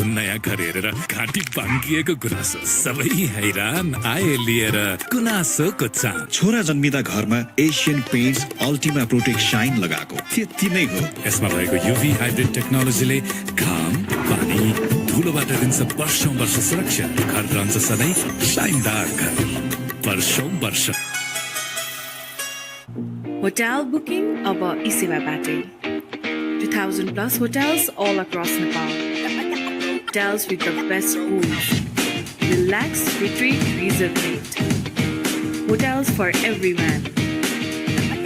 नयाँ घर हेरेर घाँटी बाङ्किएको गुनासो सबै हैरान आए लिएर गुनासोको चाम। छोरा जन्मिँदा घरमा Asian Paints Ultima Protect Shine लगाएको त्यति नै हो। यसमा भएको युभी हाइब्रिड टेक्नोलोजीले घाम पानी धुलोबाट दिन्छ वर्षौं वर्ष सुरक्षा। घर रहन्छ सधैँ शाइनदार घर वर्षौं वर्ष। Hotel booking अब eSevaबाटै 2000 plus hotels all across Nepal. Hotels with the best rooms. Relax, retreat, reservate. Hotels for everyone.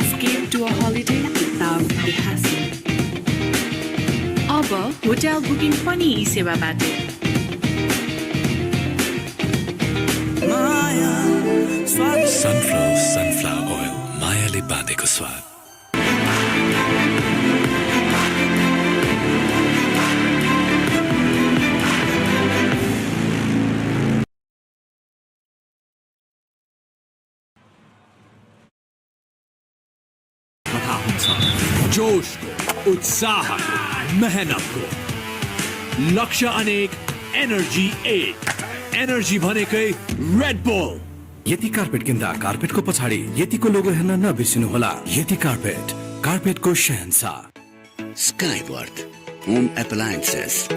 Escape to a holiday without the hassle. अब hotel booking पनि eSevaबाटै. Sunflower oil मायाले बाँधेको स्वाद। जोशको, उत्साहको, मेहनतको लक्ष्य अनेक, एनर्जी एक। एनर्जी भनेकै रेड बुल। यति carpet किन्दा कार्पेटको पछाडि यतिको लोगो हेर्न नबिर्सिनुहोला। यति कार्पेट, कार्पेटको शहंशाह। Skyworth Home Appliances.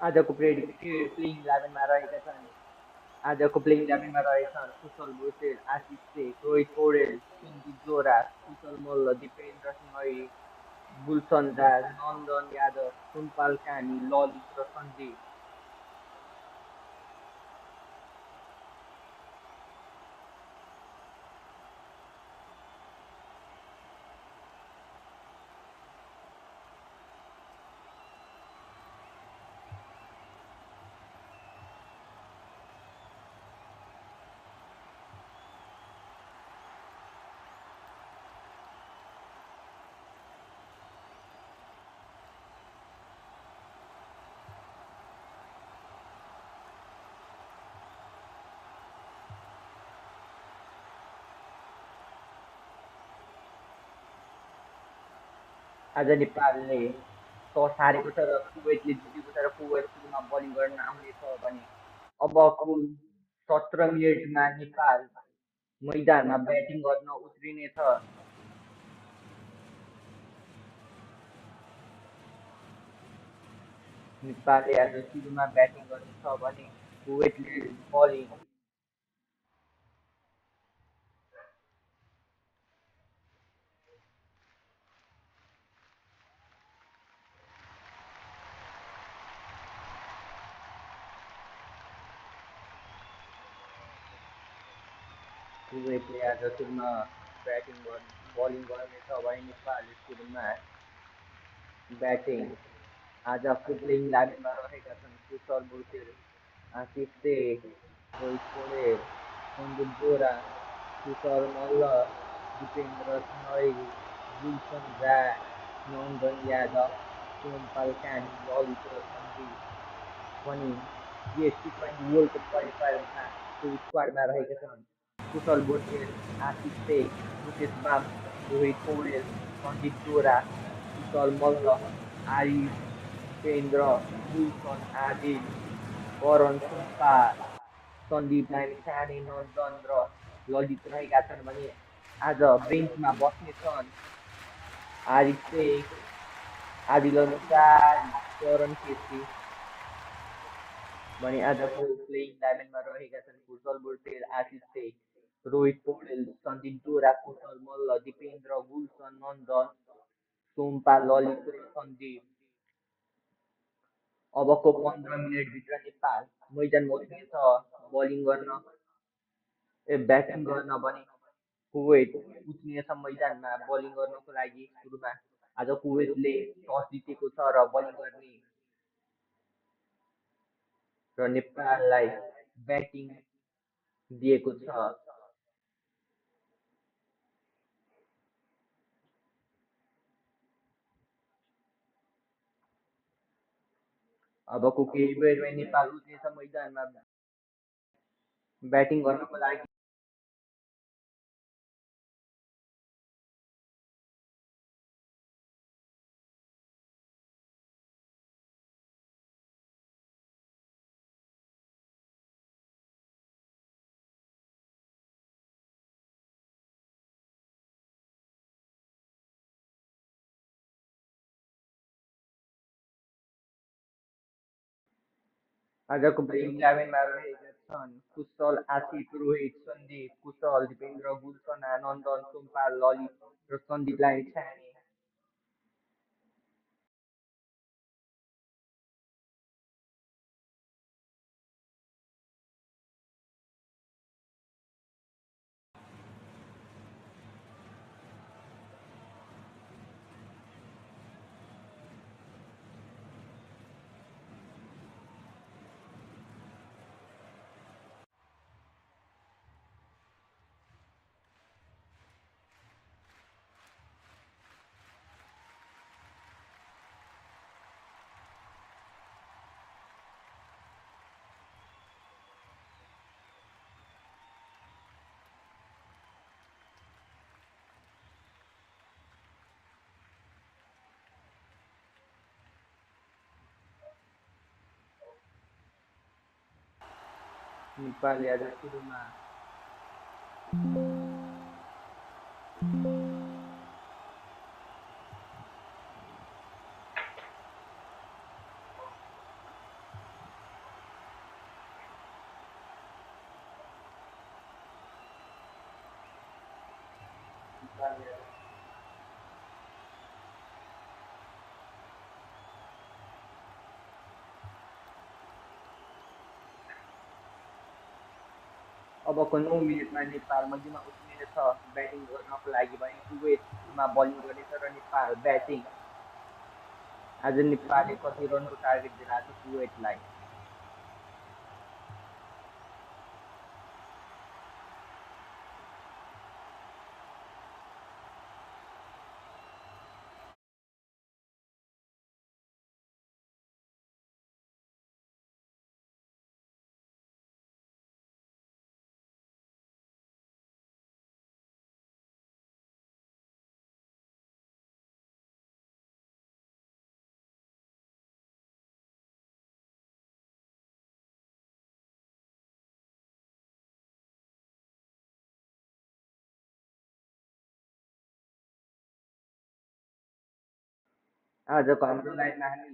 आजको प्लेइङ इलेभेनमा रहेका छन् आजको प्लेइङ इलेभेनमा रहेछन् कुशल भुजेल, आशिष शेख, रोहित पौडेल, सन्दीप जोरा, कुशल मल्ल, दिपेन्द्र सिंह, गुलसन राज, नन्दन यादव, सुनपाल कामी, ललित र सन्दीप। आज नेपालले टस हारेको छ र कुवेतले जितेको छ र कुवेत सुरुमा बलिङ गर्न आउनेछ भने अबको 17 मिनटमा नेपाल मैदानमा ब्याटिङ गर्न उत्रिनेछ। नेपालले आज सुरुमा ब्याटिङ गर्नेछ भने कुवेतले बलिङ। कुवेतले आज सुरुमा बलिङ गर्नेछ भने नेपालले सुरुमा ब्याटिङ। आजको प्लेइङ इलेभेनमा रहेका छन् कुशल भुजेल, आशिष शेख, रोहित पौडेल, सन्दीप जोरा, तुषार मल्ल, दिपेन्द्र सिंह, गुलसन राज, नन्दन यादव, सोमपाल कामी, ललित र सन्दीप पनि T20 वर्ल्ड कप क्वालिफायरको स्क्वाडमा रहेका छन्। कुशल भुजेल, आशिष शेख, मुकेश बाम्ब, रोहित पौडेल, सन्दीप जोरा, कुशल मल्ल, आरिफ पेन्द्र, गुलसन आदिल, करण सुनपाल, सन्दीप लामिछाने, नन्दन र ललित रहेका छन् भने आज बेन्चमा बस्नेछन् आरिफ शेख, आदिल अन्सारी, चरण केसी भने आजको प्लेइङ इलेभेनमा रहेका छन् कुशल भुजेल, आशिष शेख, रोहित पौडेल, सन्दीप जोरा, कुशल मल्ल, दिपेन्द्र, गुलसन, नन्दन, सोमपाल, ललित र सन्दीप। अबको 15 मिनटभित्र नेपाल मैदानमा उत्रिनेछ बलिङ गर्न ब्याटिङ गर्न भने कुवेत उत्रिनेछ मैदानमा बलिङ गर्नको लागि सुरुमा। आज कुवेतले टस जितेको छ र बलिङ गर्ने र नेपाललाई ब्याटिङ दिएको छ। अबको केही बेरमा नेपाल उत्रिनेछ मैदानमा ब्याटिङ गर्नको लागि। आजको प्लेइङ इलेभेनमा रहेका छन् कुशल, आशिष, रोहित, सन्दीप, कुशल, दिपेन्द्र, गुलसन, नन्दन, सोमपाल, ललित र सन्दीप लामिछाने। नेपालले आज सुरुमा अबको 9 मिनेटमा नेपाल मध्यमा उत्रिनेछ ब्याटिङ गर्नको लागि भने कुवेतमा बलिङ गर्नेछ र नेपाल ब्याटिङ। आज नेपालले कति रनको टार्गेट दिएर आज कुवेतलाई। आजको हाम्रो लाइभमा हामी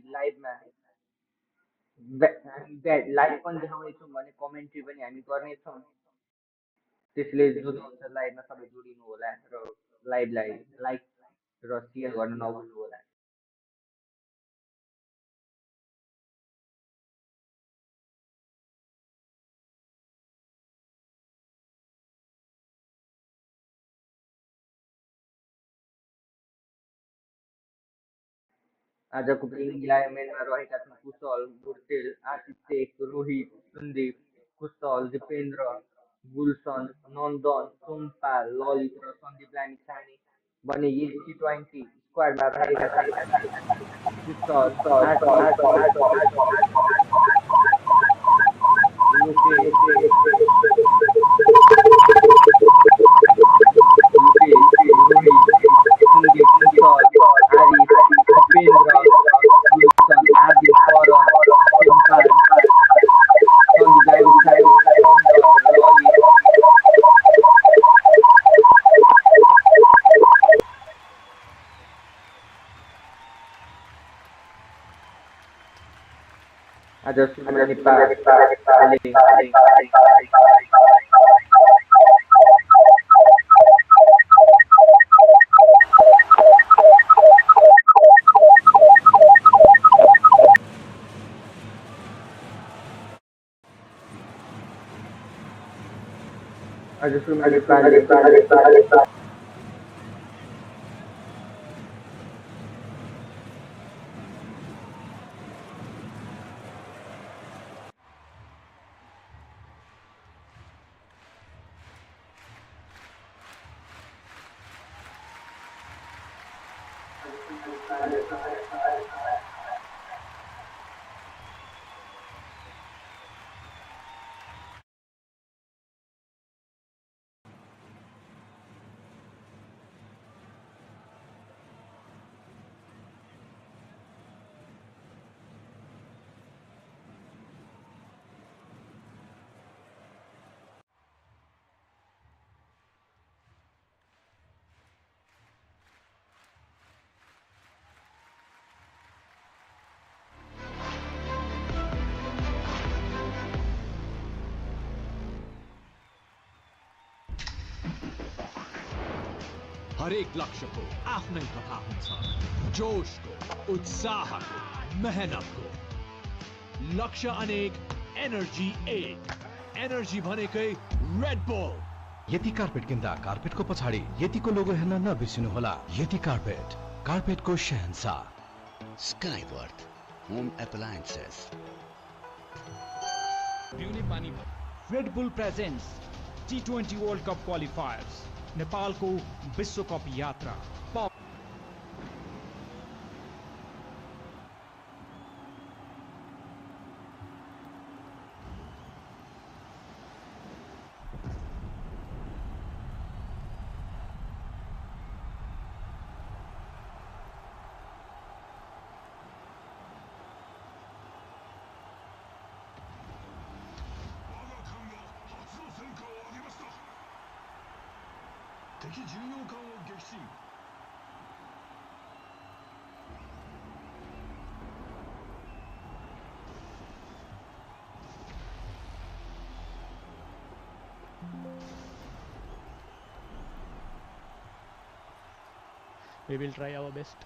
लाइभ पनि देखाउनेछौँ भने कमेन्ट्री पनि हामी गर्नेछौँ। त्यसले जो जो हुन्छ लाइभमा सबै जोडिनु होला र लाइभलाई लाइक र सेयर गर्न नभुल्नु होला। आजको प्लेइङ इलेभेनमा रहेका छन् कुशल, बुर्तेल, आशिष शेख, रोहित, सन्दीप, कुशल, दिपेन्द्र, गुलसन, नन्दन, सोमपाल, ललित र सन्दीप लामिछाने भने यस T20 स्क्वाडमा रहेका छन् कुशल, आशिष, लोकेश, रोहित, सन्दीप, कुशल, आरिफ, दिपेन्द्र, गुलसन, आदिल, करण, सोमपाल, सन्दीप लामिछाने, नन्दन, ललित। आज सुरुमा नेपालले हरेक लक्ष्य को आफ्नै कथा हुन्छ। जोश को, उत्साह को, मेहनत को। लक्ष्य अनेक, एनर्जी एक। एनर्जी भनेकै रेड बुल। यति कार्पेट किन्दा कार्पेटको पछाडि यतिको लोगो हेर्न नबिर्सिनुहोला। यति कार्पेट, कार्पेटको शहंशाह। Skyworth Home Appliances. Red bull presents T20 world cup क्वालिफायर्स Nepal को विश्व कप यात्रा। We will try our best.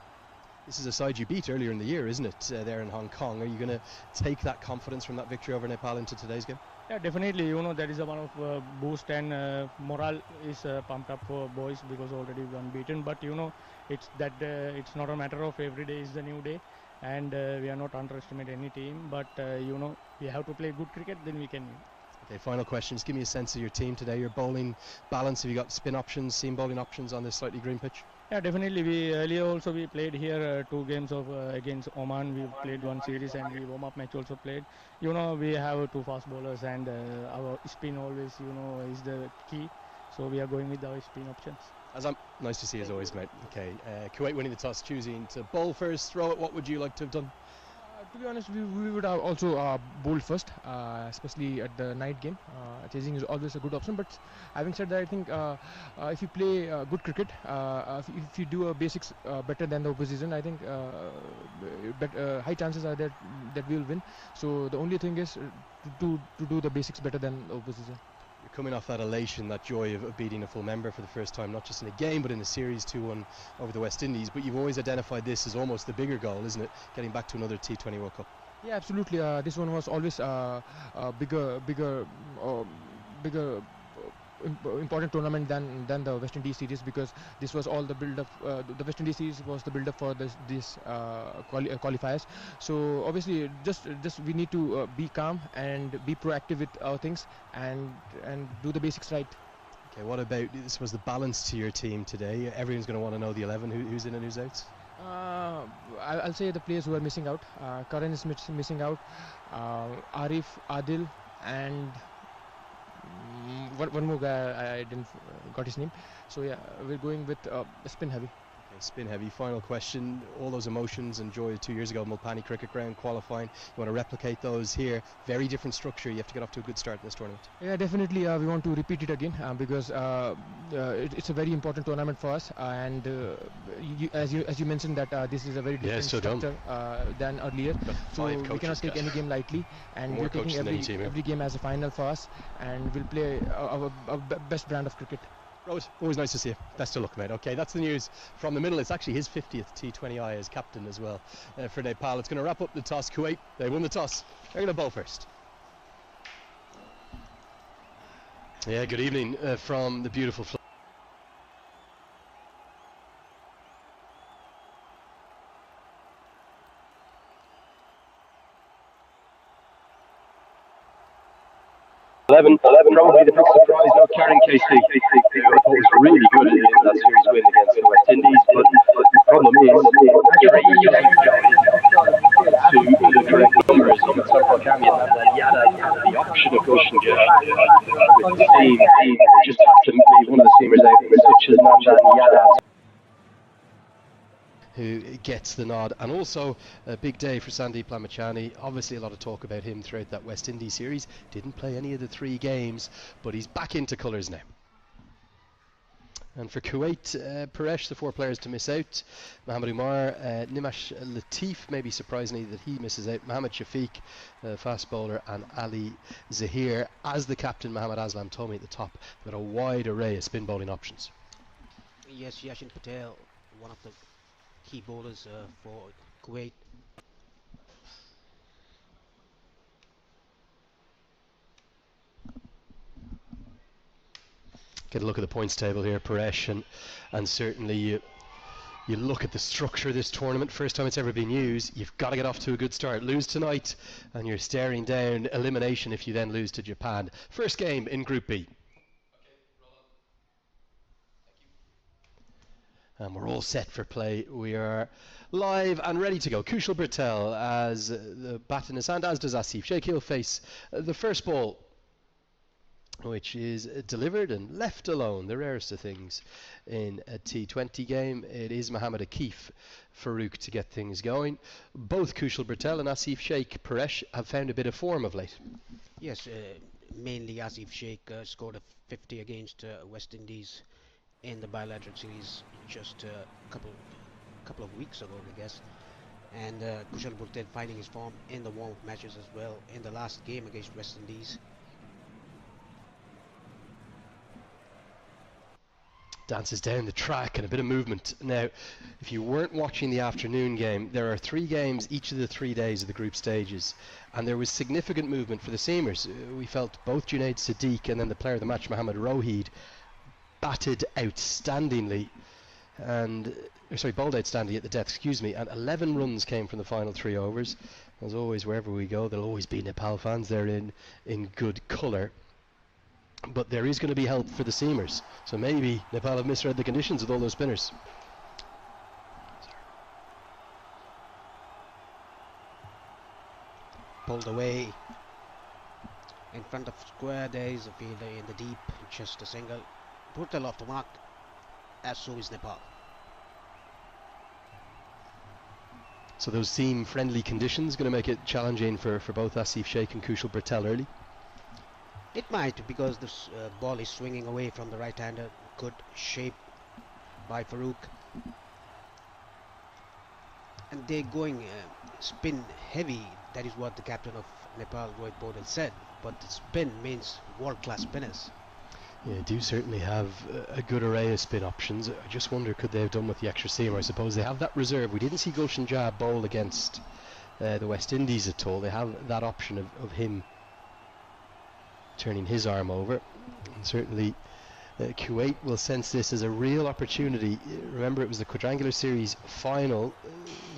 This is a side you beat earlier in the year, isn't it? There in Hong Kong. Are you going to take that confidence from that victory over Nepal into today's game? Yeah, definitely. You know, that is a one of boost and morale is pumped up for boys because already we unbeaten. But you know, it's not a matter of every day is the new day, and we are not underestimate any team. But you know, we have to play good cricket, then we can win. Okay, final questions. Give me a sense of your team today. Your bowling balance. Have you got spin options, seam bowling options on this slightly green pitch? Yeah, definitely. We earlier also we played here 2 games of against Oman. We played one series and we warm up match also played. You know, we have 2 fast bowlers and our spin always is the key. So we are going with our spin options. Nice to see as always, mate. Okay, Kuwait winning the toss, choosing to bowl first, throw it. What would you like to have done? To be honest, we would have also bowled first, especially at the night game. Chasing is always a good option. But having said that, I think if you play good cricket, if you do a basics better than the opposition, I think high chances are that we will win. So the only thing is to do the basics better than the opposition. You're coming off that elation, that joy of beating a full member for the first time, not just in a game but in a series 2-1 over the West Indies. But you've always identified this as almost the bigger goal, isn't it? Getting back to another T20 World Cup. Yeah, absolutely. This one was always bigger important tournament than the West Indies series, because this was all the build up. The West Indies series was the build up for these qualifiers. So obviously, just we need to be calm and be proactive with our things and do the basics right. Okay, what about this? Was the balance to your team today? Everyone's going to want to know the 11. Who's in and who's out? I'll say the players who are missing out. Karan is missing out. Arif, Adil, and one more guy I didn't got his name. So yeah, we're going with spin heavy. Okay, spin heavy. Final question. All those emotions and joy 2 years ago, Mulpani Cricket Ground qualifying. You want to replicate those here? Very different structure. You have to get off to a good start in this tournament. Yeah, definitely. We want to repeat it again because it's a very important tournament for us. And as you mentioned that this is a very different structure than earlier. So we cannot take any game lightly, and we're taking every game as a final for us, and we'll play our best brand of cricket. Rohit, always nice to see you. Best of luck, mate. Okay, that's the news from the middle. It's actually his 50th T20I as captain as well for Nepal. It's going to wrap up the toss. Kuwait, they won the toss. They're going to bowl first. Yeah, good evening from the beautiful floor. Probably the big surprise, not Karen Casey, who I thought was really good in that series win against the West Indies, but the problem is, Gary to the correct numbers on the top of Kamian and Yada had the option of pushing with the team, they just had to be one of the seamers out, such as Nanda and Yada. Who gets the nod, and also a big day for Sandeep Lamachani. Obviously a lot of talk about him throughout that West Indies series. Didn't play any of the 3 games, but he's back into colours now. And for Kuwait, Paresh, the 4 players to miss out. Mohammad Umar, Nimash Latif, maybe surprisingly that he misses out. Mohammad Shafiq, fast bowler, and Ali Zahir. As the captain, Mohammad Aslam told me at the top, with a wide array of spin bowling options. Yes, Yashin Patel, one of the key bowlers for Kuwait. Get a look at the points table here, Paresh, and certainly you look at the structure of this tournament. First time it's ever been used. You've got to get off to a good start. Lose tonight, and you're staring down elimination if you then lose to Japan. First game in Group B. And we're all set for play. We are live and ready to go. Kushal Bertel as the bat in his hand, as does Asif Sheikh. He'll face the first ball, which is delivered and left alone. The rarest of things in a T20 game. It is Mohammad Akif Farouk to get things going. Both Kushal Bertel and Asif Sheikh Paresh have found a bit of form of late. Yes, mainly Asif Sheikh scored a 50 against West Indies in the bilateral series just a couple of weeks ago, I guess. And Kushal Bertel finding his form in the warm-up matches as well in the last game against West Indies. dances down the track and a bit of movement. Now, if you weren't watching the afternoon game, there are 3 games each of the 3 days of the group stages, and there was significant movement for the seamers. We felt both Junaid Sadiq and then the player of the match, Mohammed Rohid, batted outstandingly, and bowled outstandingly at the death, and 11 runs came from the final 3 overs. As always, wherever we go, there'll always be Nepal fans. They're in good colour. But there is going to be help for the seamers. So maybe Nepal have misread the conditions with all those spinners. Pulled away. In front of square, there is a fielder in the deep. Just a single. Brutal off the mark. As so is Nepal. So those seam-friendly conditions going to make it challenging for both Asif Sheikh and Kushal Bertel early? It might, because this ball is swinging away from the right-hander. Good shape by Farooq. And they're going spin heavy. That is what the captain of Nepal, Rohit Bodal, said. But the spin means world-class spinners. Yeah, do certainly have a good array of spin options. I just wonder, could they have done with the extra seamer? I suppose they have that reserve. We didn't see Gulshan Jab bowl against the West Indies at all. They have that option of him turning his arm over. And certainly Kuwait will sense this as a real opportunity. Remember, it was the quadrangular series final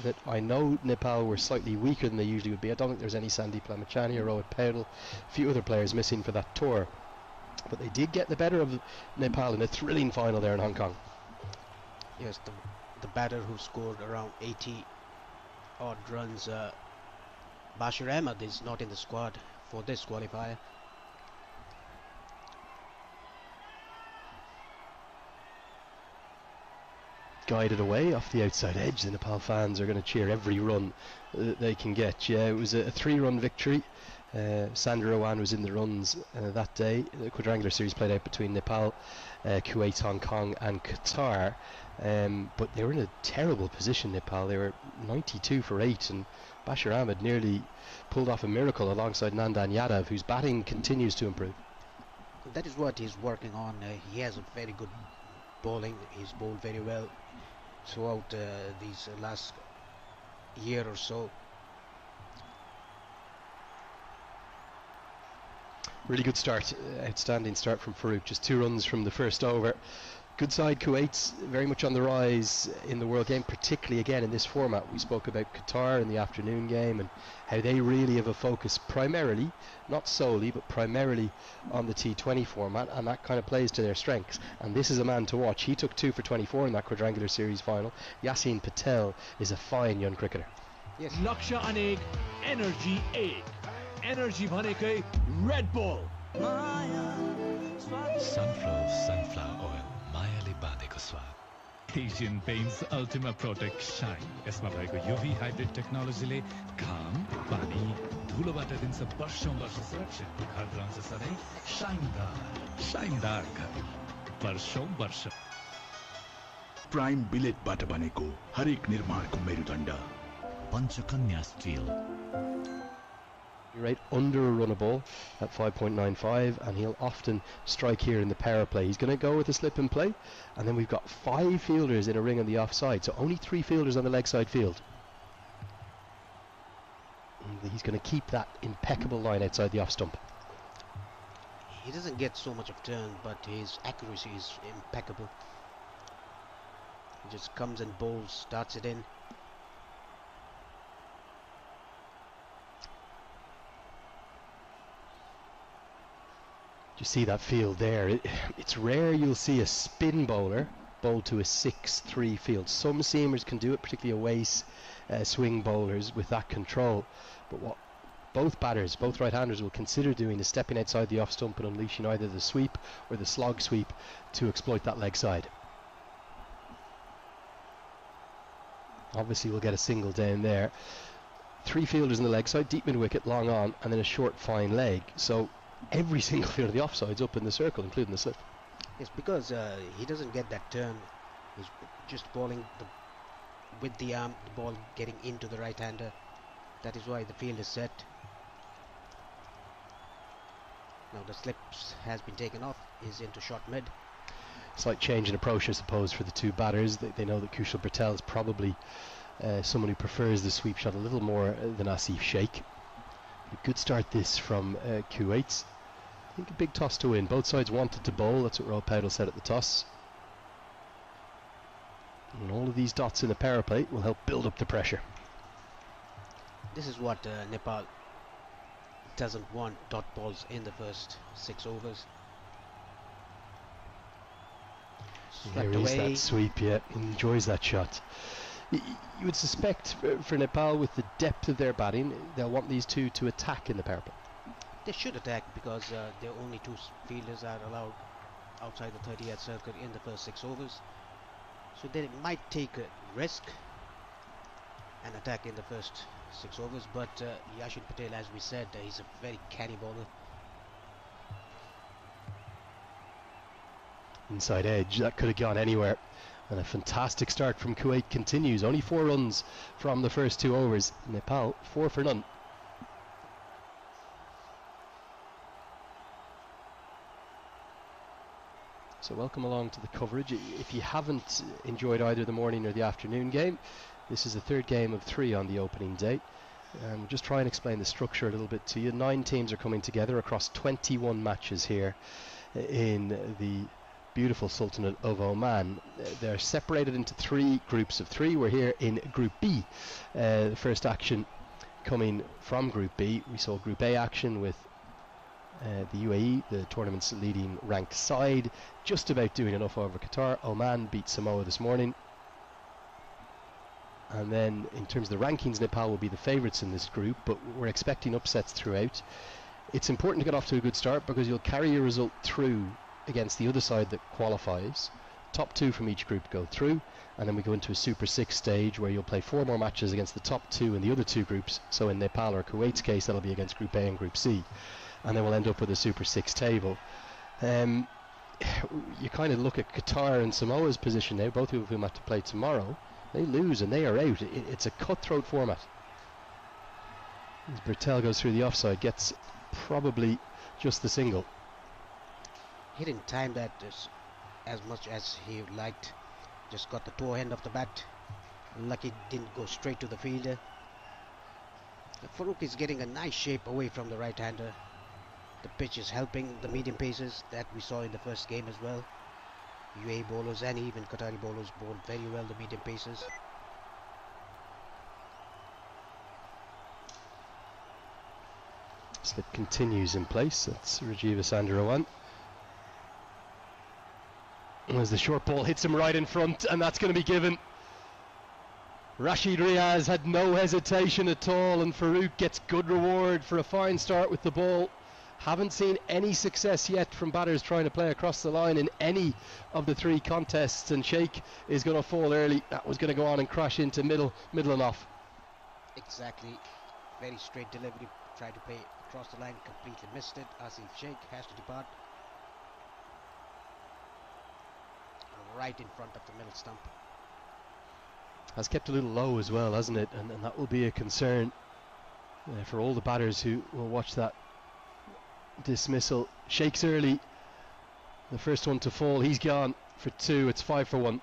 that I know Nepal were slightly weaker than they usually would be. I don't think there's any Sandeep Lamachani or Rohit Paudel, a few other players missing for that tour. But they did get the better of Nepal in a thrilling final there in Hong Kong. Yes, the batter who scored around 80 odd runs, Bashir Ahmed, is not in the squad for this qualifier. Guided away off the outside edge. The Nepal fans are going to cheer every run that they can get. Yeah, it was a 3-run victory. Sandra Owan was in the runs that day. The quadrangular series played out between Nepal, Kuwait, Hong Kong and Qatar, but they were in a terrible position, Nepal. They were 92 for 8, and Bashir Ahmed nearly pulled off a miracle alongside Nandan Yadav, whose batting continues to improve. That is what he's working on. He has a very good bowling. He's bowled very well throughout these last year or so. Really good start, outstanding start from Farooq. Just 2 runs from the first over. Good side, Kuwait's very much on the rise in the World Game, particularly again in this format. We spoke about Qatar in the afternoon game and how they really have a focus primarily, not solely, but primarily on the T20 format, and that kind of plays to their strengths. And this is a man to watch. He took 2 for 24 in that quadrangular series final. Yasin Patel is a fine young cricketer. Yes. Laksha Anek, Energy 8. Energy भनेकै Red Bull. Sunflower oil, मायाले बाँधेको स्वाद. Asian Paints Ultima Protect Shine. यसमा भएको UV hybrid टेक्नोलोजीले घाम, पानी, धुलोबाट दिन्छ वर्षौं वर्ष सुरक्षा. घर रहन्छ सधैँ शाइनदार घर. वर्षौं वर्ष. प्राइम बिलेटबाट बनेको हरेक निर्माणको मेरुदण्ड. Panchakanya steel. Right under a runner ball at 5.95, and he'll often strike here in the power play. He's going to go with a slip and play, and then we've got 5 fielders in a ring on the offside, so only 3 fielders on the leg side field. And he's going to keep that impeccable line outside the off stump. He doesn't get so much of turn, but his accuracy is impeccable. He just comes and bowls, starts it in. You see that field there. It's rare you'll see a spin bowler bowl to a 6-3 field. Some seamers can do it, particularly away swing bowlers with that control. But what both batters, both right-handers, will consider doing is stepping outside the off stump and unleashing either the sweep or the slog sweep to exploit that leg side. Obviously we'll get a single down there. 3 fielders in the leg side, deep mid wicket, long on, and then a short fine leg. So every single field of the offside's up in the circle, including the slip. Yes, because he doesn't get that turn. He's just bowling with the arm, the ball getting into the right-hander. That is why the field is set. Now the slips has been taken off. He's into short mid. Slight change in approach, I suppose, for the two batters. They know that Kushal Patel is probably someone who prefers the sweep shot a little more than Asif Sheikh. A good start this from Kuwait. I think a big toss to win. Both sides wanted to bowl. That's what Rob Powell said at the toss. And all of these dots in the power play will help build up the pressure. This is what Nepal doesn't want, dot balls in the first 6 overs. There is that sweep, yeah, enjoys that shot. You would suspect for Nepal, with the depth of their batting, they'll want these two to attack in the power play. They should attack because their only 2 fielders are allowed outside the 30-yard circle in the first 6 overs. So they might take a risk and attack in the first 6 overs, but Yashin Patel, as we said, he's a very canny bowler. Inside edge, that could have gone anywhere. And a fantastic start from Kuwait continues. Only 4 runs from the first 2 overs. Nepal 4 for none. So welcome along to the coverage. If you haven't enjoyed either the morning or the afternoon game, this is the 3rd game of 3 on the opening day. We'll just try and explain the structure a little bit to you. 9 teams are coming together across 21 matches here in the beautiful Sultanate of Oman. They're separated into 3 groups of 3. We're here in Group B. The first action coming from Group B. We saw Group A action with the UAE, the tournament's leading ranked side, just about doing enough over Qatar. Oman beat Samoa this morning. And then in terms of the rankings, Nepal will be the favourites in this group, but we're expecting upsets throughout. It's important to get off to a good start because you'll carry your result through against the other side that qualifies. Top 2 from each group go through, and then we go into a Super 6 stage where you'll play 4 more matches against the top 2 in the other 2 groups. So in Nepal or Kuwait's case, that'll be against Group A and Group C. And then we'll end up with a Super 6 table. You kind of look at Qatar and Samoa's position now, both of whom have to play tomorrow. They lose and they are out. It's a cutthroat format. As Bertel goes through the offside, gets probably just the single. He didn't time that as much as he liked. Just got the toe end of the bat. Lucky didn't go straight to the fielder. Farooq is getting a nice shape away from the right-hander. The pitch is helping the medium paces that we saw in the first game as well. UAE bowlers and even Qatari bowlers bowled very well the medium paces. Slip continues in place. That's Rajiv Sandarawan. As the short ball hits him right in front, and that's going to be given. Rashid Riaz had no hesitation at all, and Farooq gets good reward for a fine start with the ball. Haven't seen any success yet from batters trying to play across the line in any of the 3 contests, and Sheikh is going to fall early. That was going to go on and crash into middle and off. Exactly. Very straight delivery. Tried to play across the line, completely missed it. Asif Sheikh has to depart. Right in front of the middle stump. Has kept a little low as well, hasn't it? And that will be a concern for all the batters who will watch that dismissal. Shakes early, the first one to fall. He's gone for 2. It's 5 for 1.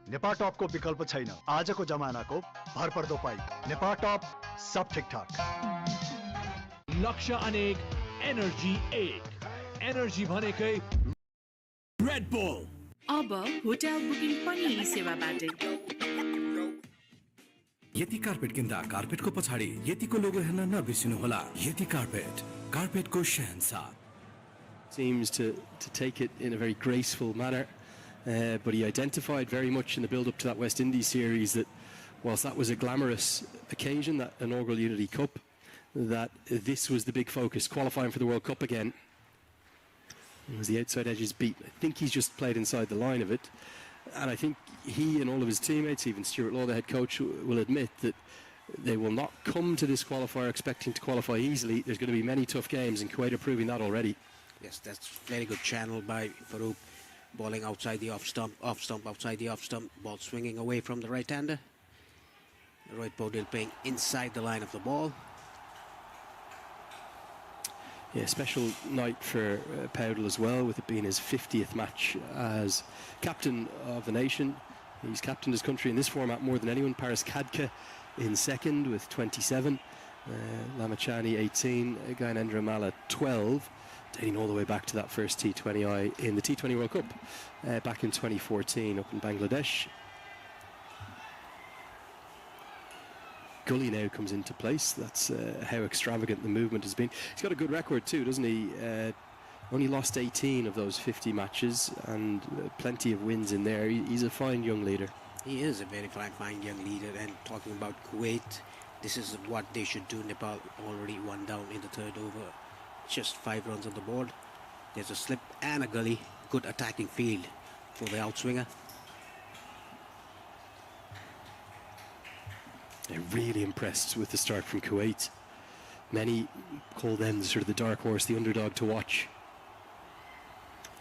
Nepal top को विकल्प छैन आजको जमानाको भरपर्दो pipe Nepal top सब ठीकठाक लक्ष्य अनेक energy 1 energy भनेकै रेड बुल अब होटल बुकिङ पनि यी सेवाबाटै यति कार्पेट किन्दा कार्पेटको पछाडि यतिको लोगो हेर्न नबिर्सिनुहोला यति कार्पेटको शहंशाह. Seems to take it in a very graceful manner, but he identified very much in the build-up to that West Indies series that whilst that was a glamorous occasion, that inaugural Unity Cup, that this was the big focus, qualifying for the World Cup again. As the outside edges beat, I think he's just played inside the line of it, and I think he and all of his teammates, even Stuart Law, the head coach, will admit that they will not come to this qualifier expecting to qualify easily. There's going to be many tough games, and Kuwait are proving that already. Yes, that's very good channel by Farooq, bowling outside the off stump, outside the off stump, ball swinging away from the right-hander. Rohit Paudil playing inside the line of the ball. Yeah, special night for Powdell as well, with it being his 50th match as captain of the nation. He's captained his country in this format more than anyone. Paris Kadka in second with 27, Lamachani 18, Gyanendra Mala 12, dating all the way back to that first T20I in the T20 World Cup back in 2014 up in Bangladesh. Gully now comes into place. That's how extravagant the movement has been. He's got a good record too, doesn't he? Only lost 18 of those 50 matches and plenty of wins in there. He's a fine young leader. He is a very fine young leader. And talking about Kuwait, this is what they should do. Nepal already one down in the third over. Just 5 runs on the board. There's a slip and a gully. Good attacking field for the outswinger. They're really impressed with the start from Kuwait. Many call them sort of the dark horse, the underdog to watch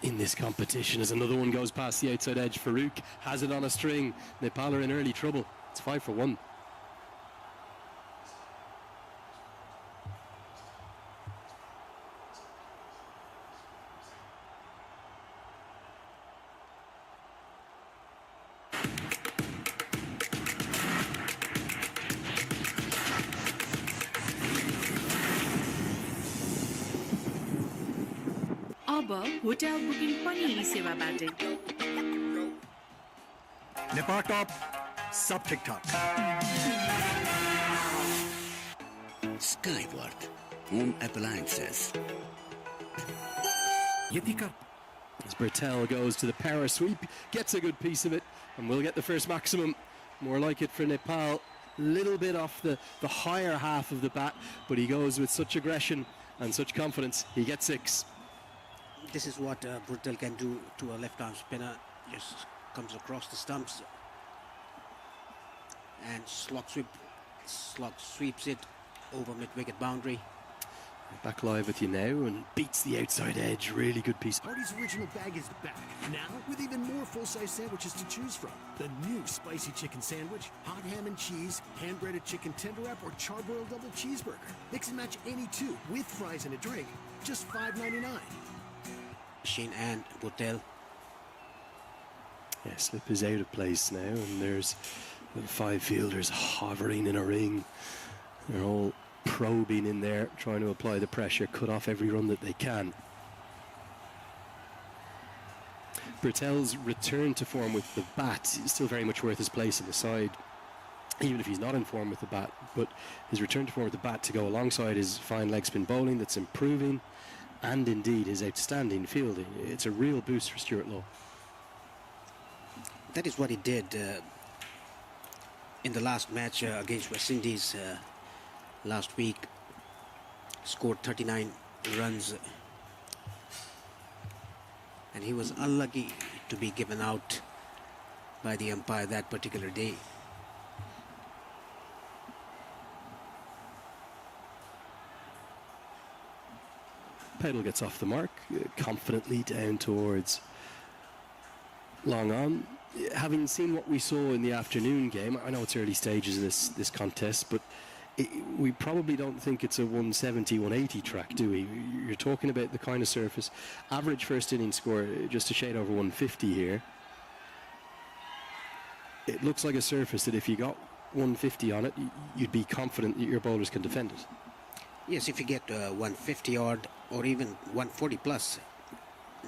in this competition. As another one goes past the outside edge, Farouk has it on a string. Nepal are in early trouble. It's 5 for 1. अब hotel booking पनि यी सेवाबाटै नेपाल टप सब ठीक ठाक Skyworth Home Appliances. As Bertel goes to the power sweep, gets a good piece of it, and will get the first maximum. More like it for Nepal. Little bit off the higher half of the bat, but he goes with such aggression and such confidence. He gets 6. This is what Bertel can do to a left-arm spinner. Just comes across the stumps and slog sweeps it over mid-wicket boundary. Back live with you now and beats the outside edge. Really good piece. Hardy's original bag is back, now with even more full-size sandwiches to choose from. The new spicy chicken sandwich, hot ham and cheese, hand-breaded chicken tender wrap, or charbroiled double cheeseburger. Mix and match any two with fries and a drink, just $5.99. Shane and Bertel. Yeah, slip is out of place now, and there's 5 fielders hovering in a ring. They're all probing in there, trying to apply the pressure, cut off every run that they can. Bertel's return to form with the bat is still very much worth his place in the side, even if he's not in form with the bat. But his return to form with the bat to go alongside his fine leg spin bowling that's improving, and indeed his outstanding fielding. It's a real boost for Stuart Law. That is what he did in the last match against West Indies last week. Scored 39 runs, and he was unlucky to be given out by the umpire that particular day. Pedal gets off the mark, confidently down towards long on. Having seen what we saw in the afternoon game, I know it's early stages of this contest, but we probably don't think it's a 170, 180 track, do we? You're talking about the kind of surface. Average first inning score just a shade over 150 here. It looks like a surface that if you got 150 on it, you'd be confident that your bowlers can defend it. Yes, if you get 150 odd or even 140 plus,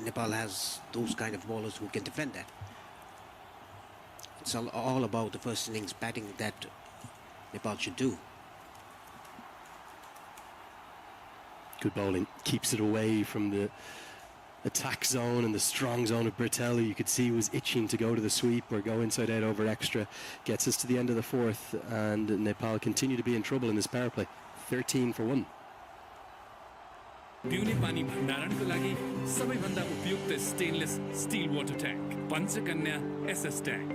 Nepal has those kind of bowlers who can defend that. It's all about the first innings batting that Nepal should do. Good bowling, keeps it away from the attack zone and the strong zone of Bertel, who you could see was itching to go to the sweep or go inside out over extra. Gets us to the end of the 4th, and Nepal continue to be in trouble in this power play. 13 for 1. पिउने पानी भण्डारणको लागि सबैभन्दा उपयुक्त stainless steel water tank Panchakanya SS tank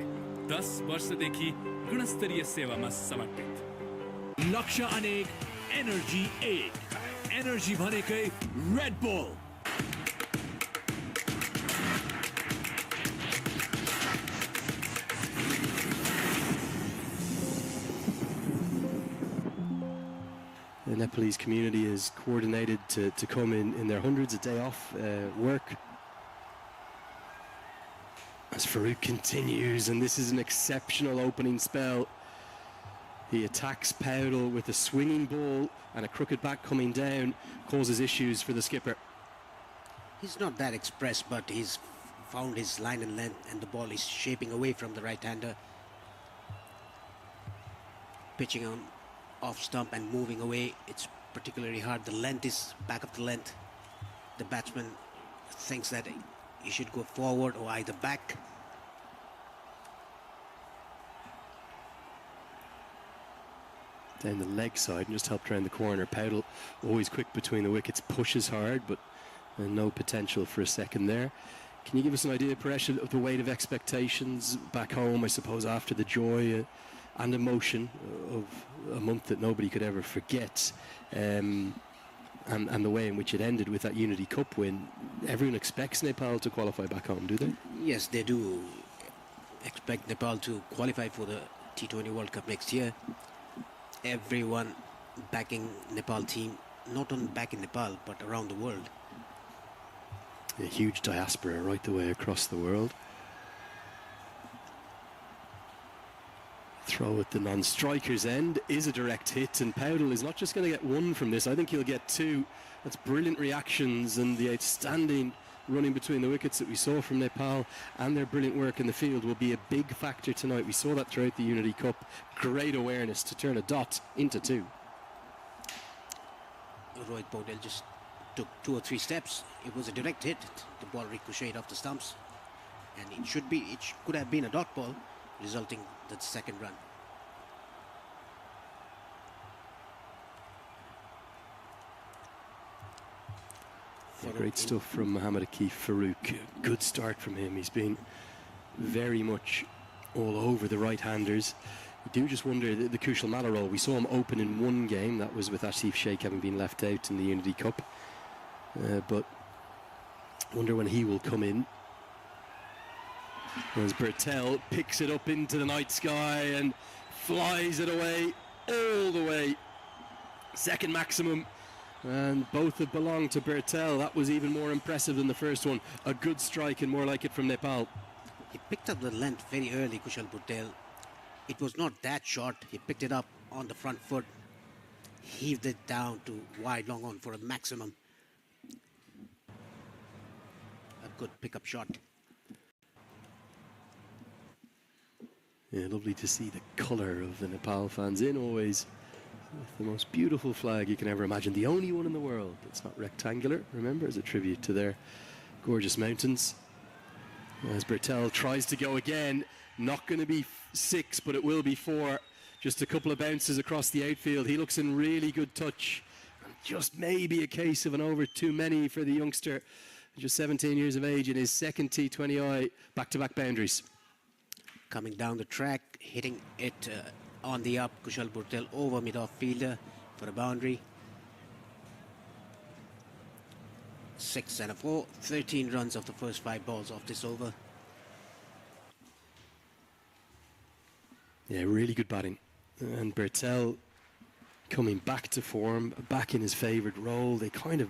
10 वर्षदेखि गुणस्तरीय सेवामा समर्पित लक्ष्य अनेक एनर्जी 1 एनर्जी भनेकै Red Bull Nepalese community is coordinated to come in their hundreds a day off work. As Farouk continues, and this is an exceptional opening spell. He attacks Powdle with a swinging ball, and a crooked back coming down causes issues for the skipper. He's not that expressed, but he's found his line and length, and the ball is shaping away from the right-hander. Pitching on off stump and moving away, it's particularly hard. The length is back of the length. The batsman thinks that he should go forward or either back. Down the leg side and just helped round the corner. Powdle always quick between the wickets, pushes hard, but no potential for a second there. Can you give us an idea, Paresh, of the weight of expectations back home, I suppose, after the joy and emotion of a month that nobody could ever forget, and the way in which it ended with that Unity Cup win? Everyone expects Nepal to qualify back home, do they? Yes, they do expect Nepal to qualify for the T20 World Cup next year. Everyone backing Nepal team, not only back in Nepal, but around the world. A huge diaspora right the way across the world. Throw at the non-striker's end is a direct hit, and Powdle is not just going to get one from this, I think he'll get two. That's brilliant reactions, and the outstanding running between the wickets that we saw from Nepal and their brilliant work in the field will be a big factor tonight. We saw that throughout the Unity Cup. Great awareness to turn a dot into two. Rohit Paudel just took 2 or 3 steps. It was a direct hit. The ball ricocheted off the stumps, and it could have been a dot ball, resulting in the second run. Yeah, great stuff from Mohammad Akif Farouk. Good start from him. He's been very much all over the right-handers. You do just wonder the Kushal Malla role. We saw him open in one game, that was with Asif Sheikh having been left out in the Unity Cup. But wonder when he will come in. As Bertel picks it up into the night sky and flies it away all the way. Second maximum. And both have belonged to Bertel. That was even more impressive than the first one. A good strike and more like it from Nepal. He picked up the length very early, Kushal Patel. It was not that short. He picked it up on the front foot, heaved it down to wide long on for a maximum. A good pickup shot. Yeah, lovely to see the colour of the Nepal fans in always. With the most beautiful flag you can ever imagine. The only one in the world that's not rectangular, remember, as a tribute to their gorgeous mountains. As Bertel tries to go again, not going to be 6, but it will be 4. Just a couple of bounces across the outfield. He looks in really good touch. Just maybe a case of an over too many for the youngster, just 17 years of age in his second T20I back-to-back boundaries. Coming down the track, hitting it on the up, Kushal Patel over mid-off fielder for a boundary. 6 and a 4, 13 runs of the first 5 balls off this over. Yeah, really good batting. And Bertel coming back to form, back in his favourite role. They kind of,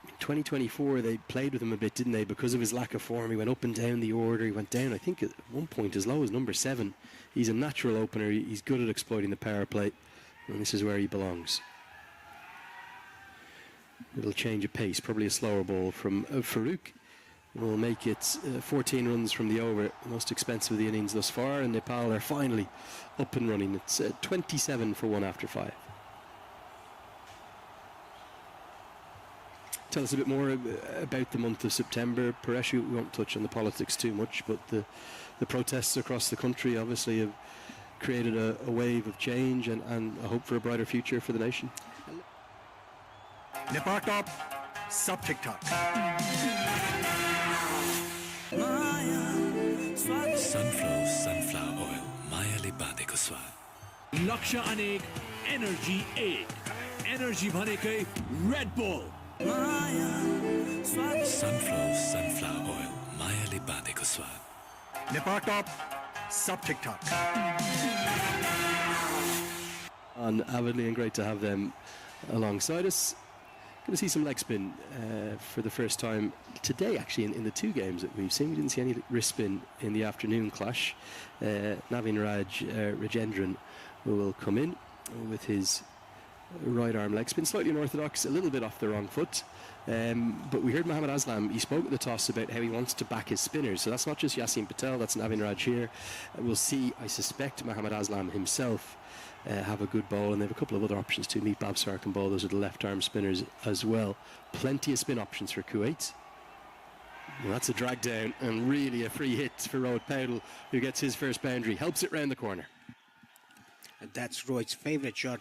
in 2024, they played with him a bit, didn't they? Because of his lack of form, he went up and down the order. He went down, I think, at one point as low as number 7. He's a natural opener. He's good at exploiting the power play, and this is where he belongs. Little change of pace, probably a slower ball from Farouk. Will make it 14 runs from the over, the most expensive of the innings thus far, and Nepal are finally up and running. It's 27 for 1 after 5. Tell us a bit more about the month of September. Paresh, we won't touch on the politics too much, but the protests across the country obviously have created a wave of change and a hope for a brighter future for the nation. Nepal top, sab thik thak. Sunflower oil, मायाले बाँधेको स्वाद. लक्ष्य अनेक, energy एक. Energy भनेकै Red bull. Sunflower oil, मायाले बाँधेको स्वाद. Nepal top, sab thik thak. on avidly, and great to have them alongside us. Going to see some leg spin for the first time today, actually, in the two games that we've seen. We didn't see any wrist spin in the afternoon clash. Navin Rajendran will come in with his right arm leg spin, slightly unorthodox, a little bit off the wrong foot. But we heard Mohammad Aslam, he spoke at the toss about how he wants to back his spinners. So that's not just Yasin Patel, that's Navin Raj here. We'll see, I suspect, Mohammad Aslam himself have a good bowl, and they have a couple of other options too. Meet Babsar can bowl, those are the left arm spinners as well. Plenty of spin options for Kuwait. Well, that's a drag down and really a free hit for Rohit Paudel, who gets his first boundary, helps it round the corner. And that's Rohit's favourite shot.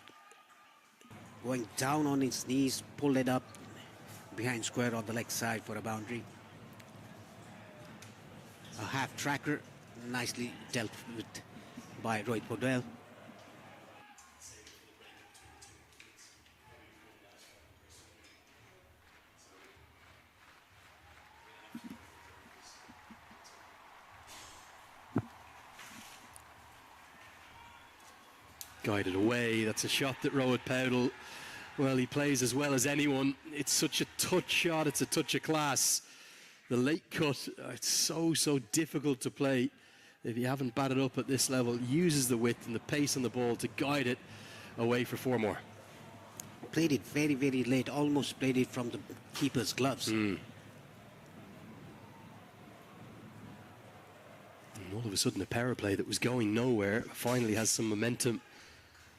Going down on his knees, pulled it up behind square on the leg side for a boundary. A half tracker, nicely dealt with by Rohit Paudel. Guided away, that's a shot that Rohit Paudel, well, he plays as well as anyone. It's such a touch shot, it's a touch of class. The late cut, it's so difficult to play if you haven't batted up at this level. Uses the width and the pace on the ball to guide it away for four more. Played it very late, almost played it from the keeper's gloves. And all of a sudden a power play that was going nowhere finally has some momentum.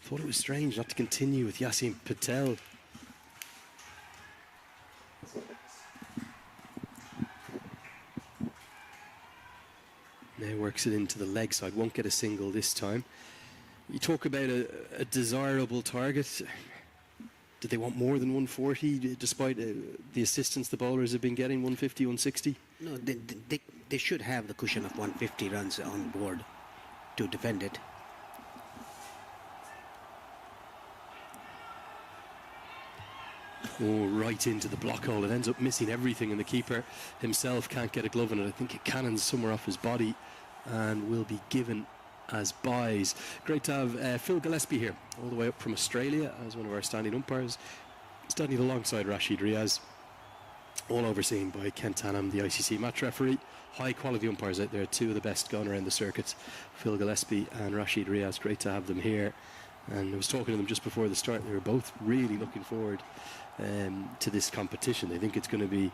Thought it was strange not to continue with Yasin Patel. Now works it into the leg side, won't get a single this time. You talk about a desirable target. Did they want more than 140 despite the assistance the bowlers have been getting, 150, 160? No, they should have the cushion of 150 runs on board to defend it. Oh, right into the block hole. It ends up missing everything, and the keeper himself can't get a glove on it. I think it cannons somewhere off his body and will be given as byes. Great to have Phil Gillespie here, all the way up from Australia as one of our standing umpires, standing alongside Rashid Riaz, all overseen by Ken Tanham, the ICC match referee. High quality umpires out there, two of the best going around the circuit, Phil Gillespie and Rashid Riaz. Great to have them here. And I was talking to them just before the start. They were both really looking forward to this competition. They think it's going to be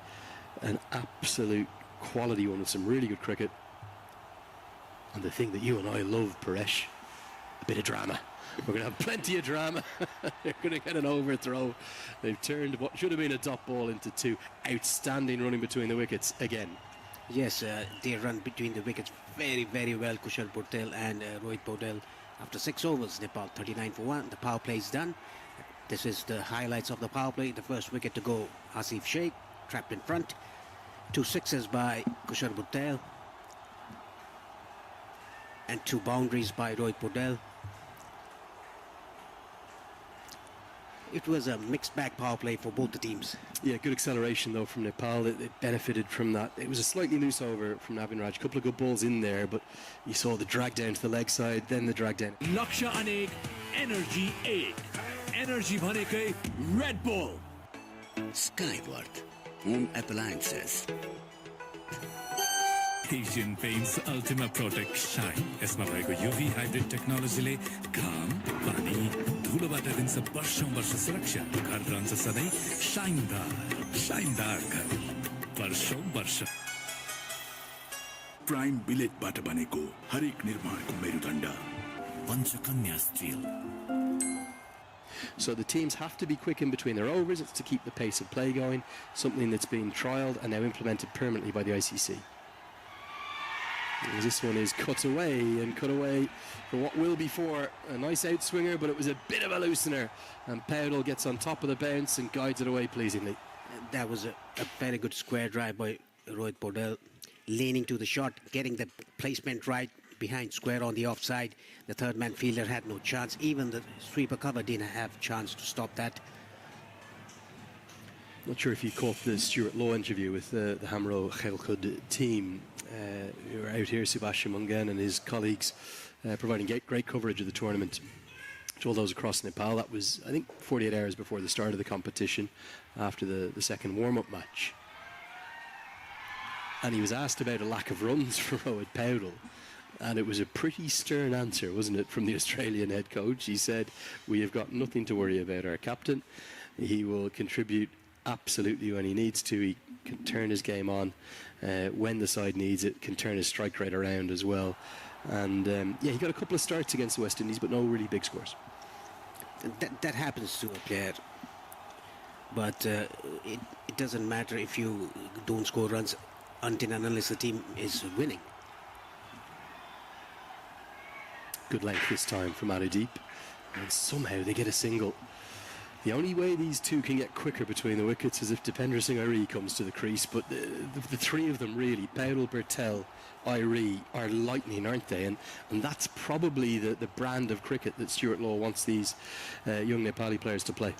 an absolute quality one with some really good cricket. And the thing that you and I love, Paresh, a bit of drama. We're going to have plenty of drama. They're going to get an overthrow. They've turned what should have been a dot ball into two. Outstanding running between the wickets again. Yes, they run between the wickets very well, Kushal Patel and Rohit Paudel. After 6 overs, Nepal 39 for 1. The power play is done. This is the highlights of the power play. The first wicket to go, Asif Sheikh, trapped in front. 2 sixes by Kushal Patel. And 2 boundaries by Rohit Paudel. It was a mixed bag power play for both the teams. Yeah, good acceleration though from Nepal. They benefited from that. It was a slightly loose over from Navin Raj. A couple of good balls in there, but you saw the drag down to the leg side, then the drag down. Laksha Anek, Energy 8. Energy Bhanekai, Red Bull. Skyworth, home appliances. Asian Paints Ultima Protect Shine. यसमा भएको UV hybrid technology घाम, पानी, धुलोबाट दिन्छ वर्षौं वर्ष सुरक्षा. घर रहन्छ सधैँ शानदार घर. वर्षौं वर्ष. प्राइम बिलेटबाट बनेको हरेक निर्माणको मेरुदण्ड. Panchakanya Steel. So the teams have to be quick in between their overs. It's to keep the pace of play going, something that's been trialled and now implemented permanently by the ICC. As this one is cut away for what will be for a nice outswinger, but it was a bit of a loosener, and Paudel gets on top of the bounce and guides it away pleasingly. That was a very good square drive by Rohit Paudel, leaning to the shot, getting the placement right behind square on the offside. The third man fielder had no chance. Even the sweeper cover didn't have a chance to stop that. Not sure if you caught the Stuart Law interview with the Hamro Khelkhud team who are out here, Subhash Mungan and his colleagues, providing great coverage of the tournament. to all those across Nepal. That was, I think, 48 hours before the start of the competition, after the second warm-up match. And he was asked about a lack of runs for Rohit Paudel, and it was a pretty stern answer, wasn't it, from the Australian head coach. He said, "We have got nothing to worry about our captain. He will contribute absolutely when he needs to. He can turn his game on when the side needs it, can turn his strike rate around as well." And yeah, he got a couple of starts against the West Indies, but no really big scores. That happens to a player, but it doesn't matter if you don't score runs until and unless the team is winning. Good length this time from ASIA-EAP, and somehow they get a single. The only way these two can get quicker between the wickets is if Dipendra Singh Airee comes to the crease, but the three of them really, Paudel, Bertel, Airee, are lightning, aren't they? And that's probably the brand of cricket that Stuart Law wants these young Nepali players to play.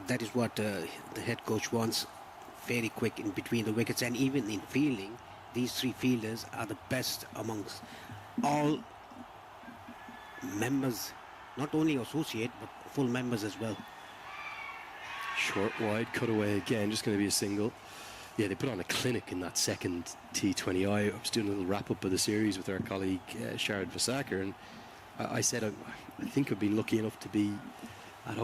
That is what the head coach wants, very quick in between the wickets, and even in fielding, these three fielders are the best amongst all members, not only associate, but full members as well. Short, wide, cutaway again, just going to be a single. Yeah, they put on a clinic in that second T20I. I was doing a little wrap-up of the series with our colleague Sharad Vasakar, and I said I think I've been lucky enough to be at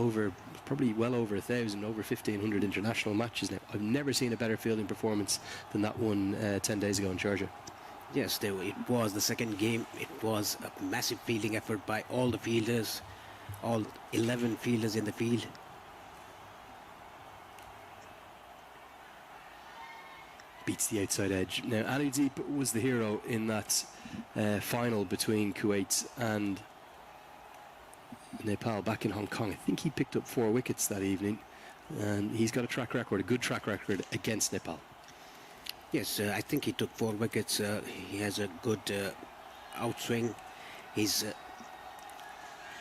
probably well over 1,000, over 1,500 international matches now. I've never seen a better fielding performance than that one 10 days ago in Sharjah. Yes, it was the second game. It was a massive fielding effort by all the fielders, all 11 fielders in the field. Beats the outside edge. Now, ASIA-EAP was the hero in that final between Kuwait and Nepal back in Hong Kong. I think he picked up 4 wickets that evening, and he's got a good track record against Nepal. Yes, I think he took 4 wickets. He has a good outswing. His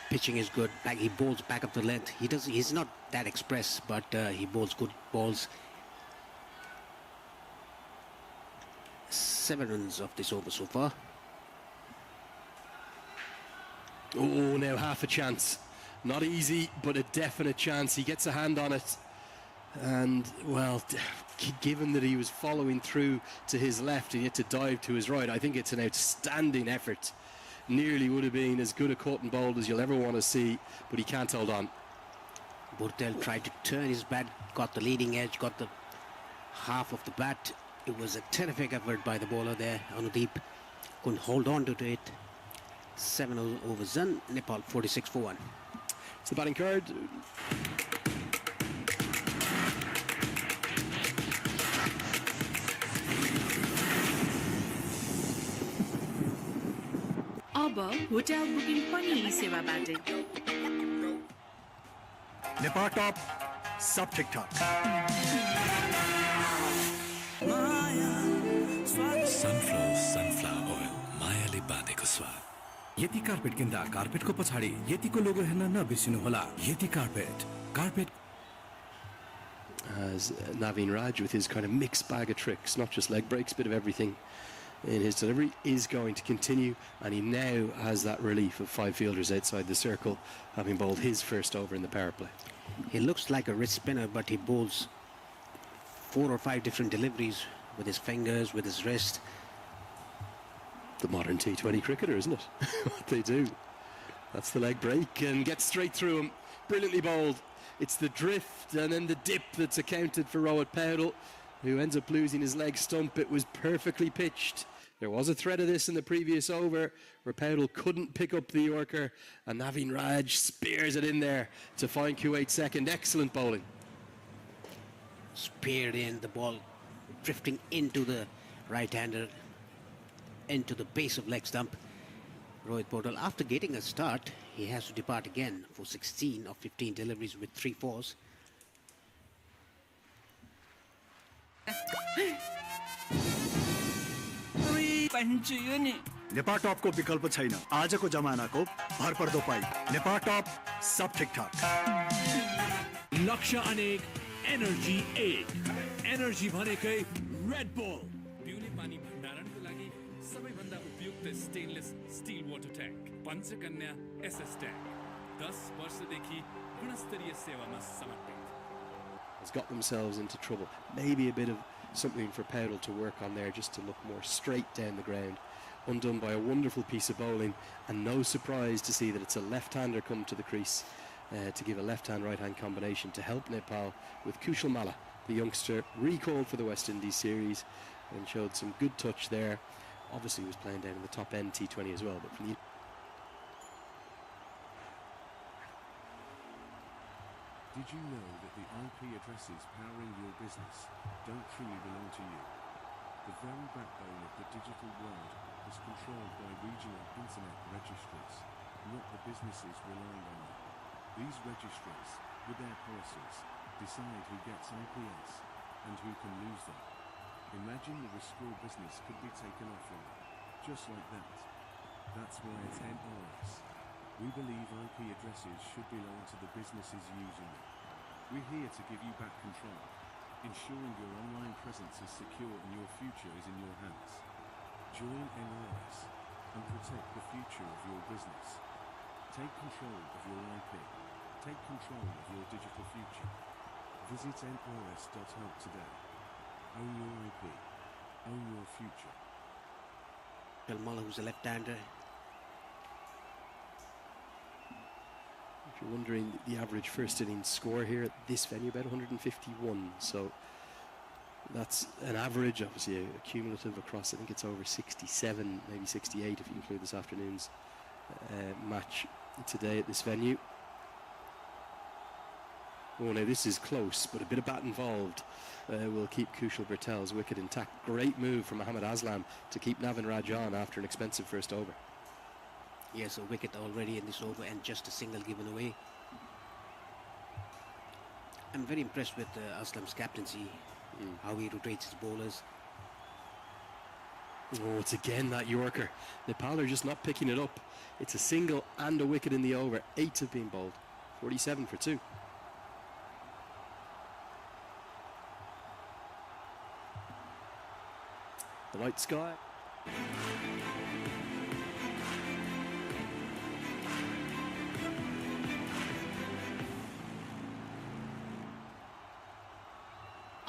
pitching is good. He bowls back up the length. He's not that express, but he bowls good balls. 7 runs of this over so far. Oh, now half a chance. Not easy, but a definite chance. He gets a hand on it. And, well, given that he was following through to his left and yet to dive to his right, I think it's an outstanding effort. Nearly would have been as good a caught and bowled as you'll ever want to see, but he can't hold on. Bertel tried to turn his bat, got the leading edge, got the half of the bat. It was a terrific effort by the bowler there, ASIA-EAP. Couldn't hold on to it. 7 overs done, Nepal 46 for 1. It's the batting card. अब hotel booking पनि सेवाबाटै। नेपाल टप सब ठीक ठाक। Sunflower oil, मायाले बाँधेको स्वाद। यति carpet किन्दा कार्पेटको पछाडि यतिको लोगो हेर्न नबिर्सिनुहोला। यति carpet As Naveen Raj, with his kind of mixed bag of tricks, not just leg breaks, bit of everything in his delivery, is going to continue, and he now has that relief of 5 fielders outside the circle, having bowled his first over in the power play. He looks like a wrist spinner, but he bowls 4 or 5 different deliveries with his fingers, with his wrist. The modern T20 cricketer, isn't it? What they do. That's the leg break, and gets straight through him. Brilliantly bowled. It's the drift and then the dip that's accounted for Rohit Paudel, who ends up losing his leg stump. It was perfectly pitched. There was a threat of this in the previous over where Paudel couldn't pick up the Yorker, and Naveen Raj spears it in there to find Kuwait second. Excellent bowling. Speared in, the ball drifting into the right-hander, into the base of leg stump. Rohit Paudel, after getting a start, he has to depart again for 16 of 15 deliveries with 3 fours. Nepal टप को विकल्प छैन। आजको जमानाको भरपर्दो pipe Nepal टप सब ठीक ठाक। लक्ष्य अनेक एनर्जी 1 एनर्जी भनेकै रेड बुल पिउने पानी भण्डारणको लागि सबैभन्दा उपयुक्त stainless steel water tank Panchakanya SS tank 10 वर्षदेखि गुणस्तरीय सेवामा समर्पित. Has got themselves into trouble. Maybe a bit of something for Powdell to work on there, just to look more straight down the ground. Undone by a wonderful piece of bowling, and no surprise to see that it's a left-hander come to the crease to give a left-hand right-hand combination to help Nepal, with Kushal Malla, the youngster, recalled for the West Indies series and showed some good touch there. Obviously he was playing down in the top end T20 as well, but from the Did you know that the IP addresses powering your business don't truly belong to you? The very backbone of the digital world is controlled by regional internet registries, not the businesses relying on them. These registries, with their policies, decide who gets IPs and who can lose them. Imagine the risk your business could be taken offline, just like that. That's why at NRS, we believe IP addresses should belong to the businesses using them. We're here to give you back control, ensuring your online presence is secure and your future is in your hands. Join NRS and protect the future of your business. Take control of your IP. Take control of your digital future. Visit nrs.help today. Own your IP. Own your future. Malla, who's a left-hander. If you're wondering, the average first innings score here at this venue, about 151. So that's an average, obviously a cumulative across, I think it's over 67, maybe 68 if you include this afternoon's match today at this venue. Oh, now this is close, but a bit of bat involved will keep Kushal Bertel's wicket intact. Great move from Mohammad Aslam to keep Navin Raj on after an expensive first over. Yes, a wicket already in this over and just a single given away. I'm very impressed with Aslam's captaincy, how he rotates his bowlers. Oh, it's again that Yorker. Nepal are just not picking it up. It's a single and a wicket in the over. 8 have been bowled. 47 for 2. The night sky.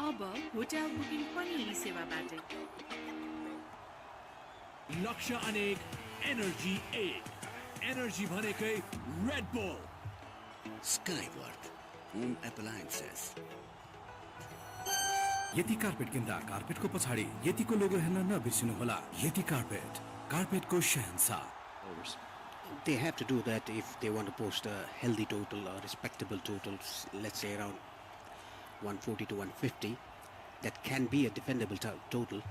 अब hotel booking पनि यी सेवाबाटै. लक्ष्य अनेक, energy एक. Energy भनेकै Red Bull. Skyward, home appliances. यति carpet किन्दा कार्पेटको पछाडि यतिको लोगो हेर्न नबिर्सिनु होला. यति carpet, कार्पेटको Shahenshah. They have to do that if they want to post a healthy total or respectable totals, let's say around 140 to 150. That can be a defendable total.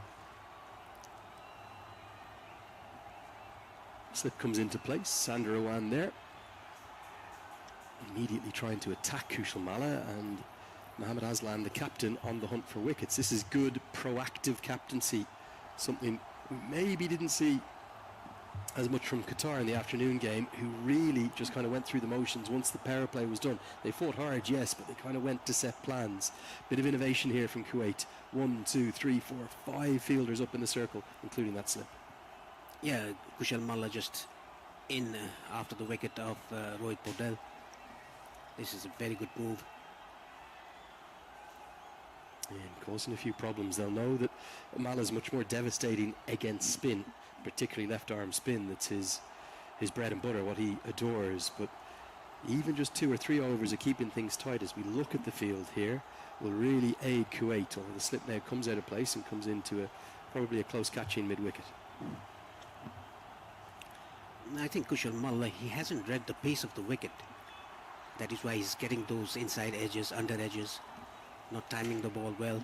Slip comes into place. Sandra Owan there, immediately trying to attack Kushal Malla, and Mohammad Aslan, the captain, on the hunt for wickets. This is good proactive captaincy, something we maybe didn't see as much from Qatar in the afternoon game, who really just kind of went through the motions once the power play was done. They fought hard, yes, but they kind of went to set plans. Bit of innovation here from Kuwait. 1, 2, 3, 4, 5 fielders up in the circle, including that slip. Yeah, Kushal Malla just in after the wicket of Rohit Paudel. This is a very good move. And causing a few problems. They'll know that Mala's much more devastating against spin, particularly left arm spin. That's his bread and butter, what he adores. But even just 2 or 3 overs of keeping things tight as we look at the field here will really aid Kuwait. Although the slip now comes out of place and comes into probably a close catching mid-wicket. I think Kushal Malla, he hasn't read the pace of the wicket. That is why he's getting those inside edges, under edges, not timing the ball well.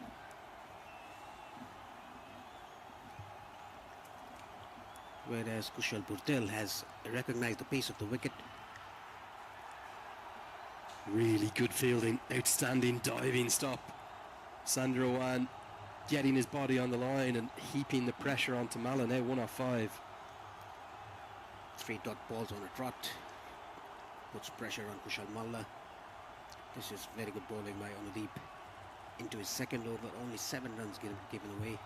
Whereas Kushal Paudel has recognized the pace of the wicket. Really good fielding, outstanding diving stop. Sandra Owan getting his body on the line and heaping the pressure onto Malla, now 1 off 5. 3 dot balls on a trot. Puts pressure on Kushal Malla. This is very good bowling by Anudeep. Into his second over, only 7 runs given away.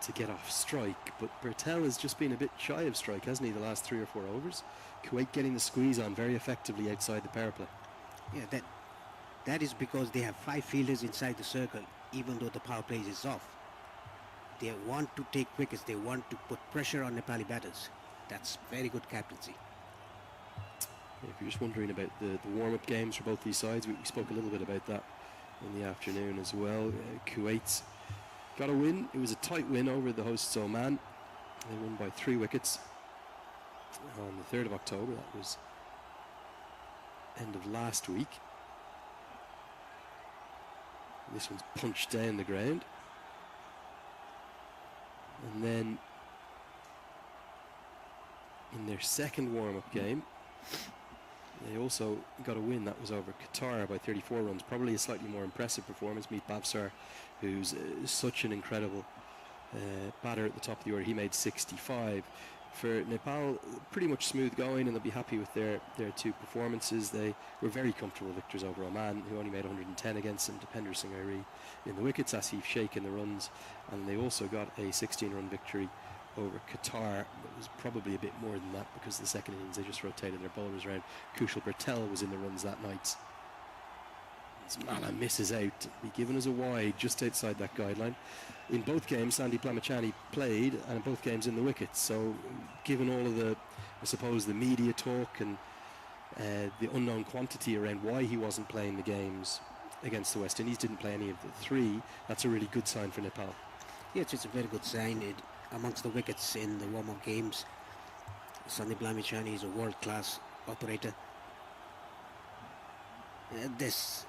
to get off strike, but Bertel has just been a bit shy of strike, hasn't he, the last 3 or 4 overs? Kuwait getting the squeeze on very effectively outside the power play. Yeah, that is because they have 5 fielders inside the circle, even though the power play is off. They want to take wickets, they want to put pressure on Nepali batters. That's very good captaincy. If you're just wondering about the warm-up games for both these sides, we spoke a little bit about that in the afternoon as well. Kuwait got a win. It was a tight win over the hosts Oman. They won by 3 wickets on the 3rd of October. That was end of last week. This one's punched down the ground. And then in their second warm-up game, they also got a win. That was over Qatar by 34 runs. Probably a slightly more impressive performance. Meet Babsar, who's such an incredible batter at the top of the order. He made 65. For Nepal, pretty much smooth going, and they'll be happy with their 2 performances. They were very comfortable victors over Oman, who only made 110 against them. Dipender Singh Airi in the wickets, Asif Sheikh in the runs, and they also got a 16-run victory over Qatar. It was probably a bit more than that because the second innings they just rotated their bowlers around. Kushal Bertel was in the runs that night. Mala misses out to be given as a wide just outside that guideline. In both games, Sandeep Lamachani played, and in both games in the wickets. So, given all of the, I suppose, the media talk and the unknown quantity around why he wasn't playing the games against the West Indies, didn't play any of the 3, that's a really good sign for Nepal. Yes, it's a very good sign. Amongst the wickets in the warm-up games, Sandeep Lamachani is a world-class operator. This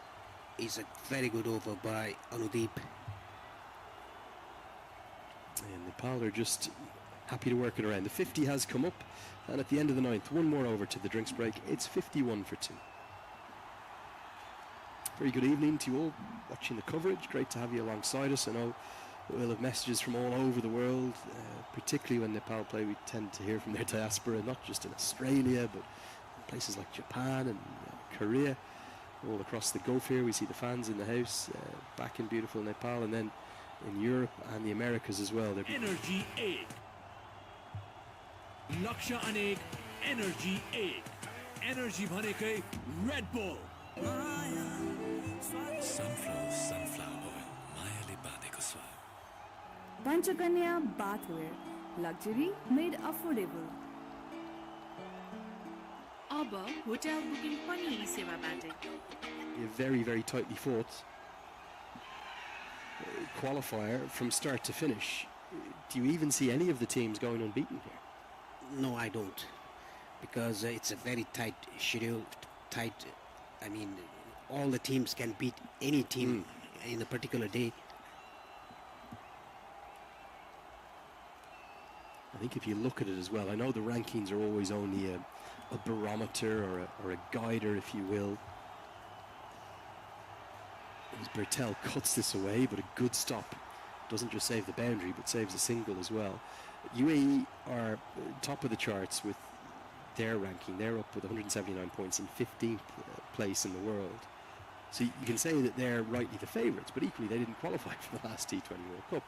is a very good over by Anudeep. And Nepal are just happy to work it around. The 50 has come up, and at the end of the 9th, 1 more over to the drinks break. It's 51 for 2. Very good evening to you all watching the coverage. Great to have you alongside us. I know we'll have messages from all over the world, particularly when Nepal play. We tend to hear from their diaspora, not just in Australia, but in places like Japan and Korea. All across the Gulf here, we see the fans in the house, back in beautiful Nepal, and then in Europe and the Americas as well. Energy 8. Laksha Anek, Energy 8. Energy Bhanekai, Red Bull. Sunflower oil, Mayale Badeko Swad. Panchakanya bathwear, luxury made affordable. अब hotel booking पनि यही सेवाबाट Very, very tightly fought qualifier from start to finish. Do you even see any of the teams going unbeaten here? No, I don't, because it's a very tight schedule. I mean, all the teams can beat any team in a particular day. I think if you look at it as well, I know the rankings are always only a barometer or a guider, if you will. As Bertel cuts this away, but a good stop. Doesn't just save the boundary, but saves a single as well. UAE are top of the charts with their ranking. They're up with 179 points in 15th place in the world. So you can say that they're rightly the favourites, but equally they didn't qualify for the last T20 World Cup.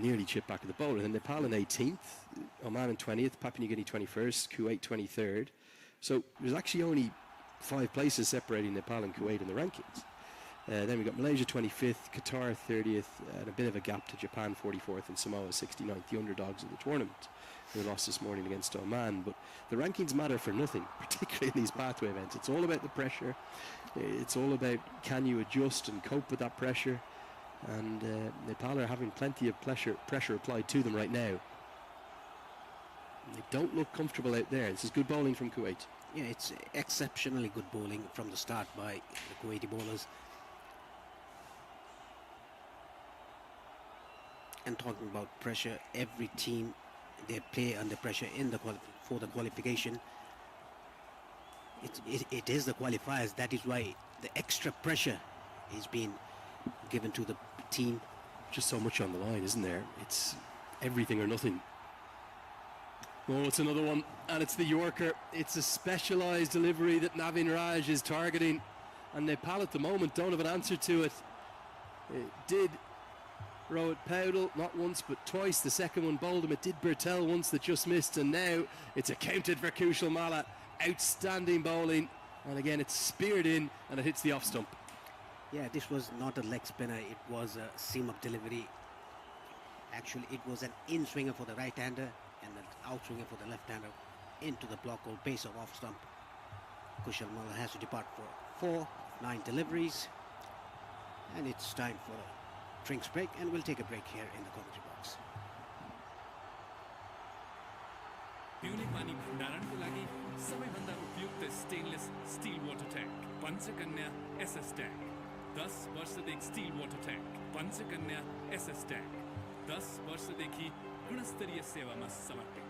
Nearly chipped back at the bowler. Then Nepal in 18th, Oman in 20th, Papua New Guinea 21st, Kuwait 23rd. So there's actually only 5 places separating Nepal and Kuwait in the rankings. Then we've got Malaysia 25th, Qatar 30th, and a bit of a gap to Japan 44th and Samoa 69th, the underdogs of the tournament. They lost this morning against Oman. But the rankings matter for nothing, particularly in these pathway events. It's all about the pressure. It's all about can you adjust and cope with that pressure. And Nepal are having plenty of pressure applied to them right now. They don't look comfortable out there. This is good bowling from Kuwait. Yeah, it's exceptionally good bowling from the start by the Kuwaiti bowlers. And talking about pressure, every team, they play under pressure in the for the qualification. It is the qualifiers. That is why the extra pressure is being given to the team. Just so much on the line, isn't there? It's everything or nothing. Oh, it's another one, and it's the Yorker. It's a specialised delivery that Navin Raj is targeting, and Nepal at the moment don't have an answer to it. It did Rohit Powdell, not once but twice. The second one bowled him. It did Bertel once that just missed, and now it's accounted for Kushal Malla. Outstanding bowling, and again it's speared in and it hits the off stump. Yeah, this was not a leg spinner, it was a seam-up delivery. Actually, it was an in-swinger for the right-hander and an out-swinger for the left-hander into the block or base of off-stump. Kushal Malla has to depart for 4 of 9 deliveries, and it's time for a drinks break, and we'll take a break here in the commentary box. पिउने पानी भण्डारणको लागि सबैभन्दा उपयुक्त stainless steel water tank Panchakanya SS tank 10 वर्षदेखि steel water tank Panchakanya SS tank 10 वर्षदेखि गुणस्तरीय सेवामा समर्पित।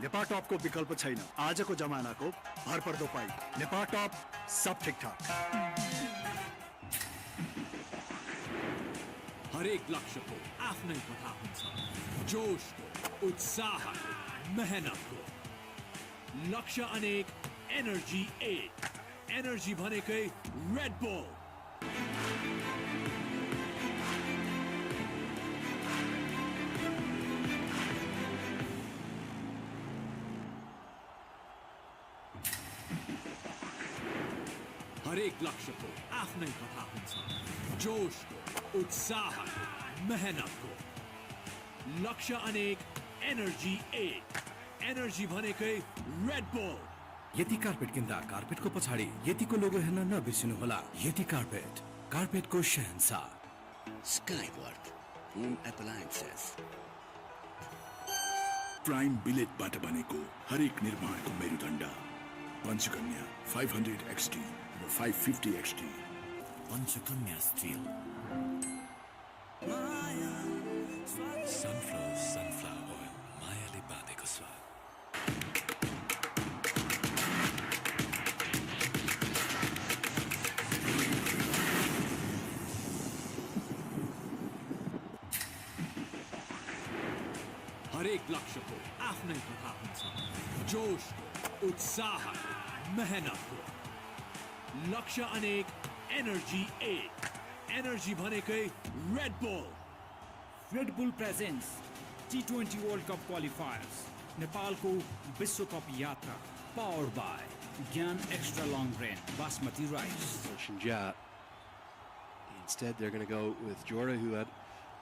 नेपाल टॉपको विकल्प छैन। आजको जमानाको भरपर्दो पाइप नेपाल टॉप, सब ठीक-ठाक। हरेक लक्ष्यको आफ्नै कथा हुन्छ, जोशको, उत्साहको, मेहनतको। लक्ष्य अनेक, एनर्जी एक। एनर्जी भनेकै रेड बुल। हरेक लक्ष्यको आफ्नै कथा हुन्छ, जोशको, उत्साहको, मेहनतको। लक्ष्य अनेक, एनर्जी एक। एनर्जी भनेकै रेड बुल। यति कार्पेट किन्दा कार्पेटको पछाडि यतिको लोगो हेर्न नबिर्सिनुहोला। यति कार्पेट, कार्पेटको शहंशाह। Skyworth, home appliances. प्राइम बिलेटबाट बनेको हरेक निर्माणको मेरुदण्ड पञ्चकन्या 500 XT र 550 XT Panchakanya steel. Sunflower oil, मायाले बाँधेको स्वाद। हरेक लक्ष्यको आफ्नै कथा हुन्छ, जोशको, उत्साहको, मेहनतको। लक्ष्य अनेक, एनर्जी एक। एनर्जी भनेकै Red bull. Red Bull presents T20 World Cup Qualifiers, Nepalको विश्वकप यात्रा, powered by Gyan Extra Long Grain Basmati Rice. Shinja. Instead, they're going to go with Jora, who had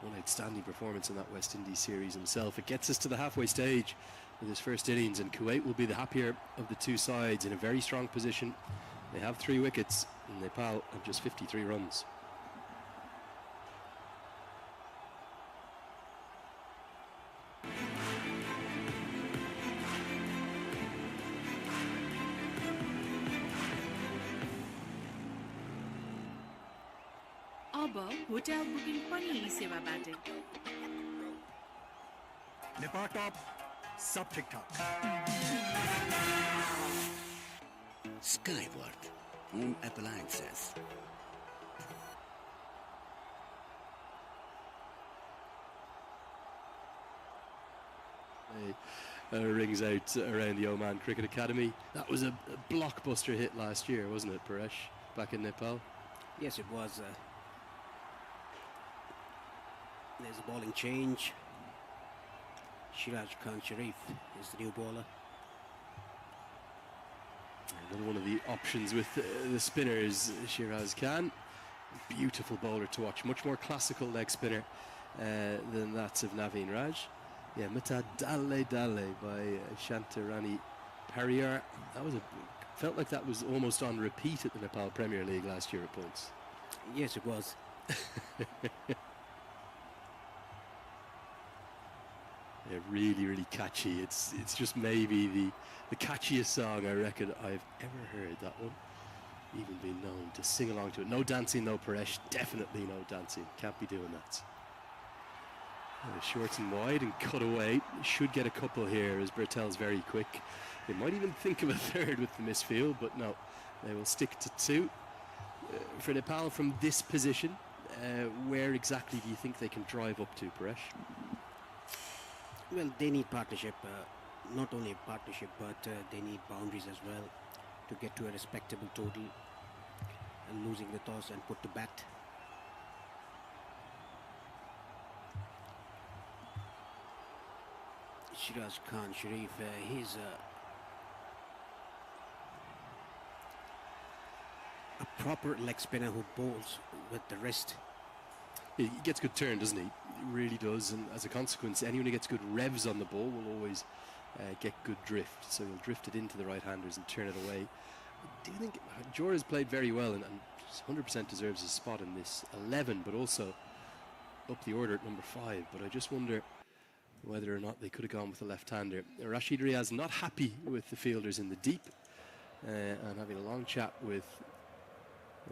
one outstanding performance in that West Indies series himself. It gets us to the halfway stage with his first innings, and Kuwait will be the happier of the two sides in a very strong position. They have 3 wickets, and Nepal have just 53 runs. अब hotel booking पनि यही सेवाबाटै। Nepal top, सब ठीक-ठाक। Skyworth, home appliances. Rings out around the Oman Cricket Academy. That was a blockbuster hit last year, wasn't it, Paresh, back in Nepal? Yes, it was. There's a bowling change. Shiraj Khan Sharif is the new bowler. Another one of the options with the spinners, Shiraz Khan. Beautiful bowler to watch, much more classical leg spinner than that of Naveen Raj. Yeah, Mata Dalle Dalle by Shantarani Pariyar. That was felt like that was almost on repeat at the Nepal Premier League last year at points. Yes, it was. Yeah, really, really catchy. It's just maybe the catchiest song I reckon I've ever heard, that one. Even been known to sing along to it. No dancing, no Paresh. Definitely no dancing. Can't be doing that. Short and wide and cut away. Should get a couple here as Bertel's very quick. They might even think of a third with the misfield, but no, they will stick to 2. For Nepal from this position, where exactly do you think they can drive up to, Paresh? Well, they need partnership, not only partnership, but they need boundaries as well to get to a respectable total, and losing the toss and put to bat. Shiraz Khan Sharif, he's a proper leg spinner who bowls with the wrist. He gets good turn, doesn't he? He really does, and as a consequence, anyone who gets good revs on the ball will always get good drift. So he'll drift it into the right-handers and turn it away. Do you think Jora's played very well and 100% deserves his spot in this 11, but also up the order at number 5? But I just wonder whether or not they could have gone with a left-hander. Rashid Riaz not happy with the fielders in the deep, and having a long chat with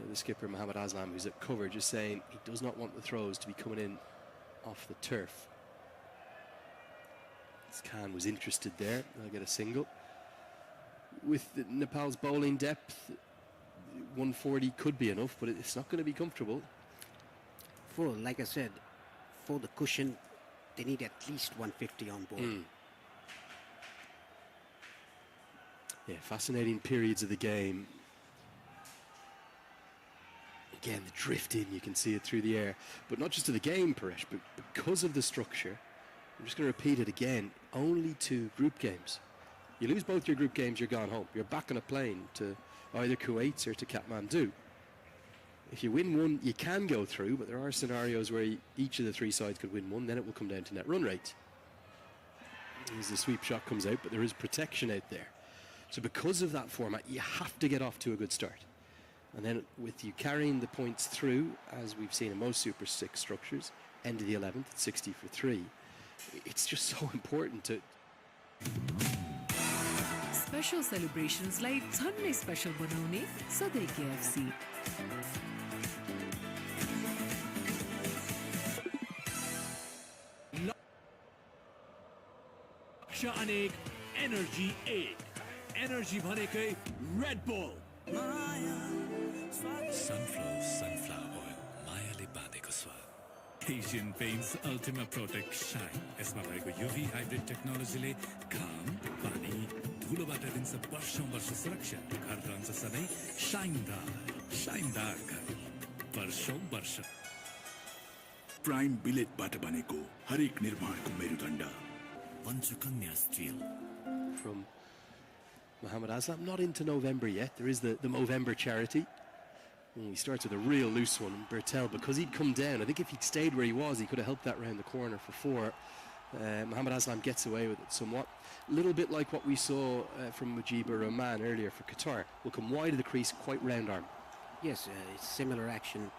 the skipper Mohammad Aslam, who's at cover, just saying he does not want the throws to be coming in off the turf. Khan was interested there. They'll get a single. With Nepal's bowling depth, 140 could be enough, but it's not going to be comfortable. Like I said, for the cushion, they need at least 150 on board. Yeah, fascinating periods of the game. Again, the drift in, you can see it through the air. But not just of the game, Paresh, but because of the structure. I'm just going to repeat it again. Only 2 group games. You lose both your group games, you're gone home. You're back on a plane to either Kuwait or to Kathmandu. If you win one, you can go through, but there are scenarios where each of the 3 sides could win one, then it will come down to net run rate. As the sweep shot comes out, but there is protection out there. So because of that format, you have to get off to a good start. And then with you carrying the points through, as we've seen in most Super 6 structures, end of the 11th at 60 for 3, it's just so important to... Special celebrations like झन्नै special बनाउने सधैँ KFC. लक्ष्य अनेक energy 1 energy भनेकै Red bull sunflower oil मायाले बाँधेको स्वाद Asian Paints Ultima Protect Shine यसमा भएको UV hybrid टेक्नोलोजीले घाम पानी धुलोबाट दिन्छ वर्षौं वर्ष सुरक्षा घर रहन्छ सधैँ शाइनदार घर वर्षौं वर्ष प्राइम बिलेटबाट बनेको हरेक निर्माणको मेरुदण्ड Panchakanya Steel. From Mohammad Aslam, not into November yet. There is the Movember charity. He starts with a real loose one. Bertel, because he'd come down, I think if he'd stayed where he was, he could have helped that round the corner for 4. Mohammad Aslam gets away with it somewhat. A little bit like what we saw from Mujibur Rahman earlier for Qatar. Will come wide of the crease, quite round arm. Yes, it's similar action.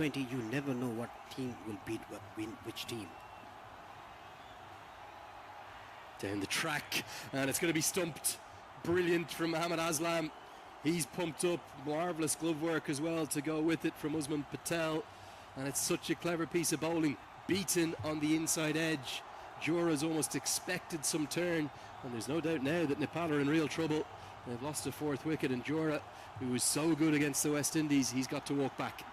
You never know what team will beat which team. Down the track, and it's going to be stumped. Brilliant from Mohammad Aslam. He's pumped up. Marvellous glove work as well to go with it from Usman Patel. And it's such a clever piece of bowling. Beaten on the inside edge. Jora's almost expected some turn, and there's no doubt now that Nepal are in real trouble. They've lost a 4th wicket, and Jora, who was so good against the West Indies, he's got to walk back.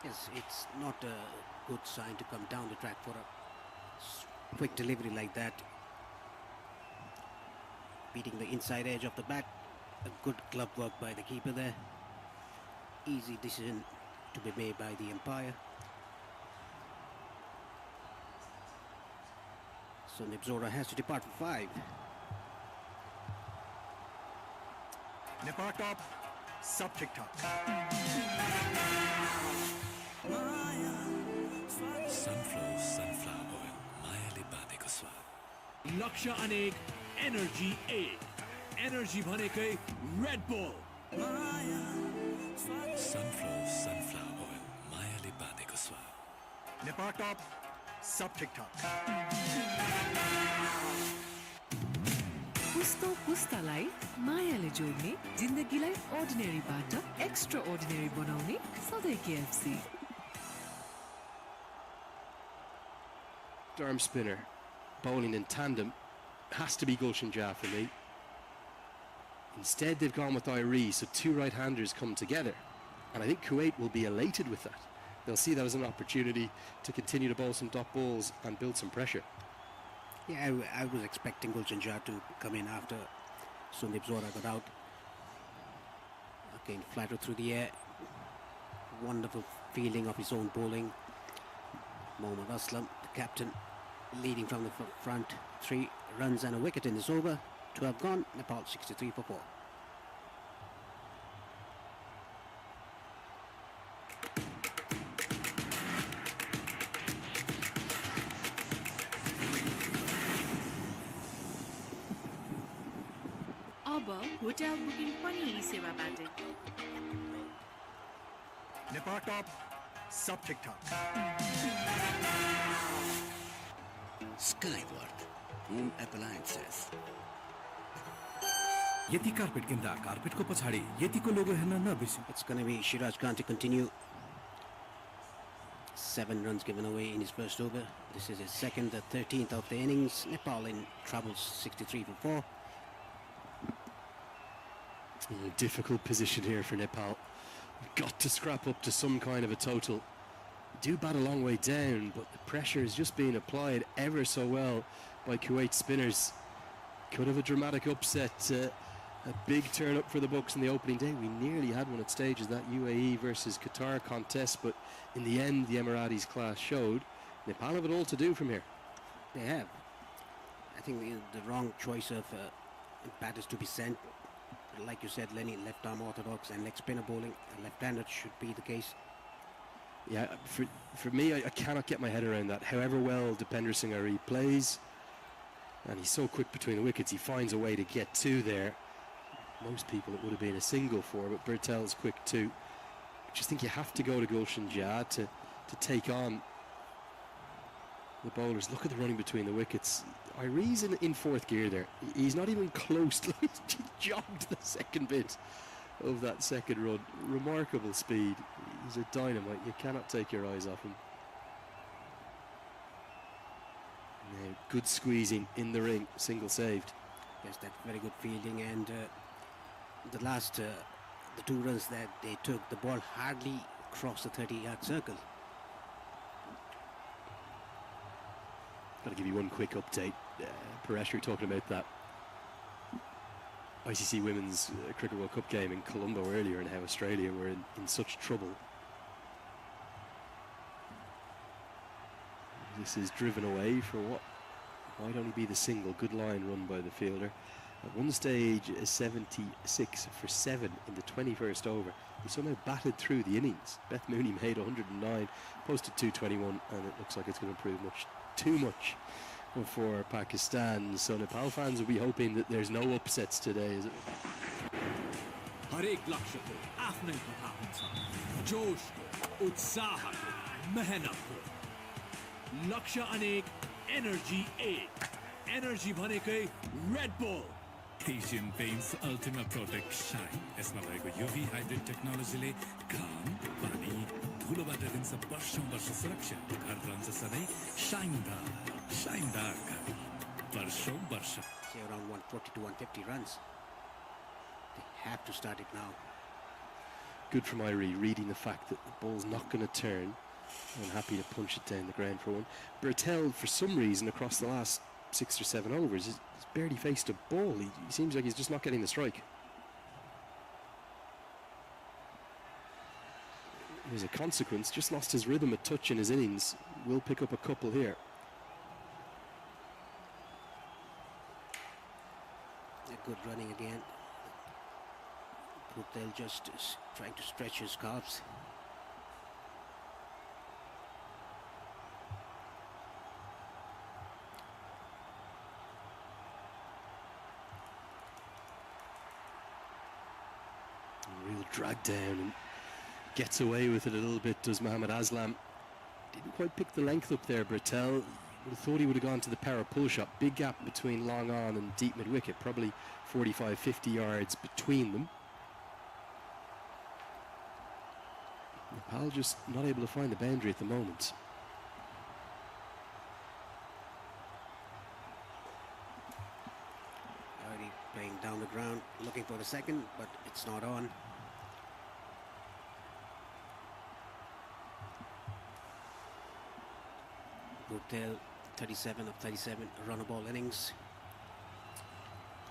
Yes, it's not a good sign to come down the track for a quick delivery like that. Beating the inside edge of the bat, A good glove work by the keeper there. Easy decision to be made by the umpire. So Nibzora has to depart for 5. Nepal top, सब ठीक ठाक. Sunflower oil, मायाले बाँधेको स्वाद. लक्ष्य अनेक energy 8. Energy भनेकै Red bull. Sunflower oil, मायाले बाँधेको स्वाद. Nepal top, सब ठीक ठाक. पुस्तो पुस्तालाई मायाले जोड्ने, जिन्दगीलाई अर्डिनेरीबाट एक्स्ट्रा अर्डिनेरी बनाउने सधैँ KFC. Arm spinner, bowling in tandem, has to be Gulshan Jah for me. Instead they've gone with Irie, so 2 right-handers come together, and I think Kuwait will be elated with that. They'll see that as an opportunity to continue to bowl some dot balls and build some pressure. Yeah, I was expecting Gulshan Jah to come in after Sundip Zora got out. Again, flatter through the air. Wonderful feeling of his own bowling. Mohammad Aslam, the captain, leading from the front. 3 runs and a wicket in this over. 12 gone, Nepal 63 for 4. अब hotel booking पनि यी सेवाबाट. Nepal top, सब ठीक ठाक. Skyward, home appliances. यति carpet किन्दा कार्पेटको पछाडि यतिको लोगो हेर्न नबिर्सनु. It's going to be Shiraj Khan to continue. 7 runs given away in his first over. This is his second, the 13th of the innings. Nepal in trouble, 63 for 4. A difficult position here for Nepal. Got to scrap up to some kind of a total. Do bat a long way down, but the pressure is just being applied ever so well by Kuwait spinners. Could have a dramatic upset, a big turn up for the books in the opening day. We nearly had one at stages, that UAE versus Qatar contest, but in the end the Emiratis class showed Nepal have it all to do from here. They have. I think the wrong choice of batters to be sent. Like you said, Lenny, left arm orthodox and leg spinner bowling. Left-handed should be the case. Yeah, for me, I cannot get my head around that. However well Dipender Singh Ari plays, and he's so quick between the wickets, he finds a way to get 2 there. Most people it would have been a single for, but Bertel's quick too. I just think you have to go to Gulshan Jah to take on the bowlers. Look at the running between the wickets. Irie's in 4th gear there. He's not even close. He jogged the second bit of that second run. Remarkable speed. He's a dynamite. You cannot take your eyes off him. Now, good squeezing in the ring. Single saved. Yes, that's very good fielding. And the last, the 2 runs that they took, the ball hardly crossed the 30-yard circle. Got to give you one quick update. Paresh, you're talking about that ICC Women's Cricket World Cup game in Colombo earlier, and how Australia were in such trouble. This is driven away for what might only be the single. Good line run by the fielder. At one stage, 76 for 7 in the 21st over. He somehow batted through the innings. Beth Mooney made 109, posted 221, and it looks like it's going to prove too much for Pakistan. So Nepal fans will be hoping that there's no upsets today, is it? हरेक लक्ष्य को आफ्नै कथा हुन्छ. जोश को, उत्साह को, मेहनत को. लक्ष्य अनेक एनर्जी 8. एनर्जी भनेकै Red bull. Asian Paints Ultima Protect Shine. यसमा भएको UV hybrid टेक्नोलोजीले घाम, पानी, धुलोबाट दिन्छ वर्ष सुरक्षा. घर रहन्छ सधैँ शाइनदार घर. वर्षौं वर्ष. Say around 140 to 150 runs. They have to start it now. Good from Irie, reading the fact that the ball's not going to turn, and happy to punch it down the ground for one. Bertel, for some reason, across the last 6 or 7 overs, has barely faced a ball. He seems like he's just not getting the strike. as a consequence, just lost his rhythm a touch in his innings. Will pick up a couple here. Good running again. They'll just trying to stretch his calves. Real drag down, and gets away with it a little bit, does Mohammad Aslam. Didn't quite pick the length up there, Bertel. Would have thought he would have gone to the power pull shot. Big gap between long on and deep mid wicket, probably 45-50 yards between them. Nepal just not able to find the boundary at the moment. Already playing down the ground, looking for the second, but it's not on. Bhutel, 37 of 37 run-a-ball innings.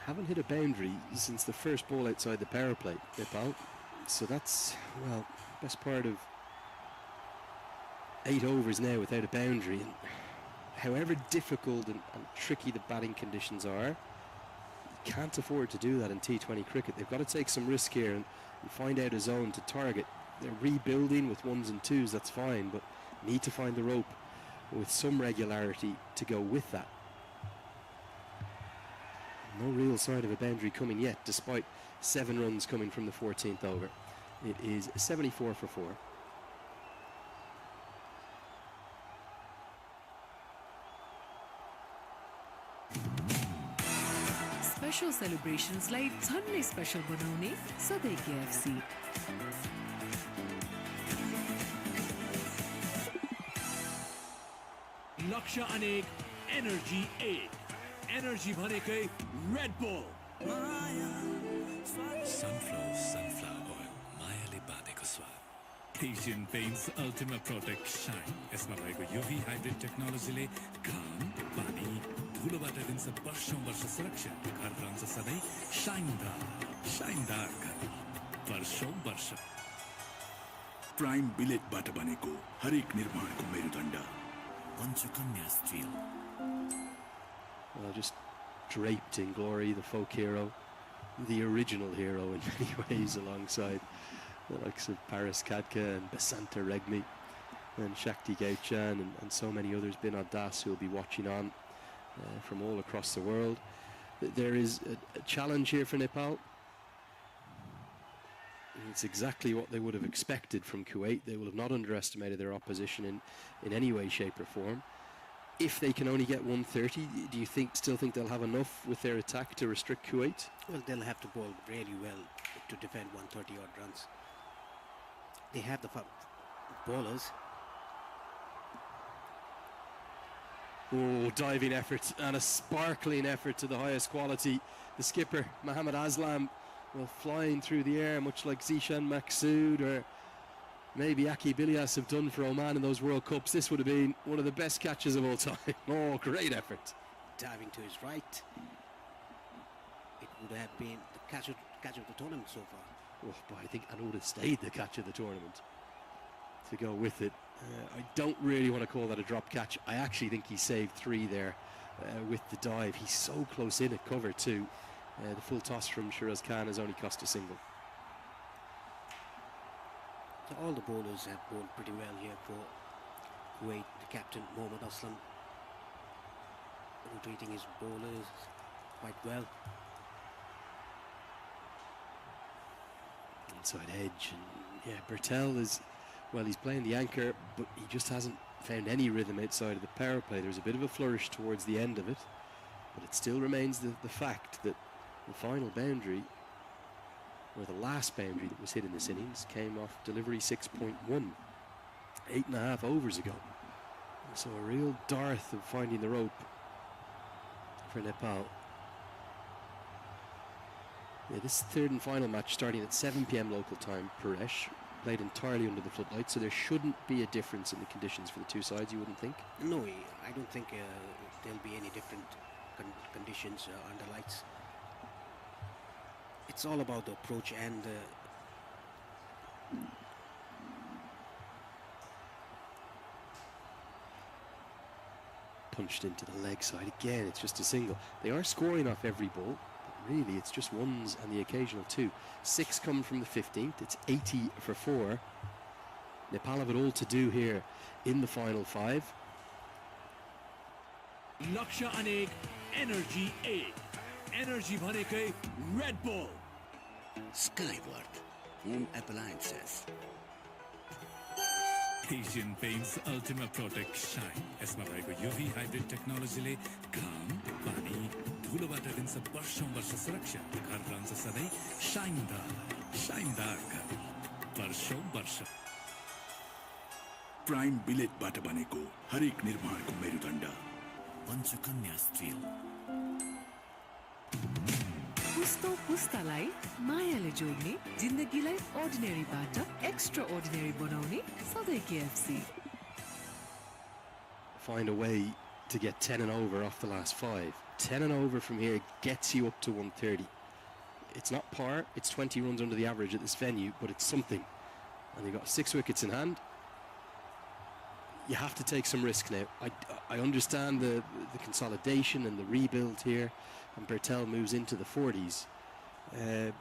Haven't hit a boundary since the first ball outside the power play, Nepal. So that's, well, best part of 8 overs now without a boundary. And however difficult and tricky the batting conditions are, you can't afford to do that in T20 cricket. They've got to take some risk here and find out a zone to target. They're rebuilding with 1s and 2s, that's fine, but need to find the rope with some regularity to go with that. No real sign of a boundary coming yet, despite 7 runs coming from the 14th over. It is 74 for 4. Special celebrations like झन्नै special बनाउने सधैँ KFC. लक्ष्य अनेक energy 8 energy भनेकै Red bull sunflower oil मायाले बाँधेको स्वाद. Asian Paints Ultima Protect Shine. यसमा भएको UV hybrid टेक्नोलोजीले घाम, पानी, धुलोबाट दिन्छ वर्षौं वर्ष सुरक्षा. घर रहन्छ सधैँ शाइनदार घर वर्षौं वर्ष. प्राइम बिलेटबाट बनेको हरेक निर्माणको मेरुदण्ड Panchakanya Steel. Well, just draped in glory, the folk hero, the original hero in many ways, alongside the likes of Paris Kadka and Basanta Regmi and Shakti Gauchan and so many others, Binod Das, who will be watching on from all across the world. There is a challenge here for Nepal. It's exactly what they would have expected from Kuwait. They will have not underestimated their opposition in any way, shape or form. If they can only get 130, do you still think they'll have enough with their attack to restrict Kuwait? Well, they'll have to bowl really well to defend 130 odd runs. They have the bowlers. Oh, diving effort and a sparkling effort to the highest quality. The skipper, Mohammad Aslam, well, flying through the air, much like Zishan Maqsood or maybe Aki Bilias have done for Oman in those World Cups. This would have been one of the best catches of all time. Oh, great effort. Diving to his right. It would have been the catch of the tournament so far. Oh, but I think it would have stayed the catch of the tournament to go with it. I don't really want to call that a drop catch. I actually think he saved 3 there with the dive. He's so close in at cover too. The full toss from Shiraz Khan has only cost a single. So all the bowlers have bowled pretty well here for Kuwait. The captain, Mohammad Aslam, rotating his bowlers quite well. Inside edge, and yeah, Bertel is, well, he's playing the anchor, but he just hasn't found any rhythm outside of the power play. There's a bit of a flourish towards the end of it, but it still remains the fact that the final boundary, or the last boundary that was hit in this innings, came off delivery 6.1, 8.5 overs ago. So a real dearth of finding the rope for Nepal. Yeah, this third and final match starting at 7 p.m. local time, Paresh, played entirely under the floodlights, so there shouldn't be a difference in the conditions for the two sides, you wouldn't think? No, I don't think there'll be any different conditions under lights. It's all about the approach and punched into the leg side. Again, it's just a single. They are scoring off every ball, but really it's just ones and the occasional two. 6 come from the 15th. It's 80 for 4. Nepal have it all to do here in the final 5. Laksha Anek, Energy 8. Energy भनेकै Red Bull. Skyward, home appliances. Asian Paints Ultima Protect Shine. यसमा भएको UV hybrid technology घाम, पानी, धुलोबाट दिन्छ वर्षौं वर्ष सुरक्षा. घर रहन्छ सधैँ शाइनदार घर. वर्षौं वर्ष. प्राइम बिलेटबाट बनेको हरेक निर्माणको मेरुदण्ड पञ्चकन्या स्टिल. पुस्तो पुस्तालाई मायाले जोड्ने, जिन्दगीलाई अर्डिनेरीबाट एक्स्ट्रा अर्डिनेरी बनाउने सधैँ KFC. Find a way to get 10 and over off the last 5. 10 and over from here gets you up to 130. It's not par, it's 20 runs under the average at this venue, but it's something. And they've got 6 wickets in hand. You have to take some risk now. I understand the consolidation and the rebuild here, and Bertel moves into the 40s.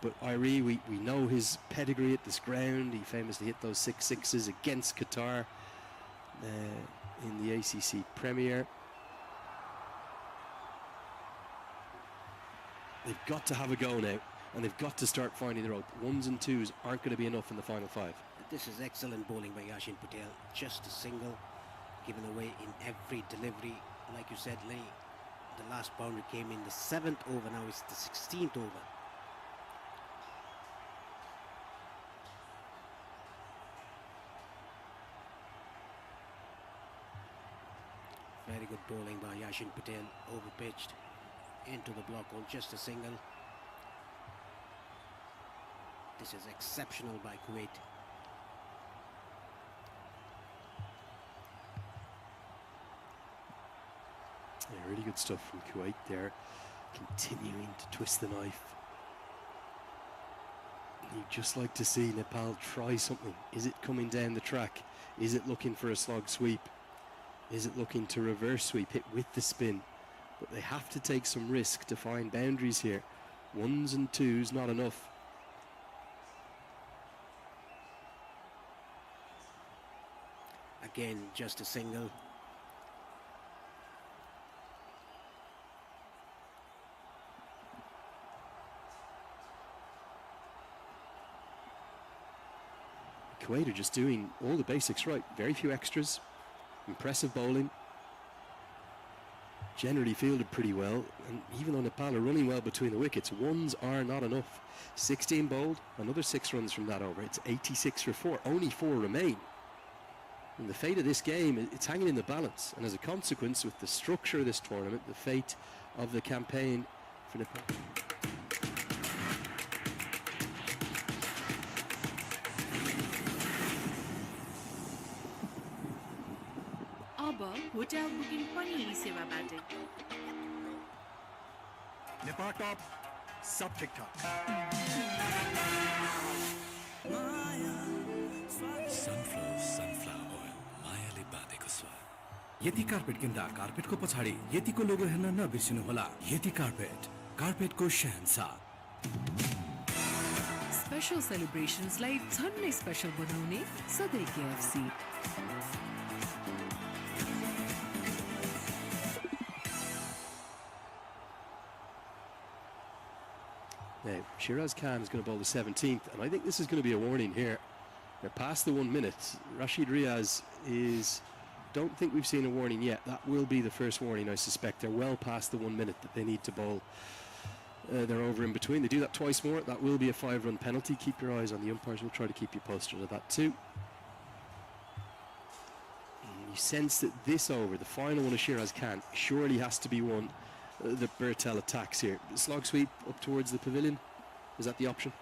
But Irie, we know his pedigree at this ground. He famously hit those 6 sixes against Qatar in the ACC Premier. They've got to have a go now, and they've got to start finding the road. 1s and 2s aren't going to be enough in the final 5. This is excellent bowling by Yashin Patel. Just a single, given away in every delivery. Like you said, Lenny, the last boundary came in the 7th over. Now it's the 16th over. Very good bowling by Yashin Patel. Overpitched into the block hole. Just a single. This is exceptional by Kuwait. Yeah, really good stuff from Kuwait there, continuing to twist the knife. You'd just like to see Nepal try something. Is it coming down the track? Is it looking for a slog sweep? Is it looking to reverse sweep, hit with the spin? But they have to take some risk to find boundaries here. 1s and 2s, not enough. Again, just a single. Kuwait are just doing all the basics right. Very few extras. Impressive bowling. Generally fielded pretty well. And even though Nepal are running well between the wickets, 1s are not enough. 16 bowled, another 6 runs from that over. It's 86 for 4. Only 4 remain. And the fate of this game, it's hanging in the balance. And as a consequence, with the structure of this tournament, the fate of the campaign for Nepal. अब hotel booking पनि यही सेवाबाट नेपाल टप सब ठिकठाक sunflower oil मायाले बाँधेको स्वाद. यति carpet किन्दा कार्पेटको पछाडि यतिको लोगो हेर्न नबिर्सिनु होला. यति कार्पेटको शहंशाह. स्पेशल सेलिब्रेशन्सलाई झन्नै स्पेशल बनाउने सधैँ KFC. Now, Shiraz Khan is going to bowl the 17th, and I think this is going to be a warning here. They're past the 1 minute. Rashid Riaz is... Don't think we've seen a warning yet. That will be the first warning, I suspect. They're well past the 1 minute that they need to bowl. They're over in between. They do that twice more. That will be a 5-run penalty. Keep your eyes on the umpires. We'll try to keep you posted of that too. And you sense that this over, the final one of Shiraz Khan, surely has to be one that Bertel attacks here. Slog sweep up towards the pavilion. Is that the option?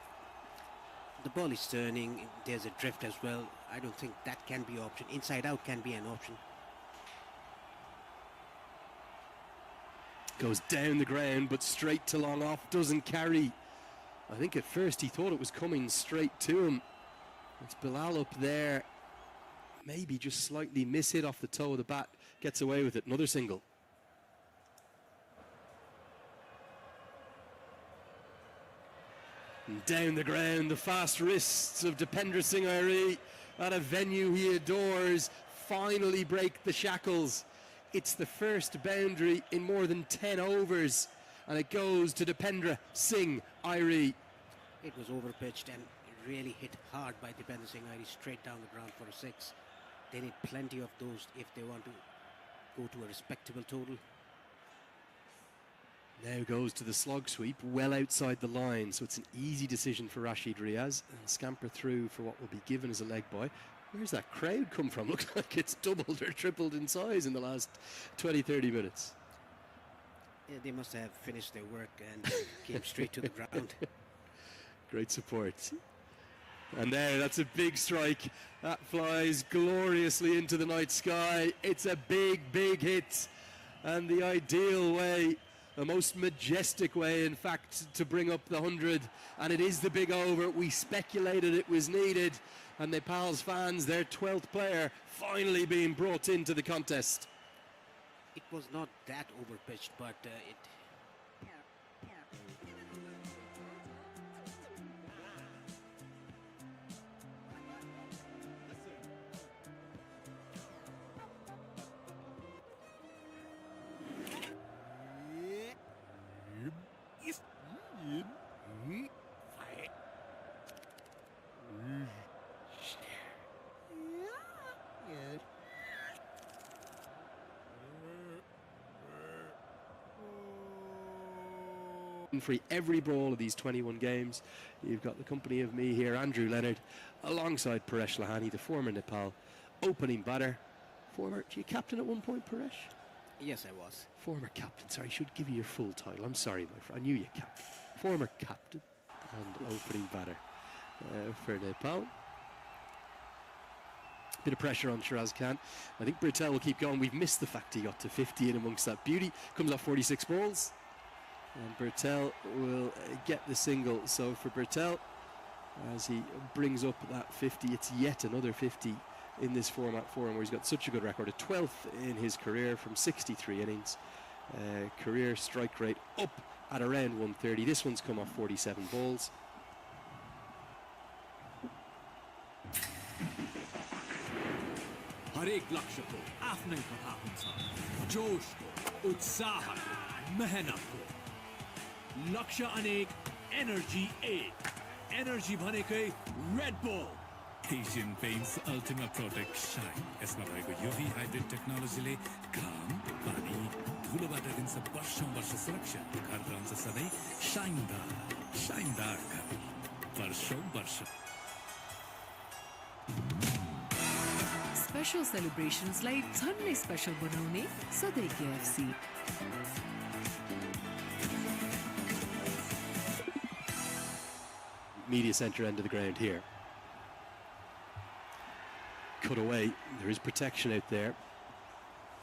The ball is turning. There's a drift as well. I don't think that can be an option. Inside out can be an option. Goes down the ground, but straight to long off. Doesn't carry. I think at first he thought it was coming straight to him. It's Bilal up there. Maybe just slightly miss hit off the toe of the bat. Gets away with it. Another single. And down the ground, the fast wrists of Dipender Singh Airi at a venue he adores finally break the shackles. It's the first boundary in more than 10 overs, and it goes to Dipender Singh Airi. It was overpitched and really hit hard by Dipender Singh Airi straight down the ground for a 6. They need plenty of those if they want to go to a respectable total. Now goes to the slog sweep, well outside the line, so it's an easy decision for Rashid Riaz, and scamper through for what will be given as a leg by. Where's that crowd come from? Looks like it's doubled or tripled in size in the last 20-30 minutes. Yeah, they must have finished their work and came straight to the ground. Great support. And there, that's a big strike. That flies gloriously into the night sky. It's a big, big hit. And the ideal way, the most majestic way, in fact, to bring up the 100. And it is the big over. We speculated it was needed. And Nepal's fans, their 12th player, finally being brought into the contest. It was not that overpitched, but it... For every brawl of these 21 games, you've got the company of me here, Andrew Leonard, alongside Paresh Lahani, the former Nepal opening batter. Former, do you captain at one point, Paresh? Yes, I was. Former captain, sorry, I should give you your full title. I'm sorry, my friend, I knew you captain. Former captain and opening batter for Nepal. Bit of pressure on Shiraz Khan. I think Bertel will keep going. We've missed the fact he got to 50 in amongst that beauty. Comes off 46 balls. And Bertel will get the single. So for Bertel, as he brings up that 50, it's yet another 50 in this format for him, where he's got such a good record, a 12th in his career from 63 innings. Career strike rate up at around 130. This one's come off 47 balls. हरेक लक्ष्य को आफ्नै कथा हुन्छ जोश को उत्साह को मेहनत को लक्ष्य अनेक एनर्जी 8 एनर्जी भनेकै Red bull Asian Paints Ultima Protect Shine यसमा भएको UV hybrid टेक्नोलोजीले घाम पानी धुलोबाट दिन्छ वर्ष सुरक्षा घर रहन्छ सधैँ शाइनदार घर वर्ष Special celebrations like झन्नै special बनाउने सधैँ KFC. Media centre end of the ground here. Cut away. There is protection out there.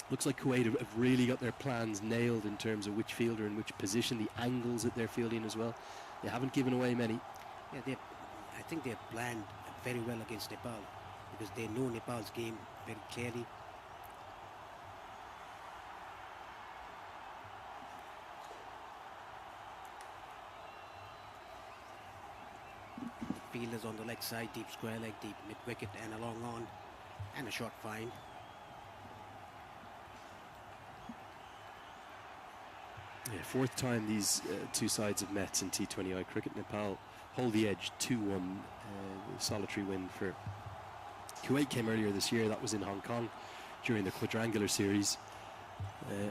Looks like Kuwait have really got their plans nailed in terms of which fielder and which position, the angles that they're fielding as well. They haven't given away many. Yeah, I think they've planned very well against Nepal, because they know Nepal's game very clearly. Fielders on the leg side, deep square leg, deep mid wicket, and a long on, and a short fine. Yeah, fourth time these two sides have met in T20I cricket. Nepal hold the edge 2-1, solitary win for Kuwait came earlier this year. That was in Hong Kong during the quadrangular series,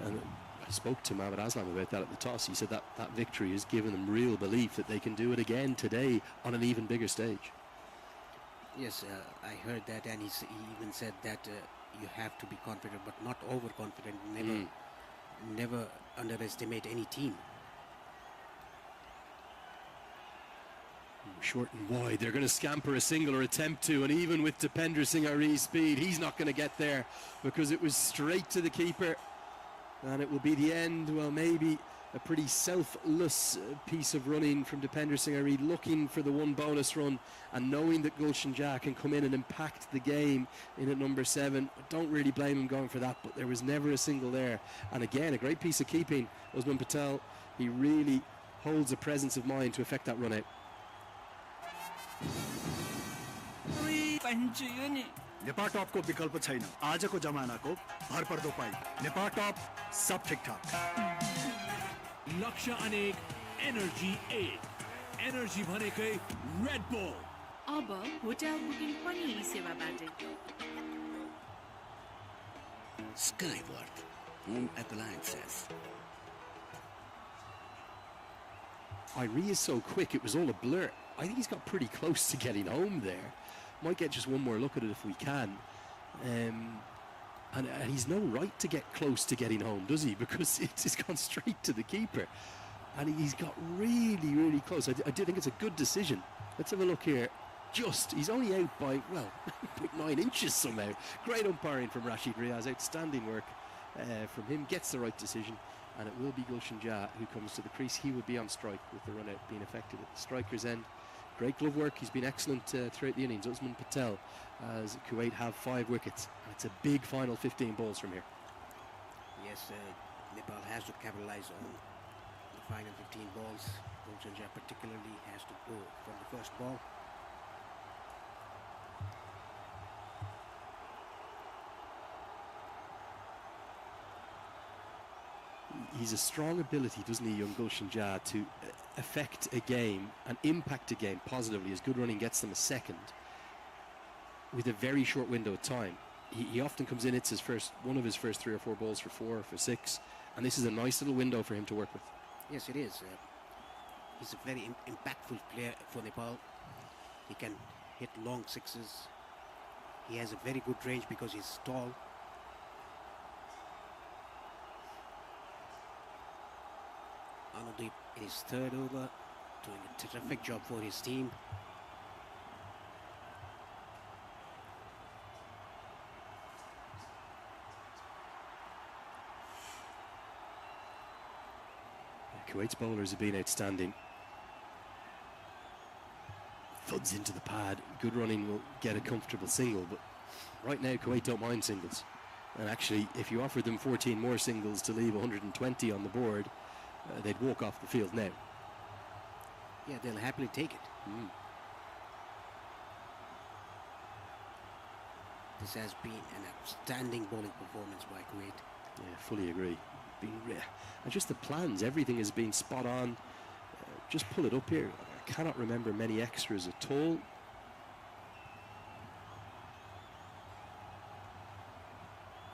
and I spoke to Mohammad Aslam about that at the toss. He said that victory has given them real belief that they can do it again today on an even bigger stage. Yes, I heard that, and he even said that you have to be confident but not overconfident. Never underestimate any team. Short and wide, they're going to scamper a single or attempt to, and even with Dipender Singh Airi's speed, he's not going to get there because it was straight to the keeper, and it will be the end. Well, maybe a pretty selfless piece of running from Dipender Singh Airi, looking for the one bonus run and knowing that Gulshan Jah can come in and impact the game in at number 7. I don't really blame him going for that, but there was never a single there. And again, a great piece of keeping. Usman Patel, he really holds a presence of mind to affect that run out. Nepal top को विकल्प छैन आजको जमानाको भरपर्दो pipe Nepal top सब ठिकठाक लक्ष्य अनेक energy एक एनर्जी भनेकै रेड बुल अब होटल बुकिङ पनि यी सेवाबाटै Skyward, home appliances. Irie is so quick, it was all a blur. I think he's got pretty close to getting home there. Might get just one more look at it if we can. And he's no right to get close to getting home, does he? Because it's gone straight to the keeper. And he's got really, really close. I do think it's a good decision. Let's have a look here. He's only out by, well, 9 inches somehow. Great umpiring from Rashid Riaz. Outstanding work from him. Gets the right decision. And it will be Gulshan Jah who comes to the crease. He will be on strike with the run out being effected at the striker's end. Great glove work. He's been excellent throughout the innings. Usman Patel, as Kuwait have 5 wickets. And it's a big final 15 balls from here. Yes, Nepal has to capitalize on the final 15 balls. Gulshan Jah particularly has to go from the first ball. He's a strong ability, doesn't he, young Gulshan Jah, to affect a game and impact a game positively. As good running gets them a second with a very short window of time. He often comes in, it's one of his first 3 or 4 balls for 4 or for 6, and this is a nice little window for him to work with. Yes, it is. He's a very impactful player for Nepal. He can hit long sixes. He has a very good range because he's tall. Anudeep in his 3rd over, doing a terrific job for his team. Kuwait's bowlers have been outstanding. Thuds into the pad. Good running will get a comfortable single, but right now Kuwait don't mind singles. And actually, if you offered them 14 more singles to leave 120 on the board, they'd walk off the field now. Yeah, they'll happily take it. This has been an outstanding bowling performance by Kuwait. Yeah, fully agree. And just the plans, everything has been spot on. Just pull it up here. I cannot remember many extras at all.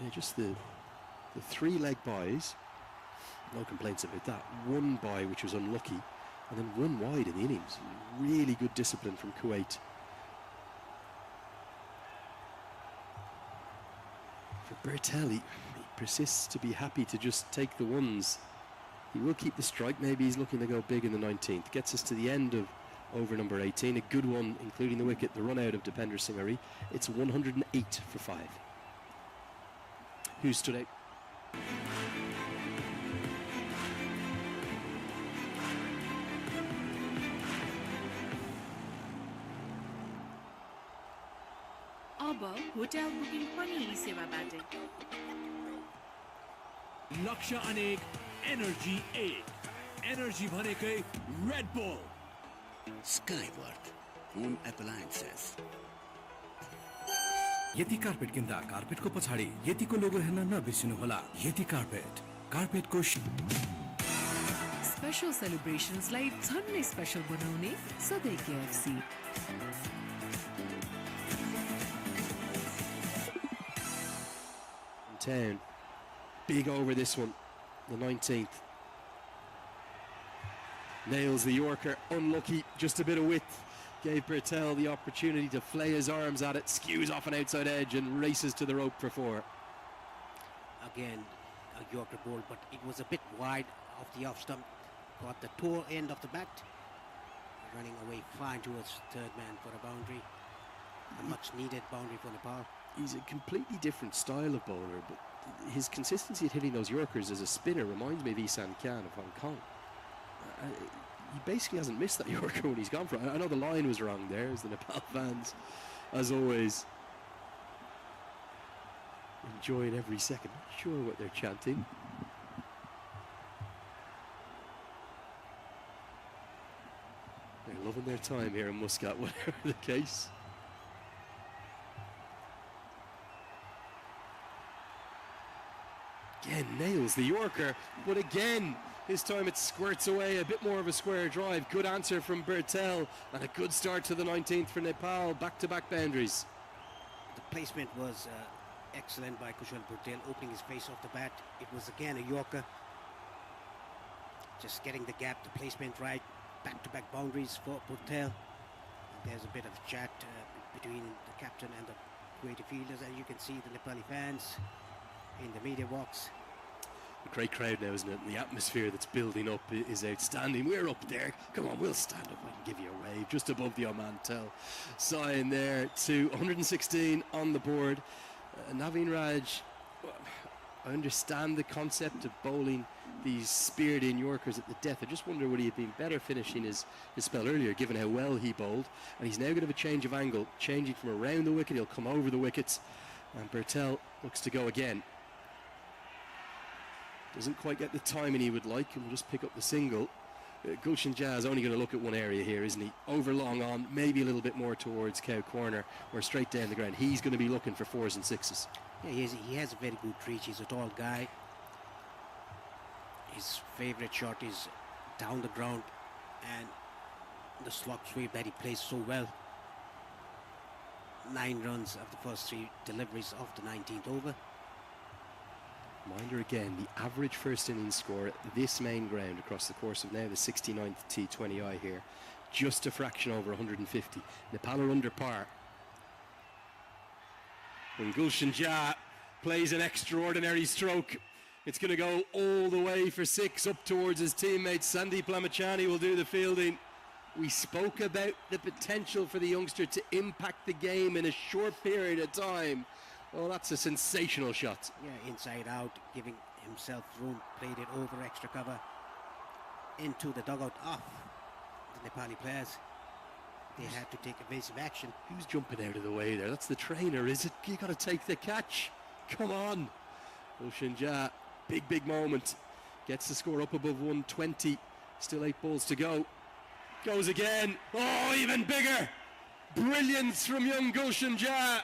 Yeah, just the 3 leg buys. No complaints about that. 1 bye which was unlucky, and then 1 wide in the innings. Really good discipline from Kuwait. For Bertel, he persists to be happy to just take the ones. He will keep the strike. Maybe he's looking to go big in the 19th. Gets us to the end of over number 18. A good one, including the wicket, the run out of Dipender Singh Ari. It's 108 for 5. Who stood out? अब hotel booking पनि यी सेवाबाटै लक्ष्य अनेक energy एक energy भनेकै Red bull Skyward, home appliances. यति carpet किन्दा कार्पेटको पछाडि यतिको लोगो हेर्न नबिर्सिनुहोला। यति कार्पेटको स्पेशल सेलिब्रेशन्सलाई झन्नै स्पेशल बनाउने सधैँ KFC Town. Big over this one, the 19th. Nails the Yorker, unlucky, just a bit of width. Gave Bertel the opportunity to flay his arms at it, skews off an outside edge and races to the rope for 4. Again, a Yorker ball, but it was a bit wide of the off stump. Got the toe end of the bat. Running away fine towards 3rd man for a boundary. A much needed boundary for Nepal. He's a completely different style of bowler, but his consistency at hitting those Yorkers as a spinner reminds me of Isan Khan of Hong Kong. He basically hasn't missed that Yorker when he's gone for it. I know the line was wrong there, as the Nepal fans, as always, enjoying every second. Not sure what they're chanting. loving their time here in Muscat, whatever the case. Again, nails the Yorker, but again, this time it squirts away, a bit more of a square drive. Good answer from Bertel, and a good start to the 19th for Nepal, back-to-back boundaries. The placement was excellent by Kushal Bertel, opening his face off the bat. It was again a Yorker. Just getting the gap, the placement right, back-to-back boundaries for Bertel. There's a bit of chat between the captain and the Kuwaiti fielders, and you can see the Nepali fans in the media box. A great crowd now, isn't it? And the atmosphere that's building up is outstanding. We're up there. Come on, we'll stand up. I can give you a wave just above the Omantel sign there to 116 on the board. Naveen Raj, I understand the concept of bowling these speared in Yorkers at the death. I just wonder would he have been better finishing his spell earlier, given how well he bowled. And he's now going to have a change of angle, changing from around the wicket. He'll come over the wickets, and Bertel looks to go again. Doesn't quite get the timing he would like, and we'll just pick up the single. Gulshan Jah is only going to look at one area here, isn't he? Over long on, maybe a little bit more towards Cow Corner, or straight down the ground. He's going to be looking for 4s and 6s. Yeah, he has a very good reach. He's a tall guy. His favourite shot is down the ground, and the slog sweep that he plays so well. 9 runs of the first 3 deliveries of the 19th over. Reminder again, the average first innings score at this main ground across the course of now the 69th T20I here, just a fraction over 150. Nepal are under par. And Gulshan Jah plays an extraordinary stroke. It's going to go all the way for 6 up towards his teammate. Sandeep Lamachani will do the fielding. We spoke about the potential for the youngster to impact the game in a short period of time. Well, that's a sensational shot. Yeah, inside out, giving himself room, played it over extra cover into the dugout off the Nepali players. They had to take evasive action. Who's jumping out of the way there? That's the trainer, is it? You got to take the catch. Come on. Gulshan Jah, big moment. Gets the score up above 120. Still 8 balls to go. Goes again. Oh, even bigger. Brilliance from young Gulshan Jah.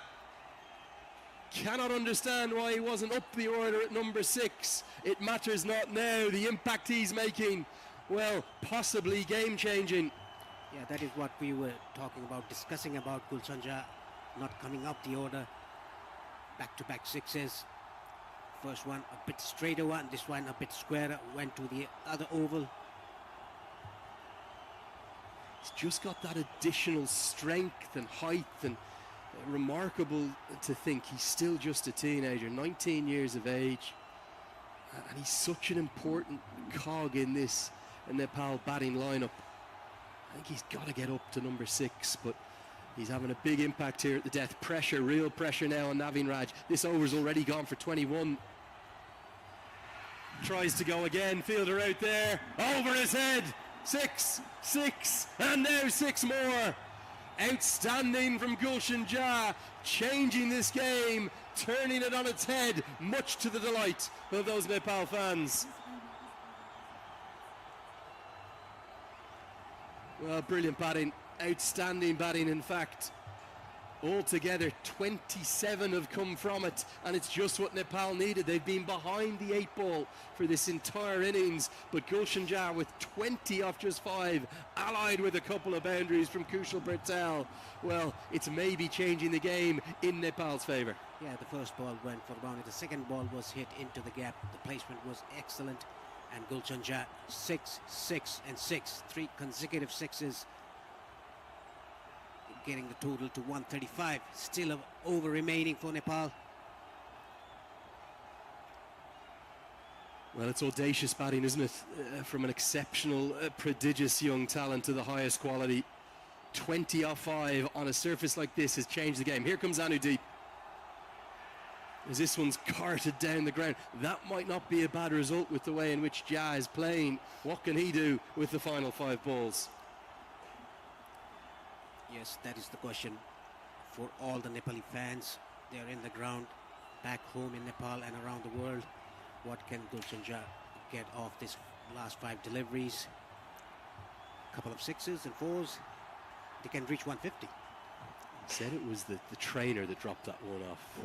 Cannot understand why he wasn't up the order at number 6. It matters not now. The impact he's making, well, possibly game-changing. Yeah, that is what we were talking about, discussing about Gulshan Jah not coming up the order. Back-to-back 6s. First one a bit straighter one, this one a bit squarer, went to the other oval. He's just got that additional strength and height, and remarkable to think he's still just a teenager, 19 years of age, and he's such an important cog in this Nepal batting lineup. I think he's got to get up to number 6, but he's having a big impact here at the death. Pressure, real pressure now on Naveen Raj. This over's already gone for 21. Tries to go again, fielder out there, over his head. 6, and now 6 more. Outstanding from Gulshan Jah, changing this game, turning it on its head, much to the delight of those Nepal fans. Well, brilliant batting, outstanding batting in fact. Altogether 27 have come from it, and it's just what Nepal needed. They've been behind the 8 ball for this entire innings, but Gulshan Jah with 20 off just 5, allied with a couple of boundaries from Kushal Bertel. Well, it's maybe changing the game in Nepal's favour. Yeah, the first ball went for boundary, the second ball was hit into the gap, the placement was excellent, and Gulshan Jah 6, and 6, 3 consecutive 6s, getting the total to 135. Still an over remaining for Nepal. Well, it's audacious batting, isn't it? From an exceptional, prodigious young talent to the highest quality. 20 off 5 on a surface like this has changed the game. Here comes Anudeep. As this one's carted down the ground. That might not be a bad result with the way in which Jah is playing. What can he do with the final 5 balls? Yes, that is the question for all the Nepali fans. They are in the ground, back home in Nepal and around the world. What can Gulshan Jah get off this last 5 deliveries? A couple of 6s and 4s. they can reach 150. He said it was the trainer that dropped that one off.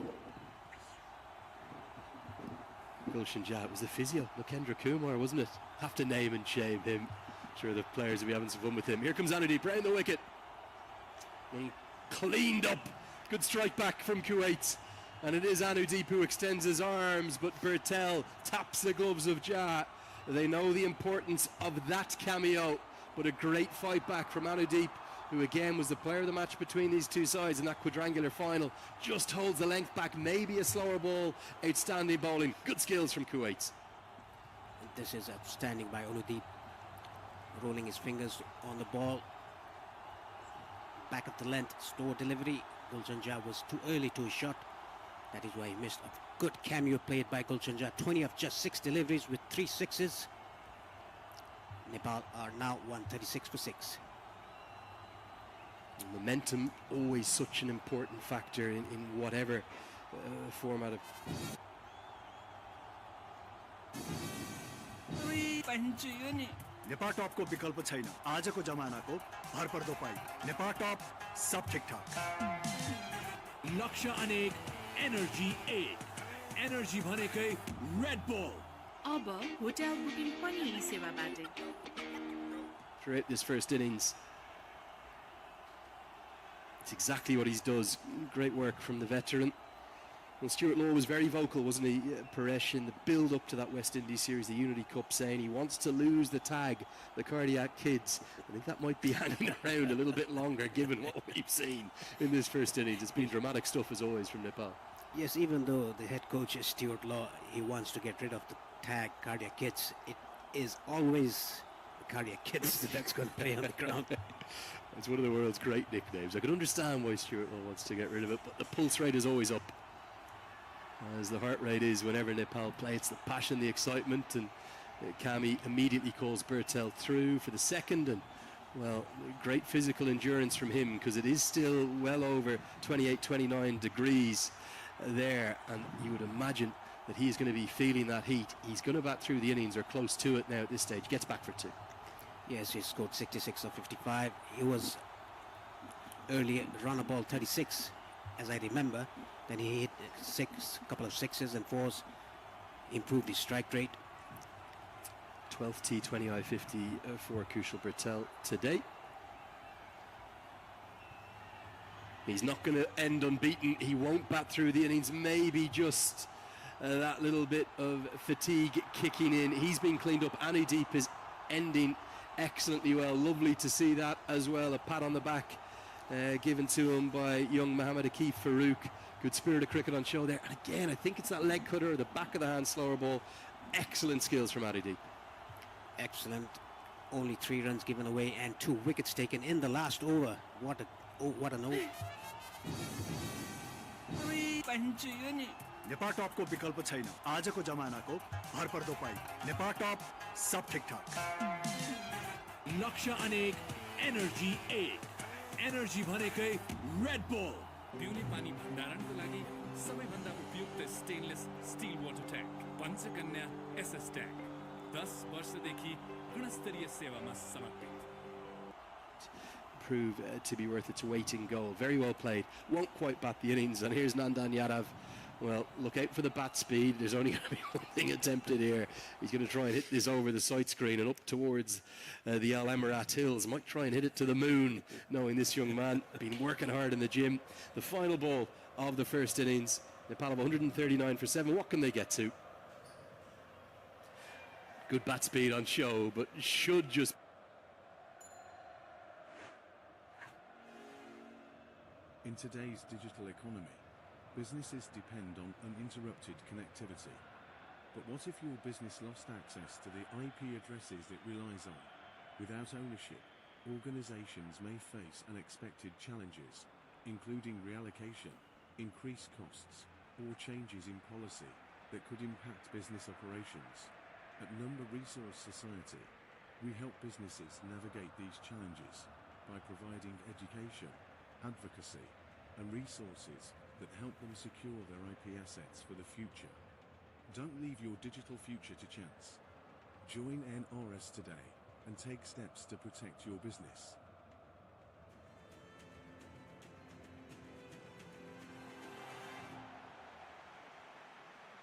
Gulshan Jah, it was the physio, Lokendra Kumar, wasn't it? Have to name and shame him. Sure, the players will be having some fun with him. Here comes Anudeep round the wicket. And cleaned up. Good strike back from Kuwait. And it is Anudeep who extends his arms, but Bertel taps the gloves of Jah. They know the importance of that cameo, but a great fight back from Anudeep, who again was the player of the match between these two sides in that quadrangular final. Just holds the length back, maybe a slower ball. Outstanding bowling, good skills from Kuwait. This is outstanding by Anudeep, rolling his fingers on the ball. Back of the length, slow delivery. Gulshan Jah was too early to his shot. That is why he missed. A good cameo played by Gulshan Jah. 20 of just 6 deliveries with 3 sixes. Nepal are now 136 for 6. Momentum, always such an important factor in whatever format of... Nepal top को विकल्प छैन आजको जमानाको भरपर्दो पाइ Nepal top सब ठीकठाक लक्ष्य अनेक energy 8 energy भनेकै रेड बुल अब होटल बुकिङ पनि यी सेवाबाटै Throughout this first innings, it's exactly what he does. Great work from the veteran. Well, Stuart Law was very vocal, wasn't he, Paresh, in the build-up to that West Indies series, the Unity Cup, saying he wants to lose the tag, the cardiac kids. I think that might be hanging around a little bit longer, given what we've seen in this first innings. It's been dramatic stuff, as always, from Nepal. Yes, even though the head coach is Stuart Law, he wants to get rid of the tag cardiac kids. It is always the cardiac kids that's going to play on the ground. It's one of the world's great nicknames. I can understand why Stuart Law wants to get rid of it, but the pulse rate is always up, as the heart rate is whenever Nepal play. It's the passion, the excitement, and Kami immediately calls Bertel through for the second, and well, great physical endurance from him, because it is still well over 28-29 degrees there, and you would imagine that he's going to be feeling that heat. He's going to bat through the innings, or close to it now at this stage. Gets back for 2. Yes, he scored 66 of 55. He was earlier run a ball 36, as I remember. Then he hit a couple of sixes and 4s, improved his strike rate. 12th T20 I-50 for Kushal Bertel today. He's not going to end unbeaten. He won't bat through the innings. Maybe just that little bit of fatigue kicking in. He's been cleaned up. Anudeep is ending excellently well. Lovely to see that as well. A pat on the back given to him by young Mohammad Akif Farouk. Good spirit of cricket on show there. And again, I think it's that leg cutter, the back of the hand slower ball. Excellent skills from Anudeep. Excellent. Only 3 runs given away and 2 wickets taken in the last over. What an over. Nepal top को विकल्प छैन आजको जमानाको भरपर्दो पाइ Nepal top सब ठीकठाक लक्ष्य अनेक energy 8 energy भनेकै रेड बुल पिउने पानी भण्डारणको लागि सबैभन्दा उपयुक्त stainless steel water tank Panchakanya SS tank 10 वर्षदेखि गुणस्तरीय सेवामा समर्पित. Prove to be worth its weight in gold. Very well played. Won't quite bat the innings. And here's Nandan Yadav. Well, look out for the bat speed. There's only going to be one thing attempted here. He's going to try and hit this over the sight screen and up towards the Al Emirat Hills. Might try and hit it to the moon, knowing this young man been working hard in the gym. The final ball of the first innings. Nepal have 139 for 7. What can they get to? Good bat speed on show, but should just... In today's digital economy, businesses depend on uninterrupted connectivity. But what if your business lost access to the IP addresses it relies on? Without ownership, organizations may face unexpected challenges, including reallocation, increased costs, or changes in policy that could impact business operations. At Number Resource Society, we help businesses navigate these challenges by providing education, advocacy, and resources that help them secure their IP assets for the future. Don't leave your digital future to chance. Join NRS today and take steps to protect your business.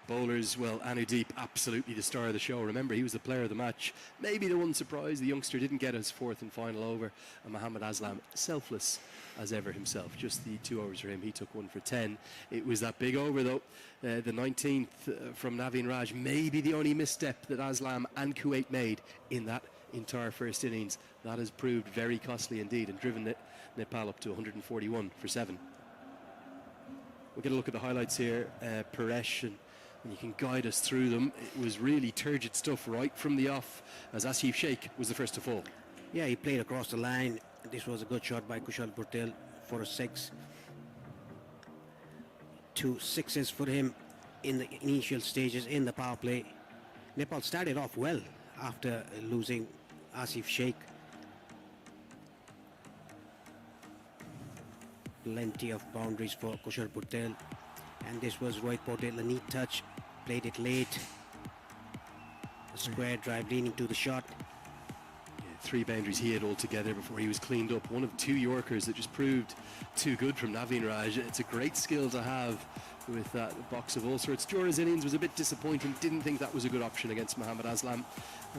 Bowlers, well, ASIA-EAP, absolutely the star of the show. Remember, he was the player of the match. Maybe the one surprise, the youngster didn't get his fourth and final over. And Mohammad Aslam, selfless as ever himself. Just the 2 overs for him. He took 1 for 10. It was that big over, though. The 19th from Naveen Raj. Maybe the only misstep that Aslam and Kuwait made in that entire first innings. That has proved very costly indeed and driven Nepal up to 141 for 7. We'll get a look at the highlights here. Paresh, and you can guide us through them. It was really turgid stuff right from the off, as Asif Sheikh was the first to fall. Yeah, he played across the line. This was a good shot by Kushal Patel for a 6. 2 sixes for him in the initial stages in the power play. Nepal started off well after losing Asif Sheikh. Plenty of boundaries for Kushal Patel, and this was Rohit Patel, a neat touch, played it late. A square drive leaning to the shot. Yeah, 3 boundaries he had altogether before he was cleaned up. One of 2 Yorkers that just proved too good from Naveen Raj. It's a great skill to have with that box of all sorts. Jora's innings was a bit disappointing. Didn't think that was a good option against Mohammad Aslam.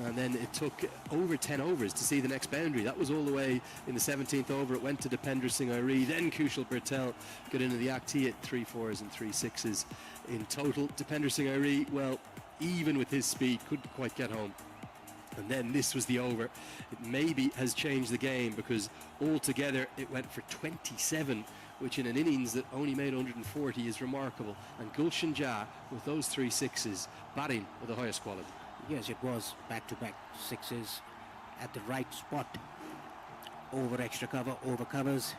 And then it took over 10 overs to see the next boundary. That was all the way in the 17th over. It went to Dipender Singh Airi. Then Kushal Patel got into the act. He hit 3 4s and 3 6s in total. Dipender Singh Airi, well, even with his speed, couldn't quite get home. And then this was the over. It maybe has changed the game, because altogether it went for 27, which in an innings that only made 140 is remarkable. And Gulshan Jah, with those 3 6s, batting with the highest quality. Yes, it was back-to-back 6s at the right spot. Over extra cover, over covers.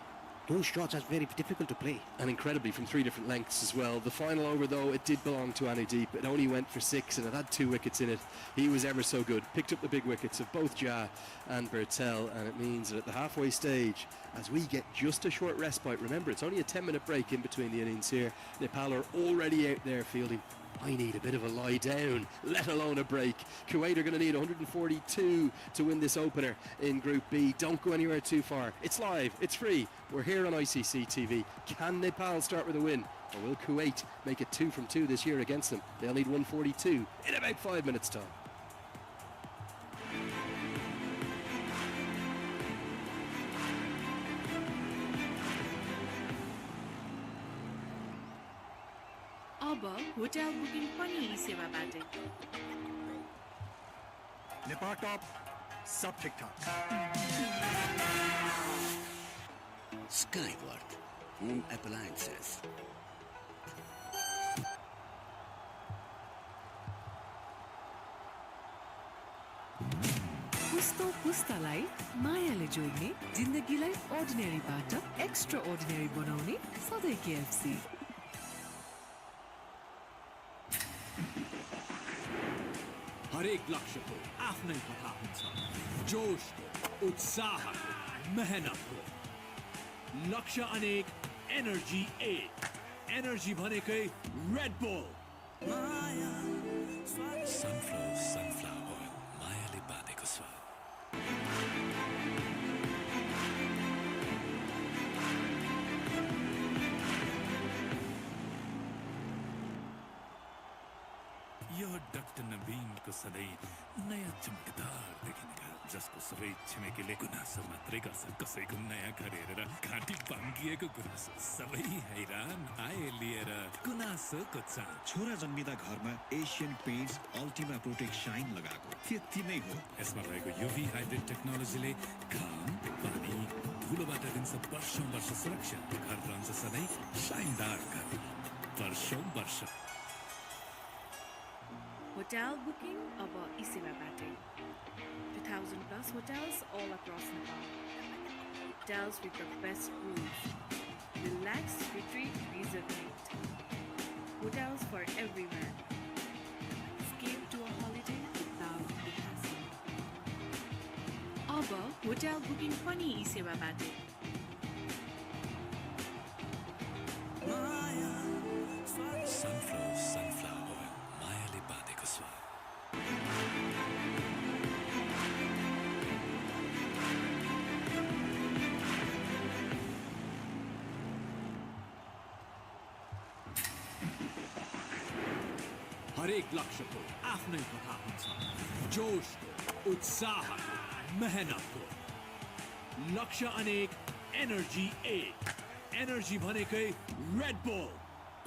Those shots are very difficult to play. And incredibly from 3 different lengths as well. The final over, though, it did belong to ASIA-EAP. It only went for 6 and it had 2 wickets in it. He was ever so good. Picked up the big wickets of both Jah and Bertel, and it means that at the halfway stage, as we get just a short respite, remember it's only a 10-minute break in between the innings here, Nepal are already out there fielding. I need a bit of a lie down, let alone a break. Kuwait are going to need 142 to win this opener in Group B. Don't go anywhere too far. It's live, it's free. We're here on ICC TV. Can Nepal start with a win? Or will Kuwait make it 2 from 2 this year against them? They'll need 142 in about 5 minutes' time. अब hotel booking पनि यी सेवाबाटै नेपाल टप सब ठीक ठाक Skyward Home Appliances. पुस्तो पुस्तालाई मायाले जोड्ने जिन्दगीलाई अर्डिनेरीबाट extra ordinary बनाउने सधैँ KFC. हरेक लक्ष्यको आफ्नै कथा हुन्छ जोशको उत्साहको मेहनतको लक्ष्य अनेक एनर्जी 8 एनर्जी भनेकै रेड बुल सनफ्लावर ओइल मायाले बाँधेको स्वाद यो डाक्टर नवीनको सधैँ नयाँ चमकदार देखिने घर जसको सबै छिमेकीले गुनासो मात्रै गर्छ कसैको नयाँ घर हेरेर घाँटी बाङ्गिएको गुनासो सबै हैरान आए लिएर गुनासोको चाड छोरा जन्मिँदा घरमा Asian Paints Ultima Protect Shine लगाएको त्यति नै हो यसमा भएको युभी हाइब्रिड टेक्नोलोजीले घाम पानी धुलोबाट दिन्छ वर्षौं वर्ष सुरक्षा घर रहन्छ सधैँ शाइनदार घर वर्षौं वर्ष Hotel booking अब यी सेवाबाटै 2000 plus hotels all across Nepal. Hotels with the best rooms. Relax, retreat, rejuvenate. Hotels for everyone. Escape to a holiday without the hassle. अब hotel booking पनि यी सेवाबाटै sunflower oil मायाले बाँधेको स्वाद हरेक लक्ष्यको आफ्नै कथा हुन्छ जोशको उत्साहको मेहनतको लक्ष्य अनेक एनर्जी एक एनर्जी भनेकै रेड बुल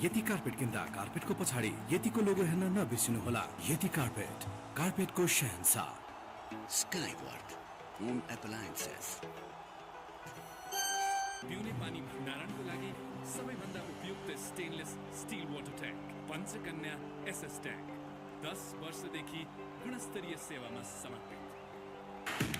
यति कार्पेट किन्दा कार्पेटको पछाडि यतिको लोगो हेर्न नबिर्सिनुहोला यति कार्पेट कार्पेटको शहंशाह Skyward Home Appliances. पिउने पानी भण्डारणको लागि सबैभन्दा उपयुक्त stainless steel water tank Panchakanya SS tank 10 वर्षदेखि गुणस्तरीय सेवामा समर्पित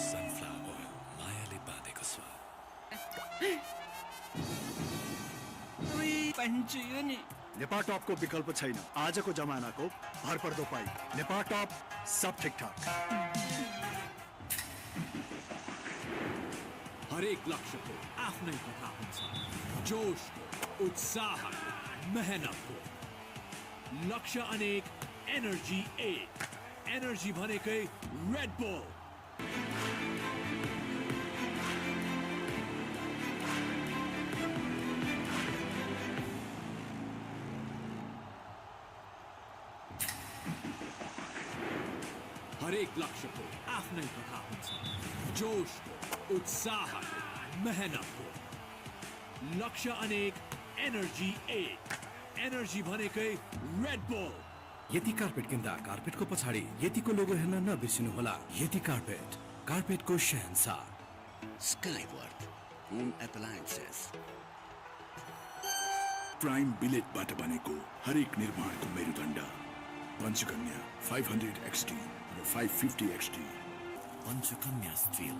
sunflower oil मायाले बाँधेको स्वाद नेपाल टपको विकल्प छैन आजको जमानाको भरपर्दो पाइप नेपाल टप सब ठिकठाक हरेक लक्ष्यको आफ्नै कथा हुन्छ जोशको उत्साहको मेहनतको लक्ष्य अनेक एनर्जी एक एनर्जी भनेकै रेड बुल हरेक लक्ष्यको आफ्नै कथा हुन्छ जोशको उत्साहको मेहनतको लक्ष्य अनेक एनर्जी एक एनर्जी भनेकै रेड बुल यति कार्पेट किन्दा कार्पेटको पछाडि यतिको लोगो हेर्न नबिर्सिनुहोला यति कार्पेट कार्पेटको शहंशाह Skyward Home Appliances. प्राइम बिलेटबाट बनेको हरेक निर्माणको मेरुदण्ड पञ्चकन्या 500 XT र 550 XT Panchakanya steel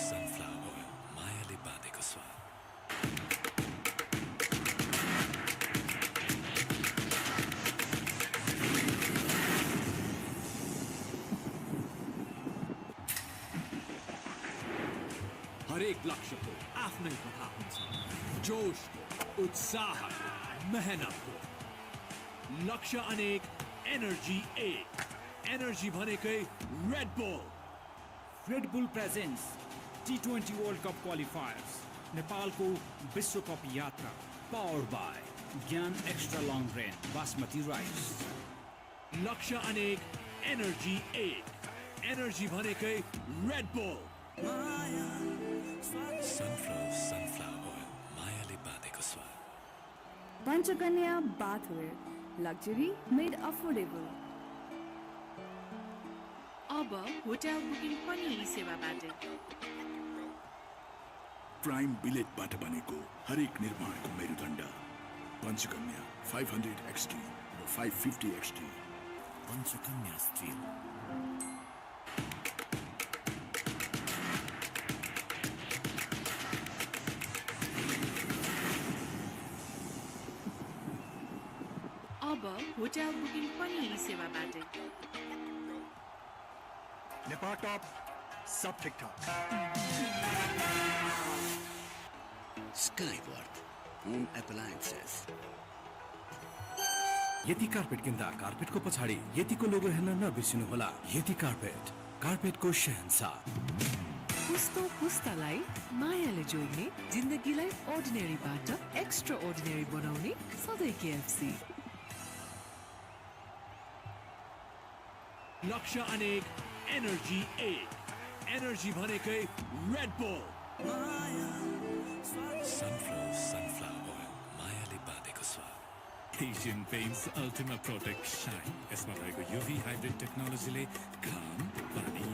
sunflower oil मायाले बाँधेको स्वाद हरेक लक्ष्यको आफ्नै कथा हुन्छ जोशको उत्साहको मेहनतको लक्ष्य अनेक एनर्जी एक एनर्जी भनेकै Red bull Red Bull presents T20 World Cup Qualifiers Nepal को विश्व कप यात्रा powered by ज्ञान Extra Long Grain Basmati Rice लक्ष्य अनेक एनर्जी एक एनर्जी भनेकै रेड बुल sunflower oil मायाले बाँधेको स्वाद Panchakanya bathware. Luxury made affordable. अब होटल बुकिङ पनि यी सेवाबाट प्राइम बिलेटबाट बनेको हरेक निर्माणको मेरुदण्ड पञ्चकन्या 500 XT र 550 XT पञ्चकन्या स्टिल अब होटल बुकिङ पनि यी सेवाबाट नेपाल टप सब ठिकठाक Skyward Home Appliances. यति कार्पेट किन्दा कार्पेटको पछाडि यतिको लोगो हेर्न नबिर्सिनुहोला यति कार्पेट कार्पेटको शहंशाह पुस्तो पुस्तालाई मायाले जोड्ने जिन्दगीलाई अर्डिनेरीबाट एक्स्ट्रा अर्डिनेरी बनाउने सधैँ केएफसी लक्ष्य अनेक एनर्जी एक एनर्जी भनेकै रेड बुल sunflower oil मायाले बाँधेको स्वाद Asian Paints Ultima Protect Shine यसमा भएको UV हाइब्रिड टेक्नोलोजीले घाम पानी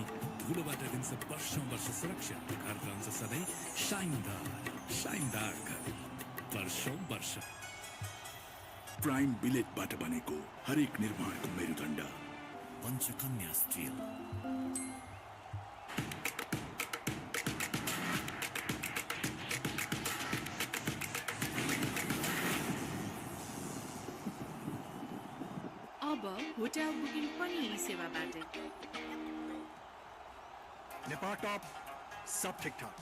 धुलोबाट दिन्छ वर्षौं वर्ष सुरक्षा घर रहन्छ सधैँ शाइनदार घर वर्षौं वर्ष प्राइम बिलेटबाट बनेको हरेक निर्माणको मेरुदण्ड पञ्चकन्या स्टिल अब होटल बुकिङ पनि यी सेवाबाट नेपाल टप सब ठिकठाक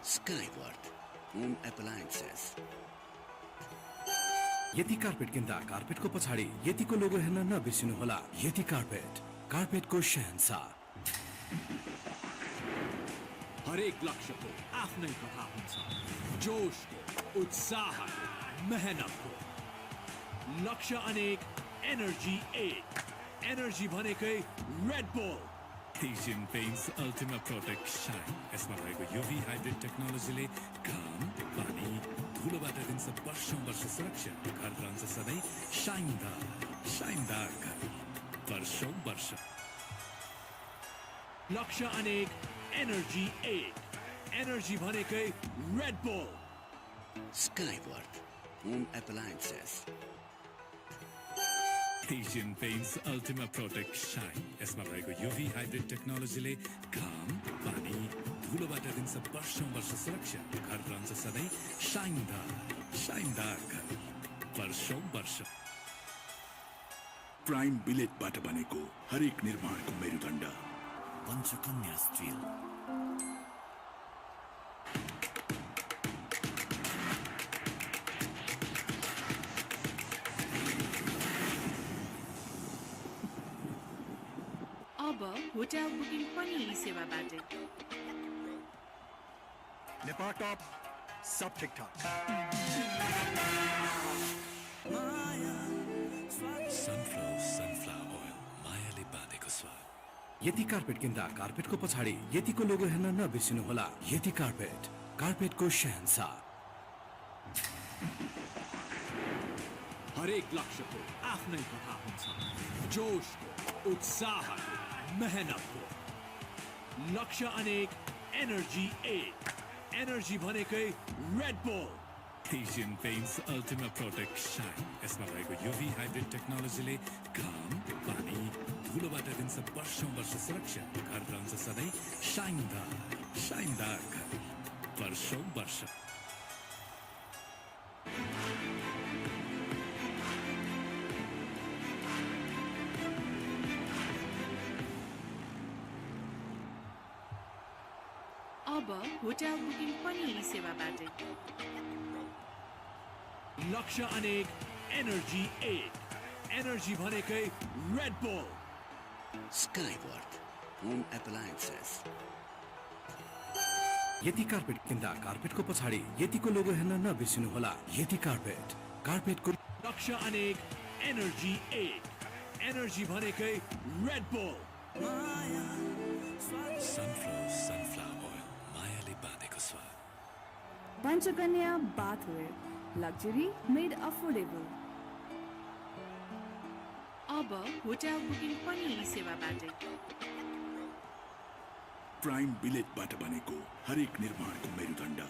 Skyward Home Appliances. यति कार्पेट किन्दा कार्पेटको पछाडि यतिको लोगो हेर्न नबिर्सिनुहोला। यति कार्पेट, कार्पेटको शहंशाह। हरेक लक्ष्यको आफ्नै कथा हुन्छ, जोशको, उत्साहको, मेहनतको। लक्ष्य अनेक, एनर्जी एक। एनर्जी भनेकै Red bull. Asian Paints Ultima Protect Shine यसमा भएको UV हाइब्रिड टेक्नोलोजीले घाम, पानी, धुलोबाट दिन्छ वर्षौं वर्ष सुरक्षा। घर रहन्छ सधैँ शाइनदार, शाइनदार घर वर्षौं वर्ष। लक्ष्य अनेक, एनर्जी एक। एनर्जी भनेकै Red bull. Skyward, home appliances. Asian Paints Ultima Protect Shine यसमा भएको UV हाइब्रिड टेक्नोलोजीले घाम, पानी, धुलोबाट दिन्छ वर्षौं वर्ष सुरक्षा। घर रहन्छ सधैँ शाइनदार, शाइनदार घर वर्षौं वर्ष। प्राइम बिलेटबाट बनेको हरेक निर्माणको मेरुदण्ड पञ्चकन्या स्टिल। अब होटल बुकिङ पनि यी सेवाबाटै। नेपाल टप सब ठीक ठाक। सनफ्लावर ओइल मायाले बाँधेको स्वाद। यति कार्पेट किन्दा कार्पेटको पछाडि यतिको लोगो हेर्न नबिर्सिनुहोला। यति कार्पेट, कार्पेटको शहंशाह। हरेक लक्ष्यको आफ्नै कथा हुन्छ, जोशको, उत्साहको, मेहनतको। लक्ष्य अनेक, एनर्जी एक। एनर्जी भनेकै Red bull. Asian Paints Ultima Protect Shine यसमा भएको UV हाइब्रिड टेक्नोलोजीले घाम, पानी, धुलोबाट दिन्छ वर्षौं वर्ष सुरक्षा। घर रहन्छ सधैँ शाइनदार, शाइनदार घर वर्षौं वर्ष। अब होटल बुकिङ पनि यी सेवाबाटै। लक्ष्य अनेक, एनर्जी एक। एनर्जी भनेकै Red bull. Skyward, home appliances. यति कार्पेट किन्दा कार्पेटको पछाडि यतिको लोगो हेर्न नबिर्सिनुहोला। यति कार्पेट, कार्पेटको। लक्ष्य अनेक, एनर्जी एक। एनर्जी भनेकै रेड बुल। सनफ्लावर ओइल मायाले बाँधेको स्वाद। Panchakanya bathware luxury made affordable. अब होटल बुकिङ पनि यी सेवाबाटै। प्राइम बिलेटबाट बनेको हरेक निर्माणको मेरुदण्ड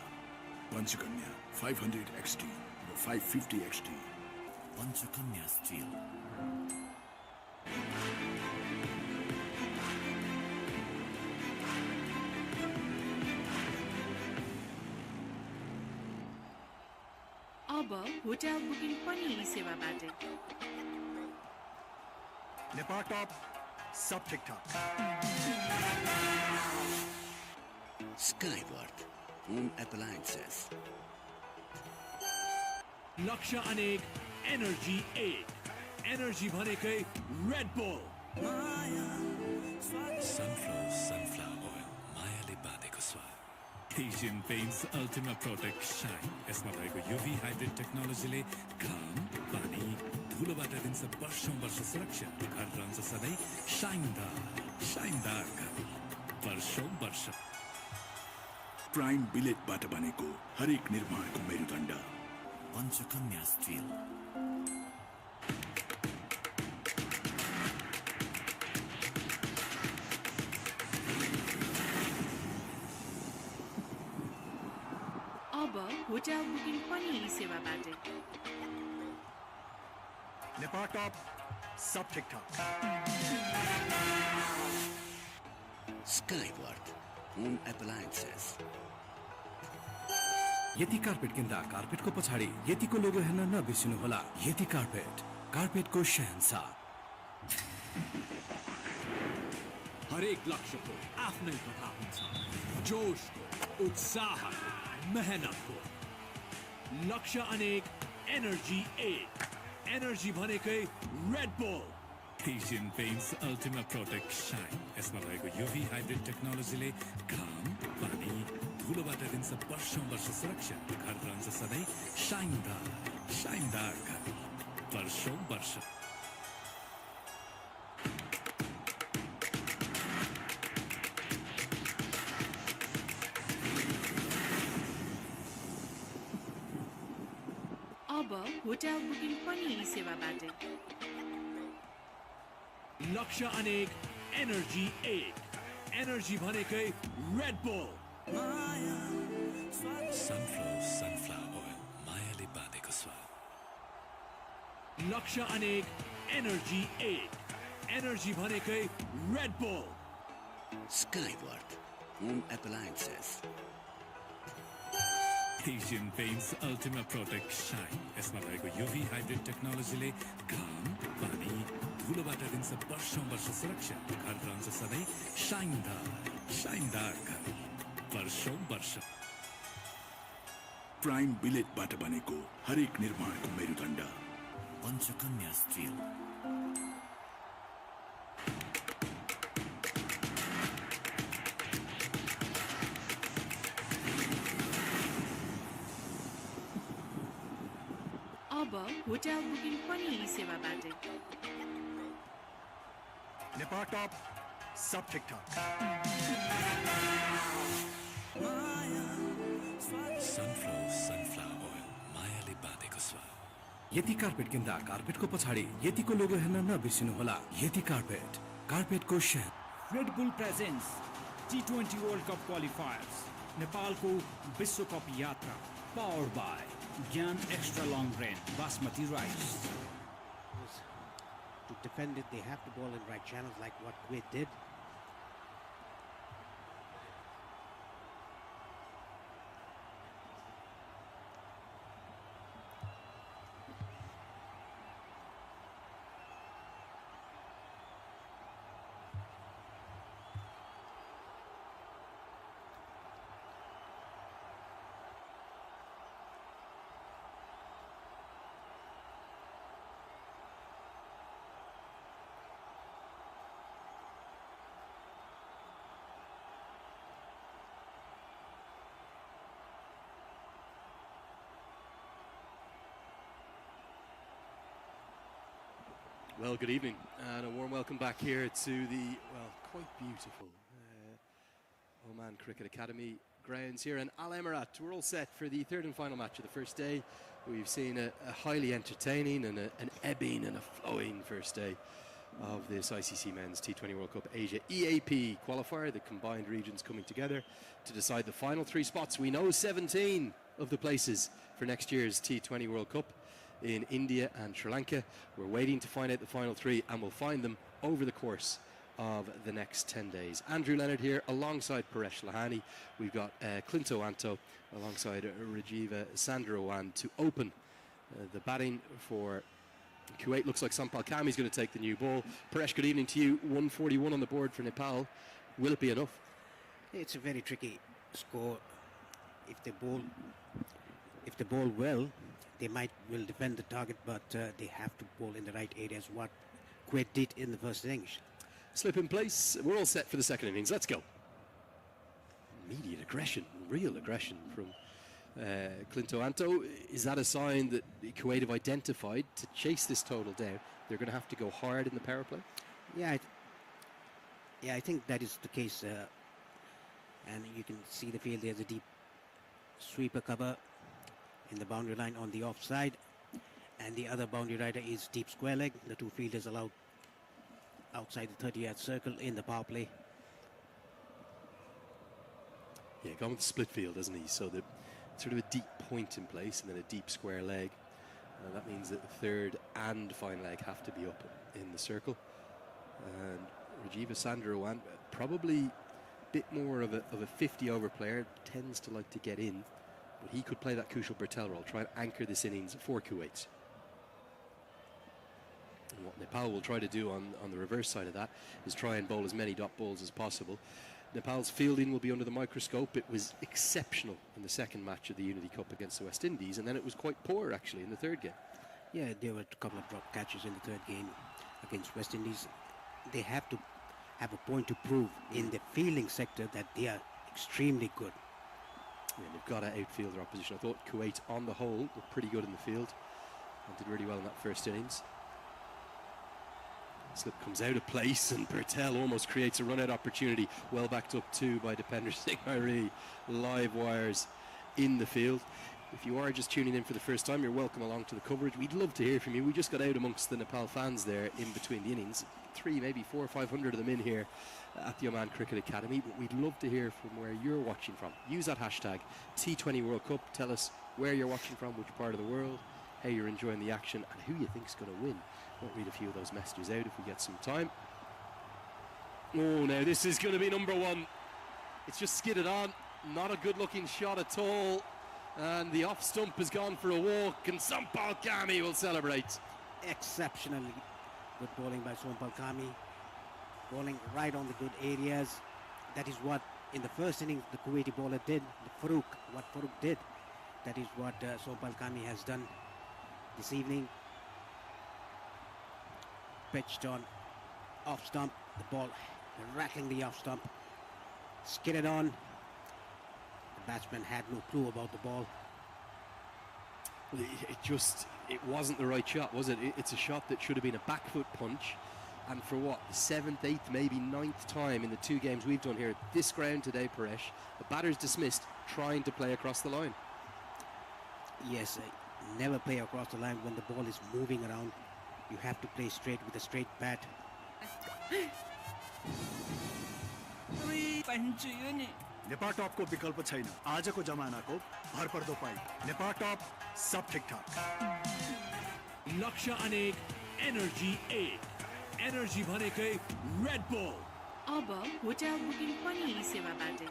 पञ्चकन्या 500 XT र 550 XT। पञ्चकन्या स्टिल। अब होटल बुकिङ पनि यी सेवाबाटै। नेपाल टप सब ठीक ठाक। Skyward, home appliances. लक्ष्य अनेक, एनर्जी एक। एनर्जी भनेकै रेड बुल। सनफ्लावर ओइल मायाले बाँधेको स्वाद। Asian Paints Ultima Protect Shine यसमा भएको UV हाइब्रिड टेक्नोलोजीले घाम, पानी, धुलोबाट दिन्छ वर्षौं वर्ष सुरक्षा। घर रहन्छ सधैँ शाइनदार, शाइनदार घर वर्षौं वर्ष। प्राइम बिलेटबाट बनेको हरेक निर्माणको मेरुदण्ड पञ्चकन्या स्टिल। अब होटल बुकिङ पनि यी सेवाबाटै। नेपाल टप सब ठीक ठाक। Skyward, home appliances. यति कार्पेट किन्दा कार्पेटको पछाडि यतिको लोगो हेर्न नबिर्सिनुहोला। यति कार्पेट, कार्पेटको शहंशाह। हरेक लक्ष्यको आफ्नै कथा हुन्छ, जोशको, उत्साहको, मेहनतको। लक्ष्य अनेक, Energy 8. Energy भनेकै Red Bull. Asian Paints Ultima Protect Shine. यसमा भएको UV हाइब्रिड टेक्नोलोजीले घाम, पानी, धुलोबाट दिन्छ वर्षौं वर्ष सुरक्षा। घर रहन्छ सधैँ शाइनदार, शाइनदार घर वर्षौं वर्ष। अब होटल बुकिङ पनि यी सेवाबाटै। लक्ष्य अनेक Energy 8. Energy भनेकै Red Bull. Sunflower oil, मायाले बाँधेको स्वाद। लक्ष्य अनेक Energy 8. Energy भनेकै Red Bull. Skyward Home Appliances. Asian Paints Ultima Protect Shine. यसमा भएको UV हाइब्रिड टेक्नोलोजीले घाम, पानी, धुलोबाट दिन्छ वर्षौं वर्ष सुरक्षा। घर रहन्छ सधैँ शाइनदार, शाइनदार घर वर्षौं वर्ष। प्राइम बिलेटबाट बनेको हरेक निर्माणको मेरुदण्ड पञ्चकन्या स्टिल। अब होटल बुकिङ पनि यी सेवाबाटै। नेपाल टप सब ठीक ठाक। Sunflower oil, मायाले बाँधेको स्वाद। यति कार्पेट किन्दा कार्पेटको पछाडि यतिको लोगो हेर्न नबिर्सिनुहोला। यति कार्पेट, कार्पेटको शहर। Red Bull presents T20 World Cup Qualifiers, नेपालको विश्वकप यात्रा, powered by Gyan Extra Long Grain Basmati Rice. To defend it, they have to bowl in right channels like what Kuwait did. Well, good evening and a warm welcome back here to the, well, quite beautiful Oman Cricket Academy grounds here in Al Emirat. We're all set for the third and final match of the first day. We've seen a highly entertaining and an ebbing and a flowing first day of this ICC Men's T20 World Cup Asia-EAP qualifier, the combined regions coming together to decide the final three spots. We know 17 of the places for next year's T20 World Cup in India and Sri Lanka. We're waiting to find out the final three, and we'll find them over the course of the next 10 days. Andrew Leonard here alongside Paresh Lahani. We've got Clinto Anto alongside Rajiva Sandrowan to open the batting for Kuwait. Looks like Sampal Kami's going to take the new ball. Paresh, good evening to you. 141 on the board for Nepal. Will it be enough? It's a very tricky score. If they bowl well, they will defend the target, but they have to bowl in the right areas, what Kuwait did in the first innings. Slip in place. We're all set for the second innings. Let's go. Immediate aggression, real aggression from Clinto Anto. Is that a sign that Kuwait have identified to chase this total down? They're going to have to go hard in the power play? Yeah, I think that is the case. And you can see the field. There's a deep sweeper cover in the boundary line on the offside, and the other boundary rider is deep square leg. The two fielders allowed outside the 30-yard circle in the power play. Yeah, gone with the split field, doesn't he? So the sort of a deep point in place and then a deep square leg. That means that the third and final leg have to be up in the circle. And Rajiva Sandrowan, probably a bit more of a 50-over player, tends to like to get in. But he could play that Kushal Bertel role, try and anchor this innings for Kuwait. And what Nepal will try to do on the reverse side of that is try and bowl as many dot balls as possible. Nepal's fielding will be under the microscope. It was exceptional in the second match of the Unity Cup against the West Indies, and then it was quite poor actually in the third game. Yeah, there were a couple of drop catches in the third game against West Indies. They have to have a point to prove in the fielding sector that they are extremely good. Yeah, they've got to outfield their opposition. I thought Kuwait on the whole were pretty good in the field and did really well in that first innings. Slip comes out of place and Bertel almost creates a run-out opportunity. Well backed up too by defender Singh. Live wires in the field. If you are just tuning in for the first time, you're welcome along to the coverage. We'd love to hear from you. We just got out amongst the Nepal fans there in between the innings. 3, maybe 400 or 500 of them in here at the Oman Cricket Academy. But we'd love to hear from where you're watching from. Use that hashtag T20 World Cup. Tell us where you're watching from, which part of the world, how you're enjoying the action, and who you think's going to win. We'll read a few of those messages out if we get some time. Oh, now this is going to be number 1. It's just skidded on. Not a good looking shot at all. And the off stump has gone for a walk, and Sompal Kami will celebrate. Exceptionally good bowling by Sompal Kami. Bowling right on the good areas. That is what in the first innings the Kuwaiti bowler did. What Farooq did. That is what Sompal Kami has done this evening. Pitched on off stump. The ball rattling the off stump. Skidded on. The batsman had no clue about the ball. It wasn't the right shot, was it? It's a shot that should have been a back foot punch, and for what, the 7th, 8th, maybe 9th time in the 2 games we've done here at this ground today, Paresh, the batter's dismissed trying to play across the line. Yes, never play across the line when the ball is moving around. You have to play straight with a straight bat. Nepal top को विकल्प छैन आजको जमानाको भरपर्दो पाइ Nepal top सब ठीकठाक लक्ष्य अनेक energy 8 energy भनेकै रेड बुल अब होटल बुकिङ पनि यी सेवाबाटै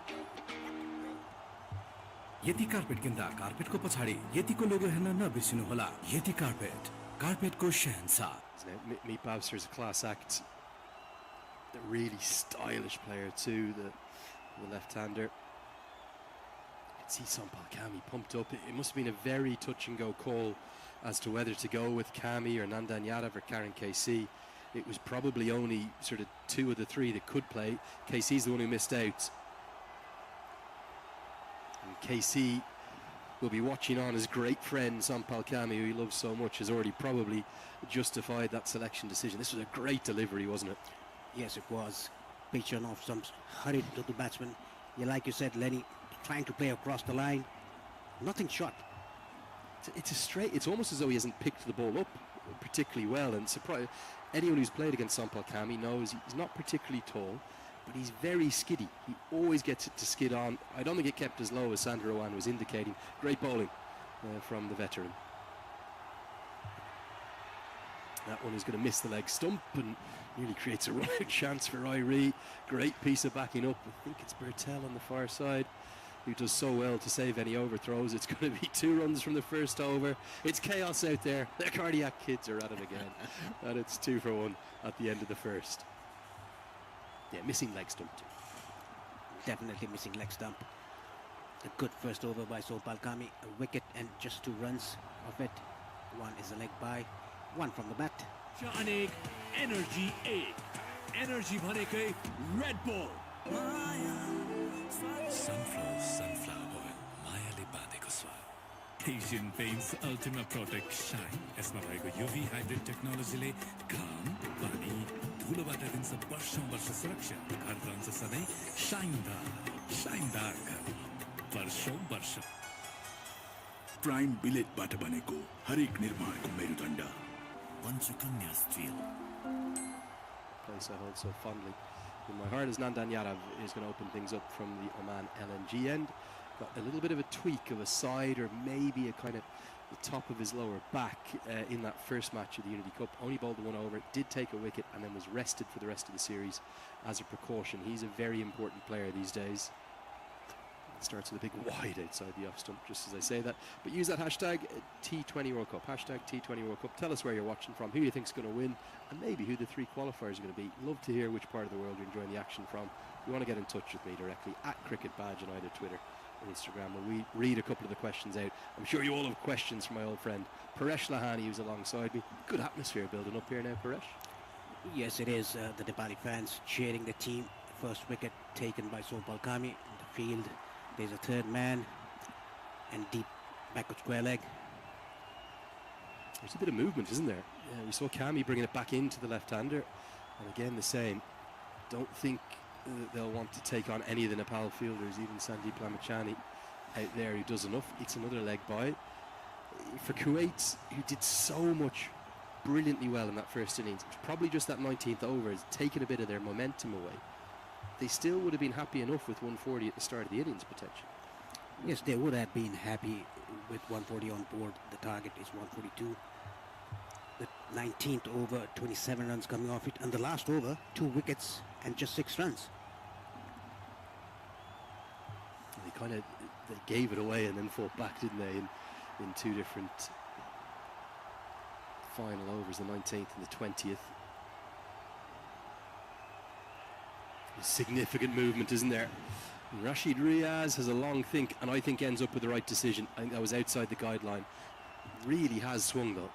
यति कार्पेट किन्दा कार्पेटको पछाडि यतिको लोगो हेर्न नबिर्सिनु होला यति कार्पेटको शहंशाह. Meet Babster is a class act. A really stylish player too, the left-hander. You can see Sompal Kami pumped up. It must have been a very touch-and-go call as to whether to go with Kami or Nandan Yadav or Karen KC. It was probably only sort of 2 of the 3 that could play. KC's the one who missed out. And KC will be watching on. His great friend Sompal Kami, who he loves so much, has already probably justified that selection decision. This was a great delivery, wasn't it? Yes, it was. Pitch on off stumps, hurried to the batsman. Yeah, like you said, Lenny, trying to play across the line. Nothing short. It's a straight. It's almost as though he hasn't picked the ball up particularly well. And surprise, anyone who's played against Sompal Kami knows he's not particularly tall, but he's very skiddy. He always gets it to skid on. I don't think it kept as low as Sandra Owan was indicating. Great bowling from the veteran. That one is going to miss the leg stump and nearly creates a right chance for Irie. Great piece of backing up. I think it's Bertel on the far side who does so well to save any overthrows. It's going to be 2 runs from the first over. It's chaos out there. The cardiac kids are at it again. And it's 2 for 1 at the end of the first. Yeah, missing leg stump too. Definitely missing leg stump. A good first over by Sompal Kami. A wicket and just 2 runs of it. 1 is a leg by. 1 from the bat. अनेक energy 8 energy भनेकै Red bull sunflower oil मायाले बाँधेको स्वाद Asian Paints Ultima Protect Shine यसमा भएको UV hybrid टेक्नोलोजीले घाम पानी धुलोबाट दिन्छ वर्षौं वर्ष सुरक्षा घर रहन्छ सधैँ शाइनदार घर वर्षौं वर्ष प्राइम बिलेटबाट बनेको हरेक निर्माणको मेरुदण्ड Panchakanya Steel. Place I hold so fondly in my heart as Nandan Yadav is going to open things up from the Oman LNG end. Got a little bit of a tweak of a side or maybe a kind of the top of his lower back in that first match of the Unity Cup. Only bowled the 1 over, did take a wicket and then was rested for the rest of the series as a precaution. He's a very important player these days. Starts with a big wide outside the off stump, just as I say that. But use that hashtag T20 World Cup. Hashtag T20 World Cup. Tell us where you're watching from, who you think's going to win, and maybe who the 3 qualifiers are going to be. Love to hear which part of the world you're enjoying the action from. If you want to get in touch with me directly, at Cricket Badge on either Twitter or Instagram, we'll read a couple of the questions out. I'm sure you all have questions from my old friend Paresh Lahani, who's alongside me. Good atmosphere building up here now, Paresh. Yes, it is. The Nepali fans cheering the team. First wicket taken by Sompal Kami in the field. There's a third man and deep backward square leg. There's a bit of movement, isn't there? Yeah, we saw Kami bringing it back into the left-hander, and again the same. Don't think they'll want to take on any of the Nepal fielders, even Sandeep Lamachani out there who does enough. It's another leg by. For Kuwait, who did so much brilliantly well in that first innings, it's probably just that 19th over has taken a bit of their momentum away. They still would have been happy enough with 140 at the start of the innings, potentially. Yes, they would have been happy with 140 on board. The target is 142. The 19th over, 27 runs coming off it. And the last over, 2 wickets and just 6 runs. They gave it away and then fought back, didn't they, in 2 different final overs, the 19th and the 20th. Significant movement, isn't there? Rashid Riaz has a long think, and I think ends up with the right decision. I think that was outside the guideline. Really has swung though.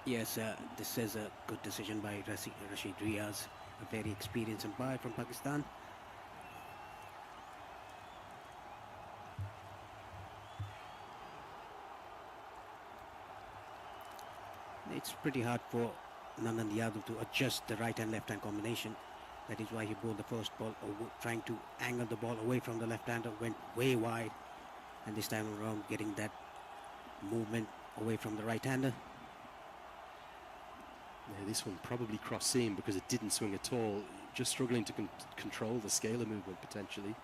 Yes, this is a good decision by Rashid Riaz, a very experienced umpire from Pakistan. It's pretty hard for Nandan Yadav to adjust the right and left hand combination. That is why he bowled the first ball, trying to angle the ball away from the left hander, went way wide, and this time around getting that movement away from the right hander. Yeah, this one probably cross seam because it didn't swing at all. Just struggling to control the scale of movement potentially.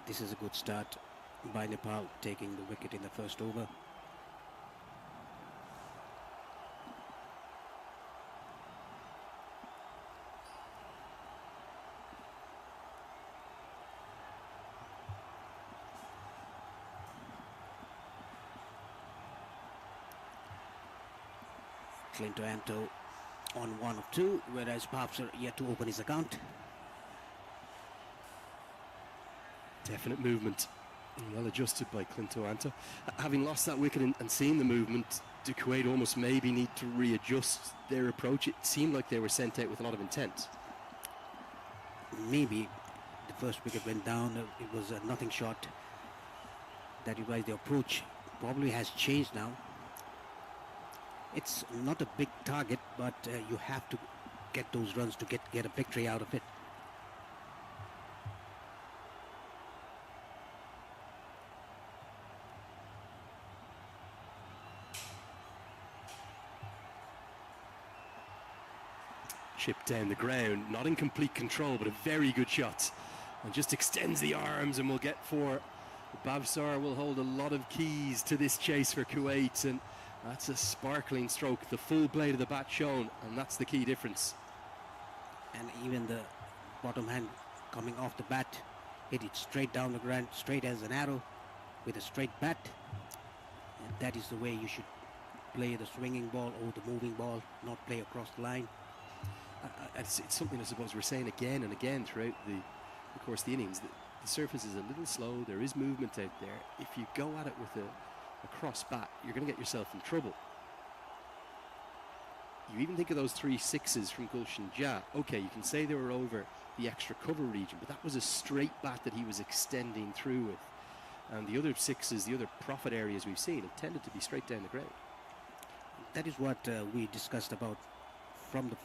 This is a good start by Nepal, taking the wicket in the first over. Clinton Anto on 1 of 2, whereas Papser yet to open his account. Definite movement, well adjusted by Clinton Anto. Having lost that wicket and seen the movement, do Kuwait almost maybe need to readjust their approach? It seemed like they were sent out with a lot of intent. Maybe the first wicket went down, it was a nothing shot. That is why the approach probably has changed now. It's not a big target, but you have to get those runs to get a victory out of it. Chip down the ground, not in complete control, but a very good shot. And just extends the arms and will get 4. Bavsar will hold a lot of keys to this chase for Kuwait, and that's a sparkling stroke, the full blade of the bat shown, and that's the key difference. And even the bottom hand coming off the bat, hit it straight down the ground, straight as an arrow, with a straight bat. And that is the way you should play the swinging ball or the moving ball, not play across the line. It's something I suppose we're saying again and again throughout the course of the innings. The surface is a little slow, there is movement out there. If you go at it with a cross bat, you're going to get yourself in trouble. You even think of those 3 sixes from Gulshan Jah. Okay, you can say they were over the extra cover region, but that was a straight bat that he was extending through with. And the other 6s, the other profit areas we've seen, have tended to be straight down the ground. That is what we discussed about from the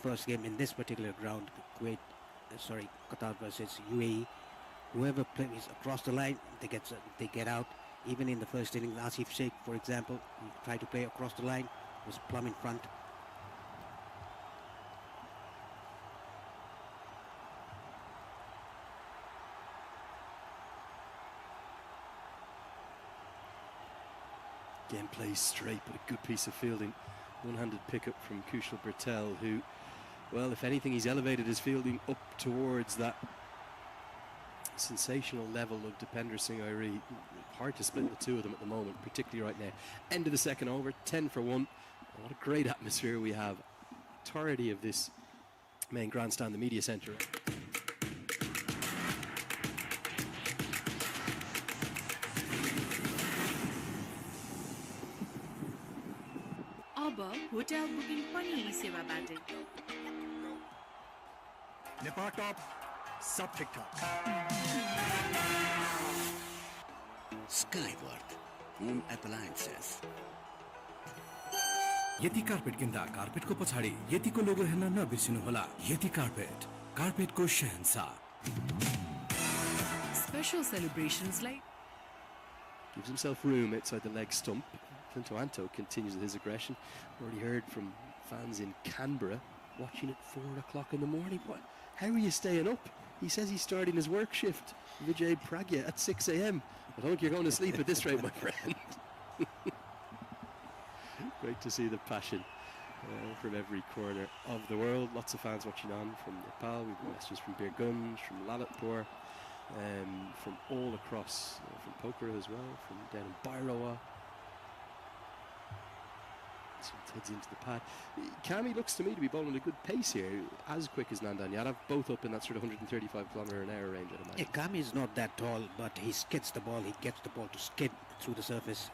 first game in this particular ground, Qatar versus UAE. Whoever plays across the line, they get out. Even in the first inning, Asif Sheikh, for example, he tried to play across the line, was plumb in front. Again, plays straight, but a good piece of fielding. One-handed pickup from Kushal Bertel, who Well, if anything, he's elevated his fielding up towards that sensational level of Dipender Singh Airi. Hard to split the two of them at the moment, particularly right now. End of the second over, 10 for 1. What a great atmosphere we have. Entirety of this main grandstand, the media centre. अब hotel booking पनि यी सेवाबाटै नेपाल टप सब ठीक ठाक Skyward Home Appliances. यति carpet किन्दा कार्पेटको पछाडि यतिको लोगो हेर्न नबिर्सिनुहोला। यति carpet, कार्पेटको Shahenshah. Special celebrations like Gives himself room outside the leg stump. Clinto Anto continues with his aggression. Already heard from fans in Canberra watching at 4 o'clock in the morning. What? How are you staying up? He says he's starting his work shift, Vijay Pragya, at 6 a.m. I don't think you're going to sleep at this rate, my friend. Great to see the passion from every corner of the world. Lots of fans watching on from Nepal. We've got messages from Birgunj, from Lalitpur, from all across, from Pokhara as well, from down in Bairoa. So it heads into the pad. Kami looks to me to be bowling at a good pace here, as quick as Nandan Yadav, both up in that sort of 135 kilometre an hour range, I'd imagine. Yeah, Kami is not that tall, but he skids the ball. He gets the ball to skid through the surface,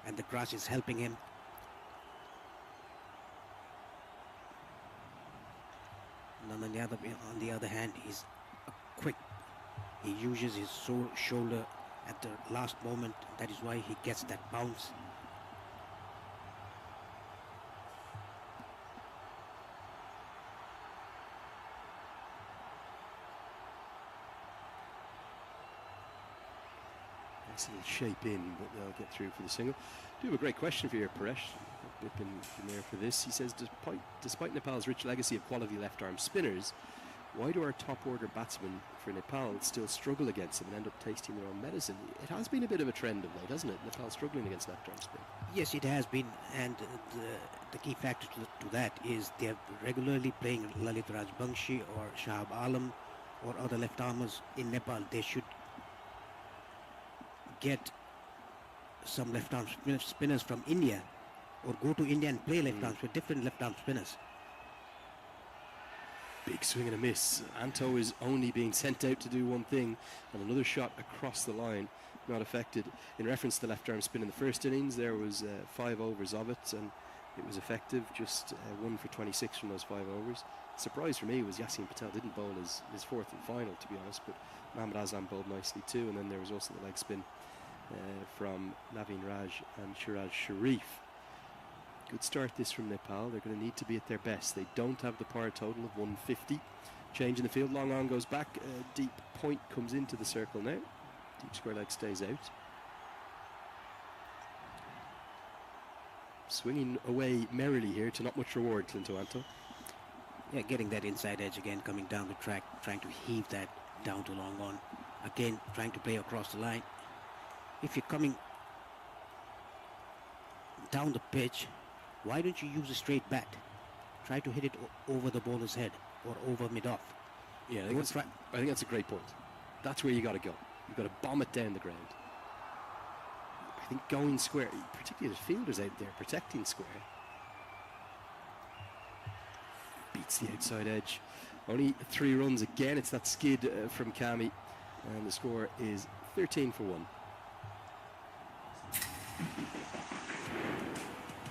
and the grass is helping him. Nandan Yadav, on the other hand, is quick. He uses his shoulder at the last moment. That is why he gets that bounce. Excellent shape in, but they'll get through for the single. Do have a great question for you, Paresh. Been there for this. He says, despite Nepal's rich legacy of quality left-arm spinners, why do our top-order batsmen for Nepal still struggle against them and end up tasting their own medicine? It has been a bit of a trend of late, hasn't it? Nepal struggling against left-arm spin. Yes, it has been, and the key factor to that is they're regularly playing Lalit Rajbangshi or Shahab Alam or other left-armers in Nepal. They should get some left-arm spinners from India, or go to India and play left-arms with different left-arm spinners. Big swing and a miss. Anto is only being sent out to do one thing, and another shot across the line, not affected. In reference to the left-arm spin in the first innings, there was 5 overs of it, and it was effective, just 1 for 26 from those 5 overs. Surprise for me was Yasin Patel didn't bowl his fourth and final, to be honest, but Mohammad Azam bowled nicely too, and then there was also the leg spin from Naveen Raj and Shiraj Sharif. Good start this from Nepal. They're going to need to be at their best. They don't have the power total of 150. Change in the field. Long on goes back. Deep point comes into the circle now. Deep square leg stays out. Swinging away merrily here to not much reward, Clinto Anto. Yeah, getting that inside edge again, coming down the track, trying to heave that down to long on. Again, trying to play across the line. If you're coming down the pitch, why don't you use a straight bat? Try to hit it over the bowler's head or over mid-off. Yeah, I think that's a great point. That's where you got to go. You've got to bomb it down the ground. I think going square, particularly the fielders out there protecting square, beats the outside edge. Only 3 runs again. It's that skid from Kami, and the score is 13 for 1.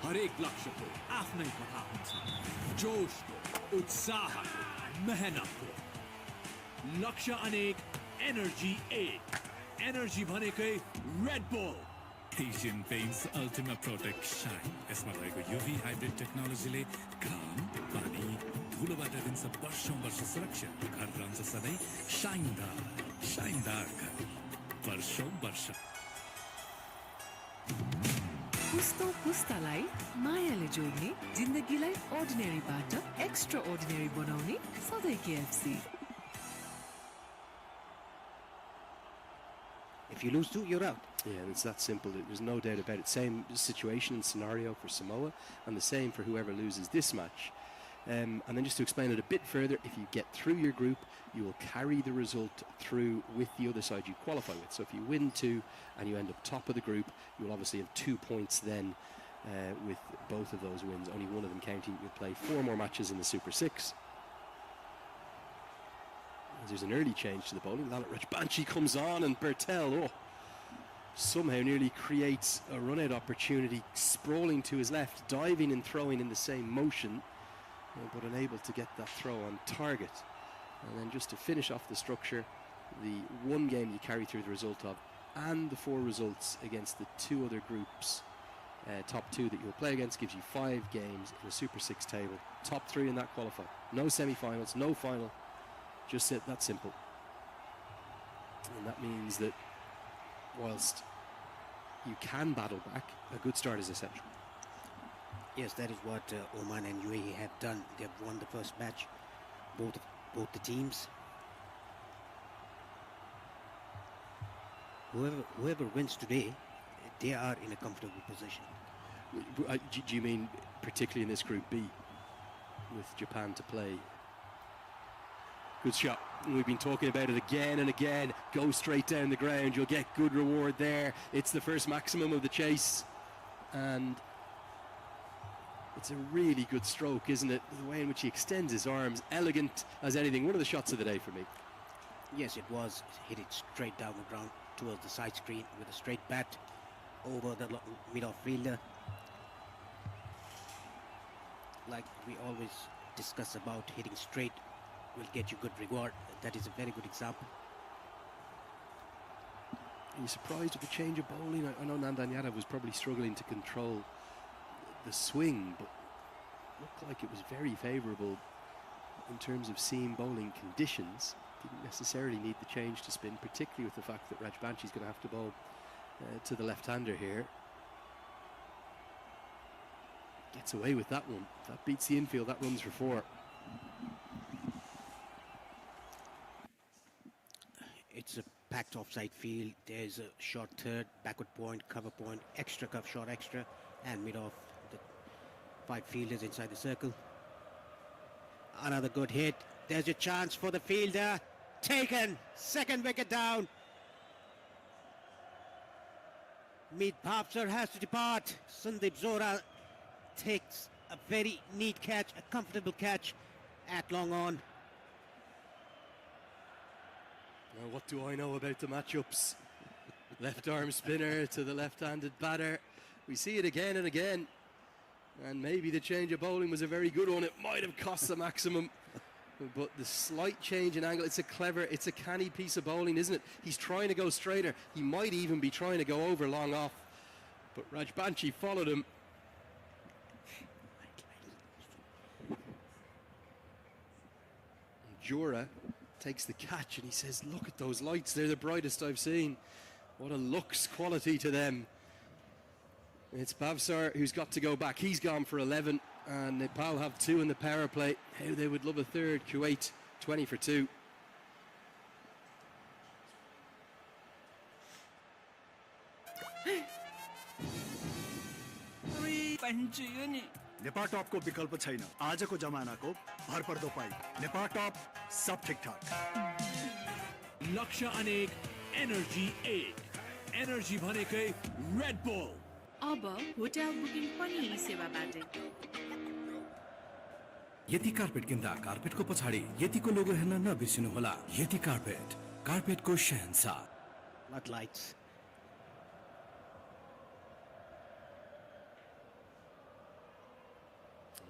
हरेक लक्ष्य को आफ्नै पथा हुन्छ जोश को उत्साह को मेहनत को लक्ष्य अनेक एनर्जी एक एनर्जी भनेकै Red bull Asian Paints Ultima Protect Shine. यसमा भएको UV hybrid टेक्नोलोजीले घाम, पानी, धुलोबाट दिन्छ वर्षौं वर्ष सुरक्षा। घर रहन्छ सधैँ शाइनदार घर वर्षौं वर्ष। पुस्तो पुस्तालाई मायाले जोड्ने जिन्दगीलाई अर्डिनेरीबाट एक्स्ट्रा अर्डिनेरी बनाउने सधैँ KFC. If you lose 2, you're out. Yeah, it's that simple. There's no doubt about it. Same situation and scenario for Samoa, and the same for whoever loses this match. And then just to explain it a bit further, if you get through your group, you will carry the result through with the other side you qualify with. So if you win 2 and you end up top of the group, you will obviously have 2 points then with both of those wins, only one of them counting. You'll play 4 more matches in the Super 6. There's an early change to the bowling. Lalit Rajbanshi comes on, and Bertel somehow nearly creates a run-out opportunity, sprawling to his left, diving and throwing in the same motion, but unable to get that throw on target. And then just to finish off the structure, the 1 game you carry through the result of, and the 4 results against the 2 other groups, top 2 that you'll play against, gives you 5 games in a Super 6 table. Top 3 in that qualify. No semi-finals, no final. Just that simple. And that means that whilst you can battle back, a good start is essential. Yes, that is what Oman and UAE have done. They have won the first match, both the teams. Whoever wins today, they are in a comfortable position. Do you mean particularly in this Group B, with Japan to play? Good shot. We've been talking about it again and again. Go straight down the ground. You'll get good reward there. It's the first maximum of the chase. And it's a really good stroke, isn't it? The way in which he extends his arms. Elegant as anything. One of the shots of the day for me. Yes, it was. Hit it straight down the ground towards the side screen with a straight bat over the mid-off fielder. Like we always discuss about, hitting straight will get you good reward. That is a very good example. Are you surprised with the change of bowling? I know Nandan Yadav was probably struggling to control the swing, but looked like it was very favourable in terms of seam bowling conditions. Didn't necessarily need the change to spin, particularly with the fact that Rajbanshi is going to have to bowl to the left-hander here. Gets away with that one. That beats the infield. That runs for 4. It's a packed offside field. There's a short third, backward point, cover point, extra cover, short extra, and mid off the 5 fielders inside the circle. Another good hit. There's a chance for the fielder. Taken. 2nd wicket down. Meet Bhavsar has to depart. Sandeep Zohra takes a very neat catch, a comfortable catch at long on. Now, what do I know about the matchups? Left arm spinner to the left-handed batter. We see it again and again. And maybe the change of bowling was a very good one. It might have cost the maximum. But the slight change in angle, it's a canny piece of bowling, isn't it? He's trying to go straighter. He might even be trying to go over long off. But Rajbanshi followed him. Jura takes the catch and he says, look at those lights, they're the brightest I've seen. What a looks quality to them. It's Bhavsar who's got to go back. He's gone for 11 and Nepal have 2 in the power play. How they would love a third. Kuwait 20 for 2. Nepal top को विकल्प छैन आजको जमानाको भरपर्दो पाइ Nepal top सब ठीकठाक लक्ष्य अनेक energy 1 energy भनेकै रेड बुल अब होटल बुकिङ पनि सेवाबाट यति कार्पेट किन्दा कार्पेटको पछाडि यतिको लोगो हेर्न नबिर्सिनु होला। यति carpet, कार्पेटको Shahenshah. Not lights.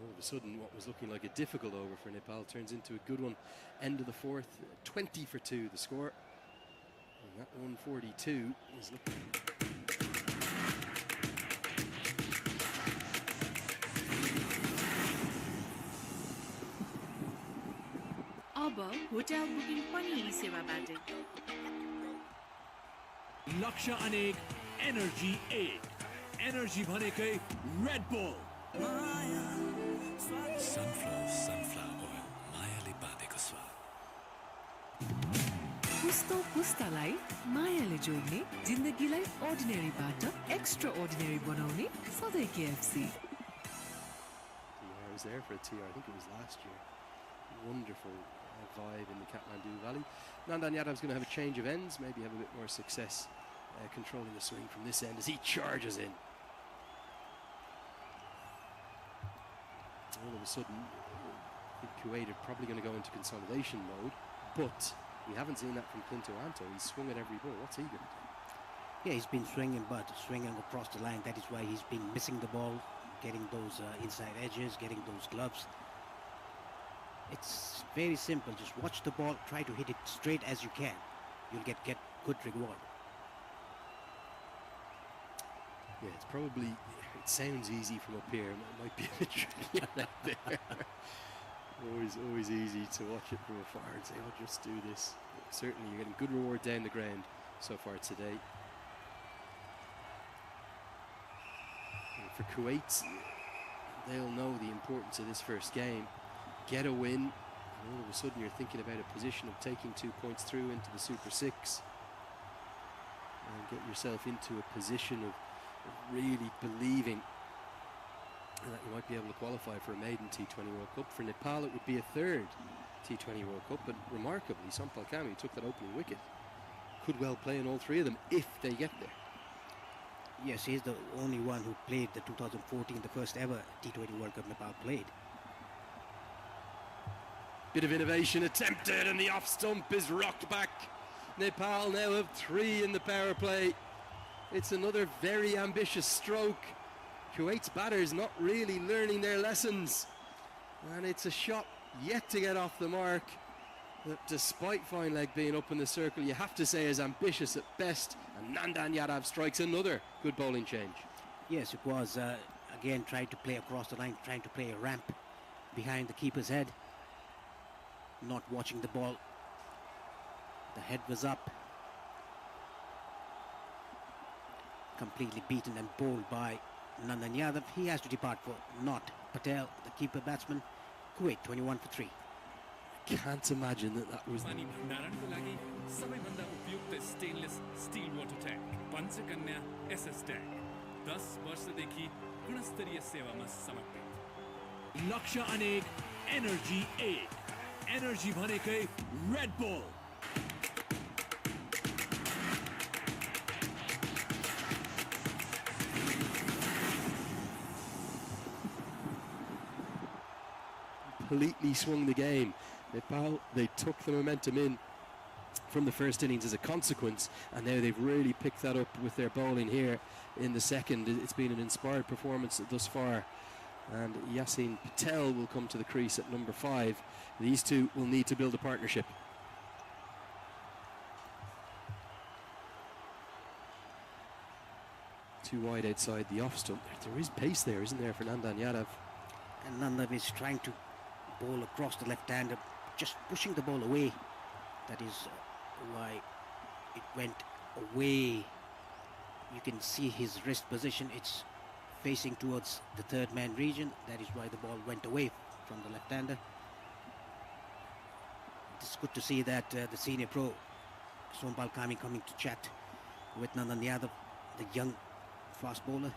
All of a sudden, what was looking like a difficult over for Nepal turns into a good one. End of the 4th, 20 for 2 the score. And that 142 is looking... अब hotel booking पनि सेवाबाट लक्ष्य अनेक energy 1 energy भनेकै Red bull sunflower oil मायाले बाँधेको स्वाद पुस्तो पुस्तालाई मायाले जोड्ने जिन्दगीलाई अर्डिनेरीबाट एक्स्ट्रा अर्डिनेरी बनाउने सधैँ KFC was there for a TR, I think it was last year. Wonderful vibe in the Kathmandu Valley. Nandan Yadav's going to have a change of ends, maybe have a bit more success controlling the swing from this end as he charges in. All of a sudden, I think Kuwait are probably going to go into consolidation mode, but we haven't seen that from Clinto Anto. He's swung at every ball. What's he going to do? Yeah, he's been swinging, but swinging across the line. That is why he's been missing the ball, getting those inside edges, getting those gloves. It's very simple. Just watch the ball, try to hit it straight as you can. You'll get good reward. Yeah, it's probably, it sounds easy from up here. It might be a bit tricky out there. Always easy to watch it from afar and say, oh, just do this. But certainly you're getting good reward down the ground so far today. And for Kuwait, they'll know the importance of this first game. Get a win, and all of a sudden you're thinking about a position of taking 2 points through into the Super 6 and get yourself into a position of really believing that you might be able to qualify for a maiden T20 World Cup. For Nepal, it would be a third T20 World Cup, but remarkably, Sampal Kami took that opening wicket. Could well play in all three of them if they get there. Yes, he's the only one who played the 2014, the first ever T20 World Cup Nepal played. Bit of innovation attempted, and the off stump is rocked back. Nepal now have 3 in the power play. It's another very ambitious stroke. Kuwait's batters not really learning their lessons. And it's a shot yet to get off the mark. That despite fine leg being up in the circle, you have to say is ambitious at best. And Nandan Yadav strikes another good bowling change. Yes, it was, again, trying to play across the line, trying to play a ramp behind the keeper's head. Not watching the ball. The head was up. Completely beaten and bowled by Nandan Yadav. He has to depart for not Patel, the keeper batsman. Kuwait 21 for 3. Can't imagine that was. पानी भण्डारणको लागि सबैभन्दा उपयुक्त stainless steel water tank Panchakanya SS tank 10 वर्षदेखि गुणस्तरीय सेवामा समर्पित लक्ष्य अनेक एनर्जी 8 एनर्जी भनेकै Red Bull Completely swung the game. Nepal, they took the momentum in from the first innings as a consequence, and now they've really picked that up with their bowling here in the second. It's been an inspired performance thus far, and Yasin Patel will come to the crease at number 5. These two will need to build a partnership. Too wide outside the off stump. There is pace there, isn't there, for Nandan Yadav? And Nandan is trying to bowl across the left-hander, just pushing the ball away. That is why it went away. You can see his wrist position. It's facing towards the third man region. That is why the ball went away from the left-hander. It's good to see that the senior pro, Sompal Kami, coming to chat with Nandan Yadav, the young fast bowler.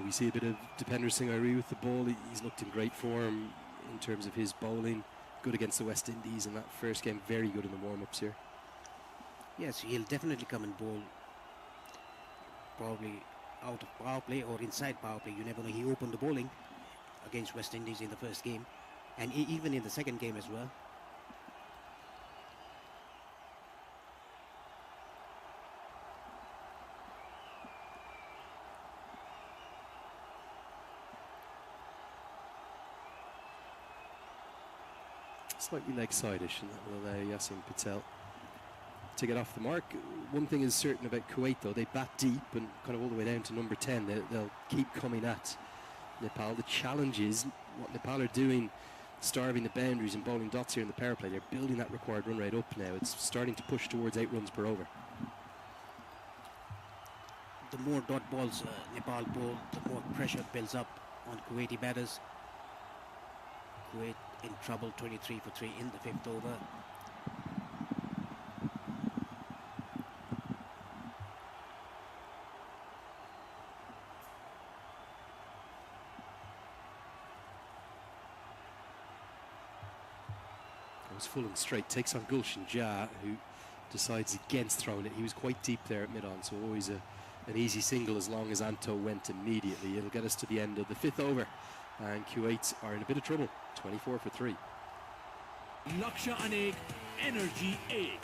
We see a bit of Dipender Singh Airi with the ball. He's looked in great form in terms of his bowling. Good against the West Indies in that first game. Very good in the warm-ups here. Yes, he'll definitely come and bowl. Probably out of power play or inside power play. You never know. He opened the bowling against West Indies in the first game. And even in the second game as well. Slightly leg-side-ish, and that will allow Yasin Patel to get off the mark. One thing is certain about Kuwait, though, they bat deep and kind of all the way down to number 10. They'll keep coming at Nepal. The challenge is what Nepal are doing, starving the boundaries and bowling dots here in the power play. They're building that required run rate up now. It's starting to push towards 8 runs per over. The more dot balls Nepal bowl, the more pressure builds up on Kuwaiti batters. Kuwait in trouble, 23 for 3 in the 5th over. Goes full and straight, takes on Gulshan Jah, who decides against throwing it. He was quite deep there at mid-on, so always an easy single as long as Anto went immediately. It'll get us to the end of the 5th over, and Kuwait are in a bit of trouble, 24 for 3. Laksha Anek, Energy 8.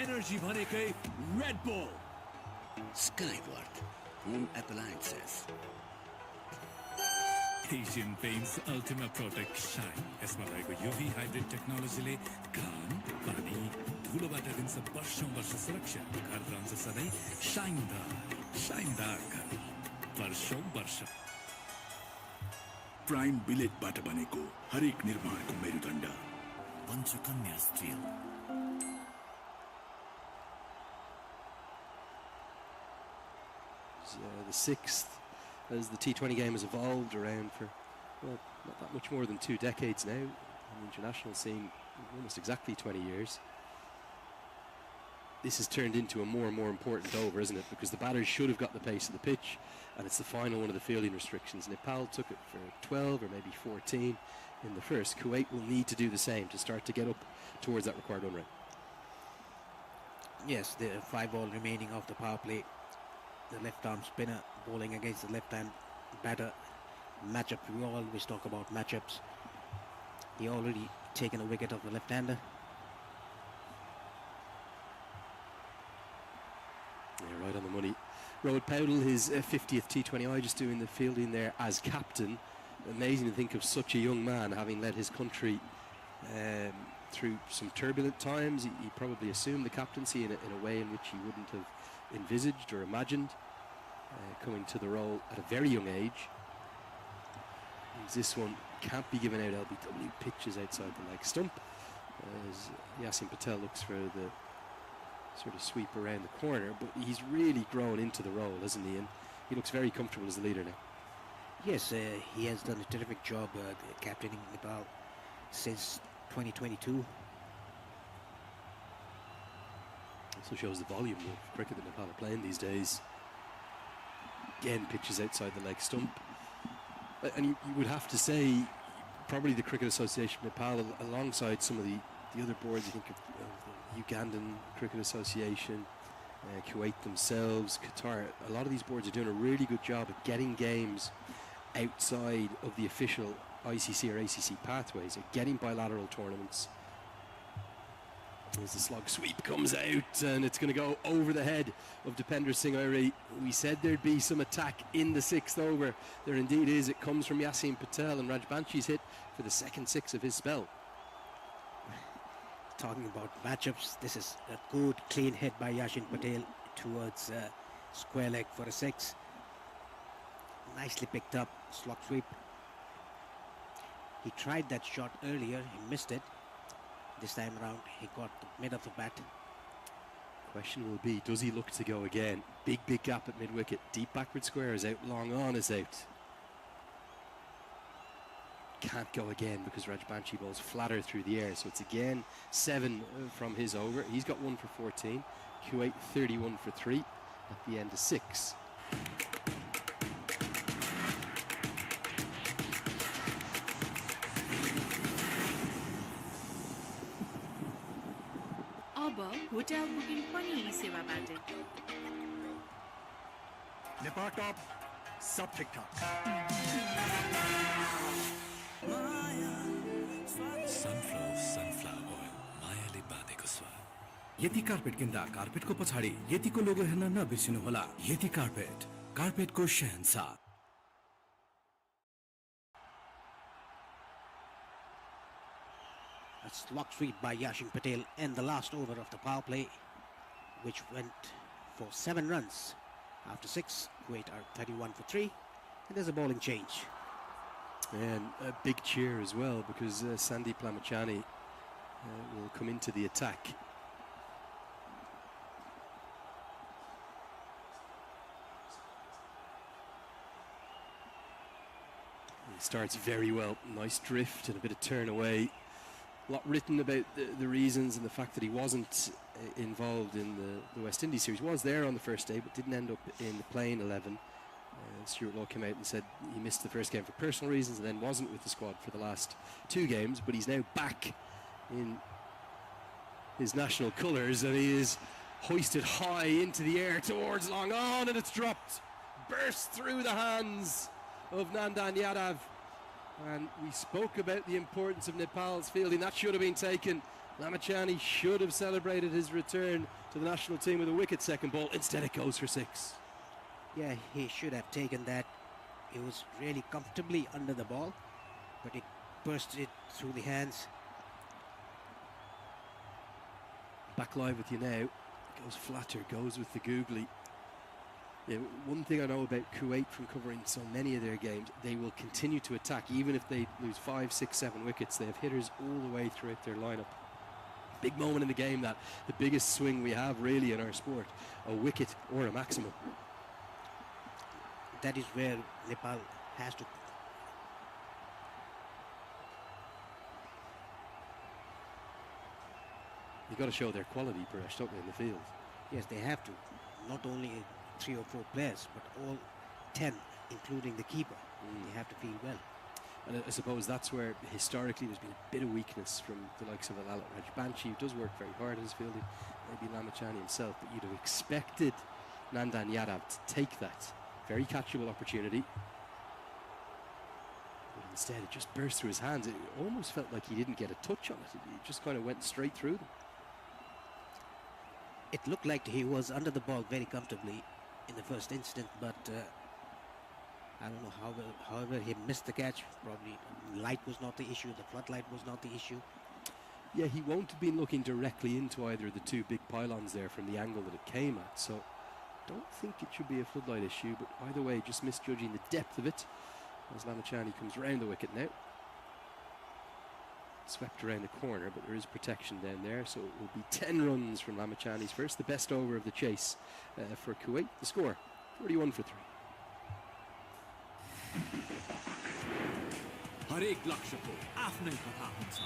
Energy भनेकै Red Bull. Skyward, home appliances. Asian Paints Ultima Protect Shine. यसमा भएको UV hybrid टेक्नोलोजीले घाम, पानी, धुलोबाट दिन्छ वर्षौं वर्ष सुरक्षा। घर रहन्छ सधैँ शाइनदार घर वर्षौं वर्ष। प्राइम बिलेटबाट बनेको हरेक निर्माणको मेरुदण्ड Panchakanya steel. The 6th as the T20 game has evolved around for, well, not that much more than 2 decades now. On the international scene, almost exactly 20 years. This has turned into a more and more important over, isn't it? Because the batters should have got the pace of the pitch, and it's the final one of the fielding restrictions. Nepal took it for 12 or maybe 14 in the first. Kuwait will need to do the same to start to get up towards that required run rate. Yes, the 5 ball remaining of the power play. The left-arm spinner bowling against the left-hand batter. Matchup, we always talk about matchups. He already taken a wicket of the left-hander. Yeah, right on the money. Rohit Powdell, his 50th T20I, just doing the fielding there as captain. Amazing to think of such a young man having led his country through some turbulent times. He probably assumed the captaincy in a way in which he wouldn't have envisaged or imagined, coming to the role at a very young age. This one can't be given out. LBW pitches outside the leg stump as Yasin Patel looks for the sort of sweep around the corner, but he's really grown into the role, hasn't he? And he looks very comfortable as the leader now. Yes, he has done a terrific job captaining Nepal since 2022. Also shows the volume of cricket that Nepal are playing these days. Again, pitches outside the leg stump. And you would have to say, probably the Cricket Association of Nepal, alongside some of the other boards, you think of the Ugandan Cricket Association, Kuwait themselves, Qatar, a lot of these boards are doing a really good job of getting games outside of the official ICC or ACC pathways, of getting bilateral tournaments. As the slog sweep comes out, and it's going to go over the head of Dipender Singh Airi. We said there'd be some attack in the 6th over. There indeed is. It comes from Yasin Patel, and Rajbanshi's hit for the second 6 of his spell. Talking about matchups, this is a good clean hit by Yasin Patel towards square leg for a 6. Nicely picked up, slog sweep. He tried that shot earlier, he missed it. This time around, he got the mid of the bat. Question will be, does he look to go again? Big gap at mid-wicket. Deep backward square is out, long on is out. Can't go again because Rajbanshi bowls flatter through the air. So it's again 7 from his over. He's got 1 for 14. Kuwait 31 for 3 at the end of 6. Hotel booking पनि यी सेवाबाट नेपाल टप सब ठीक-ठाक sunflower oil मायाले बाँधेको स्वाद। यति carpet किन्दा कार्पेटको पछाडि यतिको लोगो हेर्न नबिर्सिनु होला। यति कार्पेटको शहंशाह। A slog sweep by Yasin Patel in the last over of the power play, which went for 7 runs. After 6, Kuwait are 31 for 3, and there's a bowling change. And a big cheer as well, because Sandeep Lamachani will come into the attack. He's starts very well. Nice drift and a bit of turn away. A lot written about the reasons and the fact that he wasn't involved in the West Indies series. Was there on the first day, but didn't end up in the playing 11. Stuart Law came out and said he missed the first game for personal reasons and then wasn't with the squad for the last 2 games, but he's now back in his national colours and he is hoisted high into the air towards long on, and it's dropped, burst through the hands of Nandan Yadav. And we spoke about the importance of Nepal's fielding. That should have been taken. Lamachani should have celebrated his return to the national team with a wicket second ball. Instead it goes for 6. Yeah, he should have taken that. He was really comfortably under the ball, but it bursted through the hands. Back live with you now. Goes flatter, goes with the googly. Yeah, one thing I know about Kuwait from covering so many of their games, they will continue to attack even if they lose 5, 6, 7 wickets. They have hitters all the way throughout their lineup. Big moment in the game, that the biggest swing we have really in our sport, a wicket or a maximum. That is where Nepal has to. You've got to show their quality, Paresh, don't they, in the field? Yes, they have to. Not only 3 or 4 players, but all 10, including the keeper. They have to feel well. And I suppose that's where historically there's been a bit of weakness from the likes of Lalit Rajbanshi, who does work very hard at his fielding, maybe Lamachani himself, but you'd have expected Nandan Yadav to take that very catchable opportunity. But instead it just burst through his hands. It almost felt like he didn't get a touch on it. It just kind of went straight through them. It looked like he was under the ball very comfortably in the first incident, but I don't know how well. However, he missed the catch. Probably light was not the issue. The floodlight was not the issue. Yeah, he won't have been looking directly into either of the 2 big pylons there from the angle that it came at. So don't think it should be a floodlight issue, but either way, just misjudging the depth of it as Lamachani comes round the wicket now. Swept around the corner, but there is protection down there, so it will be 10 runs from Lamachani's first, the best over of the chase for Kuwait. The score, 41 for 3. हरेक लक्ष्य को आफ्नै कथा हुन्छ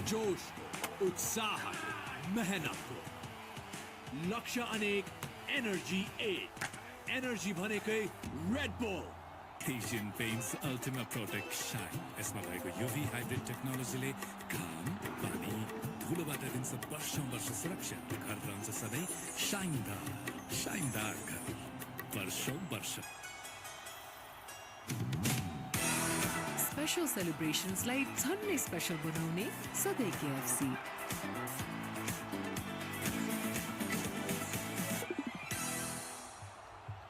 जोश को उत्साह को मेहनत को लक्ष्य अनेक एनर्जी 8 एनर्जी भनेकै Red bull Asian Paints Ultima Protect Shine. यसमा भएको UV हाइब्रिड टेक्नोलोजीले घाम, पानी, धुलोबाट दिन्छ वर्षौं वर्ष सुरक्षा। घर रहन्छ सधैँ शाइनदार घर वर्षौं वर्ष। Special celebrations like झन्नै स्पेशल बनाउने सधैँ KFC.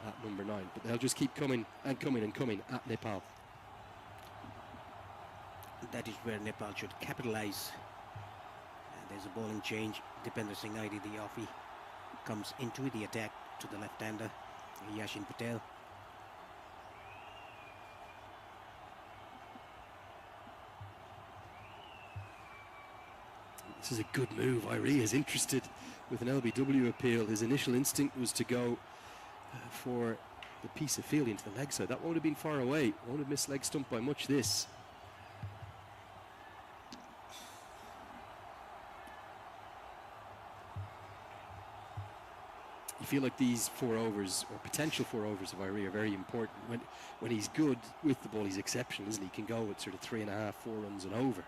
At number 9, but they'll just keep coming and coming and coming at Nepal. That is where Nepal should capitalize. There's a bowling change. Dipender Singh Aidi, the offie, comes into the attack to the left-hander, Yashin Patel. This is a good move. Irie is interested with an LBW appeal. His initial instinct was to go for the piece of fielding to the leg side. That won't have been far away. Won't have missed leg stump by much this. You feel like these 4 overs, or potential 4 overs of Irie, are very important. When he's good with the ball, he's exceptional, isn't he? He can go with sort of 3.5, 4 runs and over.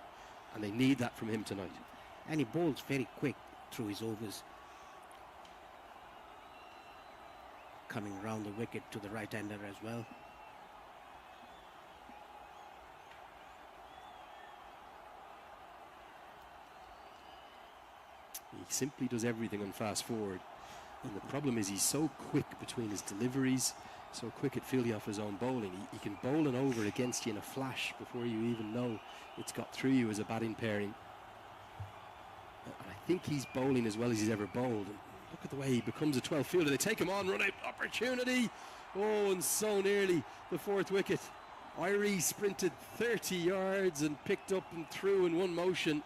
And they need that from him tonight. And he bowls very quick through his overs. Coming round the wicket to the right-hander as well. He simply does everything on fast forward. And the problem is he's so quick between his deliveries, so quick at fielding off his own bowling. He can bowl an over against you in a flash before you even know it's got through you as a batting pairing. And I think he's bowling as well as he's ever bowled. And look at the way he becomes a 12th fielder. They take him on, run out, opportunity. Oh, and so nearly the 4th wicket. Irie sprinted 30 yards and picked up and through in one motion.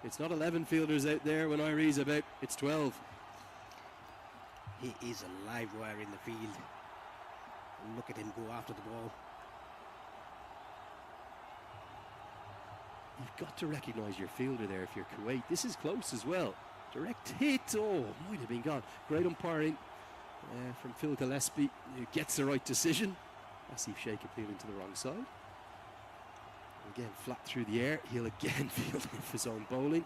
It's not 11 fielders out there when Irie's about, it's 12. He is a live wire in the field. Look at him go after the ball. you've got to recognise your fielder there if you're Kuwait. This is close as well. Direct hit, oh, might have been gone. Great umpiring from Phil Gillespie, who gets the right decision. Asif Sheikh appealing to the wrong side. Again, flat through the air. He'll again field off his own bowling.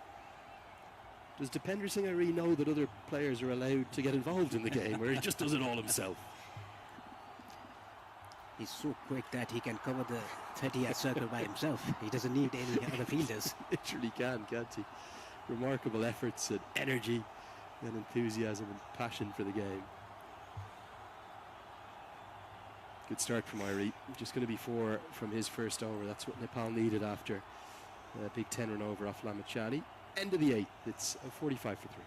Does Dipender Singh really know that other players are allowed to get involved in the game, or he just does it all himself? He's so quick that he can cover the 30-yard circle by himself. He doesn't need any other fielders. Literally can't he? Remarkable efforts and energy and enthusiasm and passion for the game. Good start from Irie. Just going to be 4 from his first over. That's what Nepal needed after a big 10-run over off Lamachani. End of the 8th. It's 45 for 3.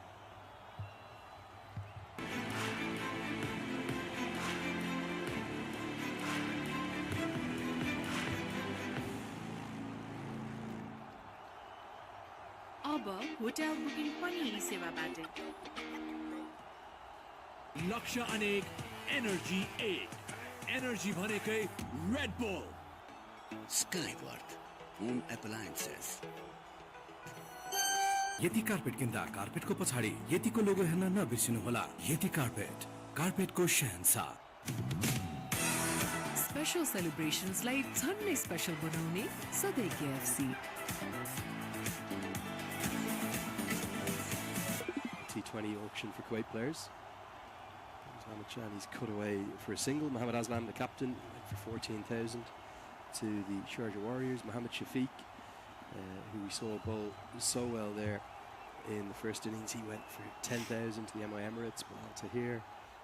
अब hotel booking पनि यी सेवाबाटै लक्ष्य अनेक energy 8 energy भनेकै Red bull Skyward Home Appliances. यति carpet किन्दा कार्पेटको पछाडि यतिको लोगो हेर्न नबिर्सिनुहोला। यति कार्पेटको शहंशाह। स्पेशल सेलिब्रेशन्सलाई झन्नै स्पेशल बनाउने सधैँ KFC। T20 auction for Kuwait players. Lamachani's cut away for a single. Mohammad Aslam, the captain, went for 14,000 to the Sharjah Warriors. Mohammad Shafiq, who we saw bowl so well there in the first innings, he went for 10,000 to the MI Emirates. Bilal Tahir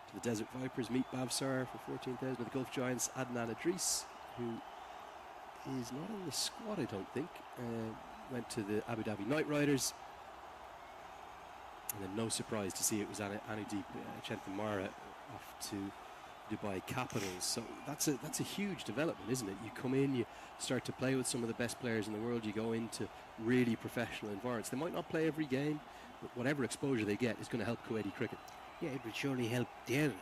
to the Desert Vipers. Meet Bavsar for 14,000 to the Gulf Giants. Adnan Idris, who is not on the squad, I don't think, went to the Abu Dhabi Knight Riders. And then no surprise to see it was Anudeep Chenthamara off to Dubai Capitals. So that's a huge development, isn't it? You come in, you start to play with some of the best players in the world, you go into really professional environments. They might not play every game, but whatever exposure they get is going to help Kuwaiti cricket. Yeah, it will surely help their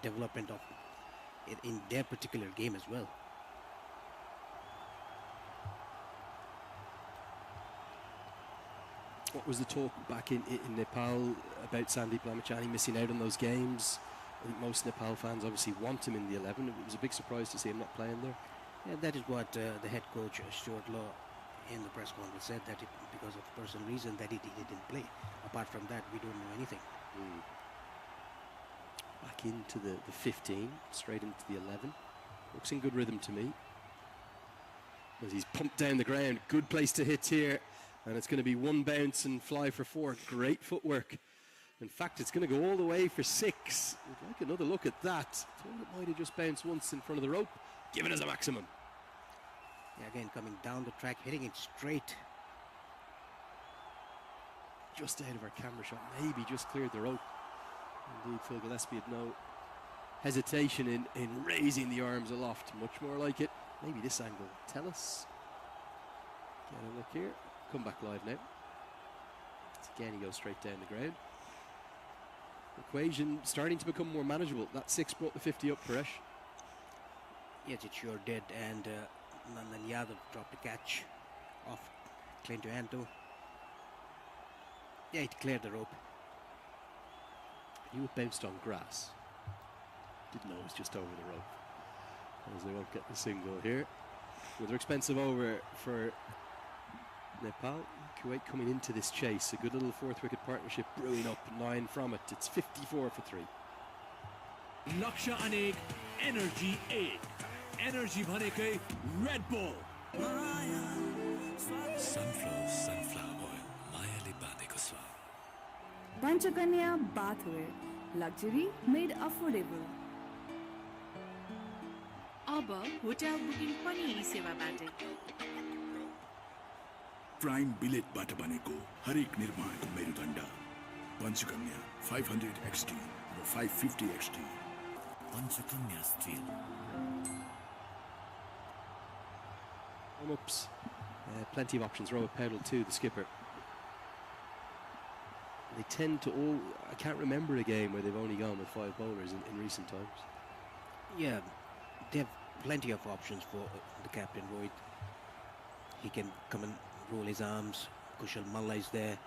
development of in their particular game as well. What was the talk back in Nepal about Sandeep Lamachani missing out on those games? I think most Nepal fans obviously want him in the 11. It was a big surprise to see him not playing there. Yeah, that is what the head coach Stuart Law in the press conference said, that because of personal reason that he didn't play. Apart from that, we don't know anything. Back into the 15, straight into the 11. Looks in good rhythm to me. As he's pumped down the ground, good place to hit here. And it's going to be one bounce and fly for 4. Great footwork. In fact, it's going to go all the way for 6. We'd like another look at that. Thought it might have just bounced once in front of the rope, giving us a maximum. Yeah, again, coming down the track, hitting it straight. Just ahead of our camera shot, maybe just cleared the rope. Indeed, Phil Gillespie had no hesitation in raising the arms aloft. Much more like it. Maybe this angle. Tell us. Get a look here. Come back live now. Again, he goes straight down the ground. Equation starting to become more manageable. That 6 brought the 50 up, Paresh. Yes, it sure did. And Nandan Yadav dropped a catch off Clinton Anto. Yeah, it cleared the rope. You had bounced on grass. Didn't know it was just over the rope. As they won't get the single here. Another expensive over for Nepal. Kuwait coming into this chase. A good little 4th wicket partnership brewing up. 9 from it. It's 54 for 3. लक्ष्य अनेक energy 8 energy भनेकै Red bull sunflower oil मायाले बाँधेको स्वाद Panchakanya bathware, luxury made affordable. अब hotel booking पनि यी सेवाबाटै प्राइम बिलेटबाट बनेको हरेक निर्माणको मेरुदण्ड पञ्चकन्या 500 XT र 550 XT Panchakanya steel Warm-ups. Plenty of options. Rohit Paudel too, the skipper. They tend to all... I can't remember a game where they've only gone with 5 bowlers in recent times. Yeah, they have plenty of options for the captain, Rohit. He can come and roll his arms. Kushal Malla is there.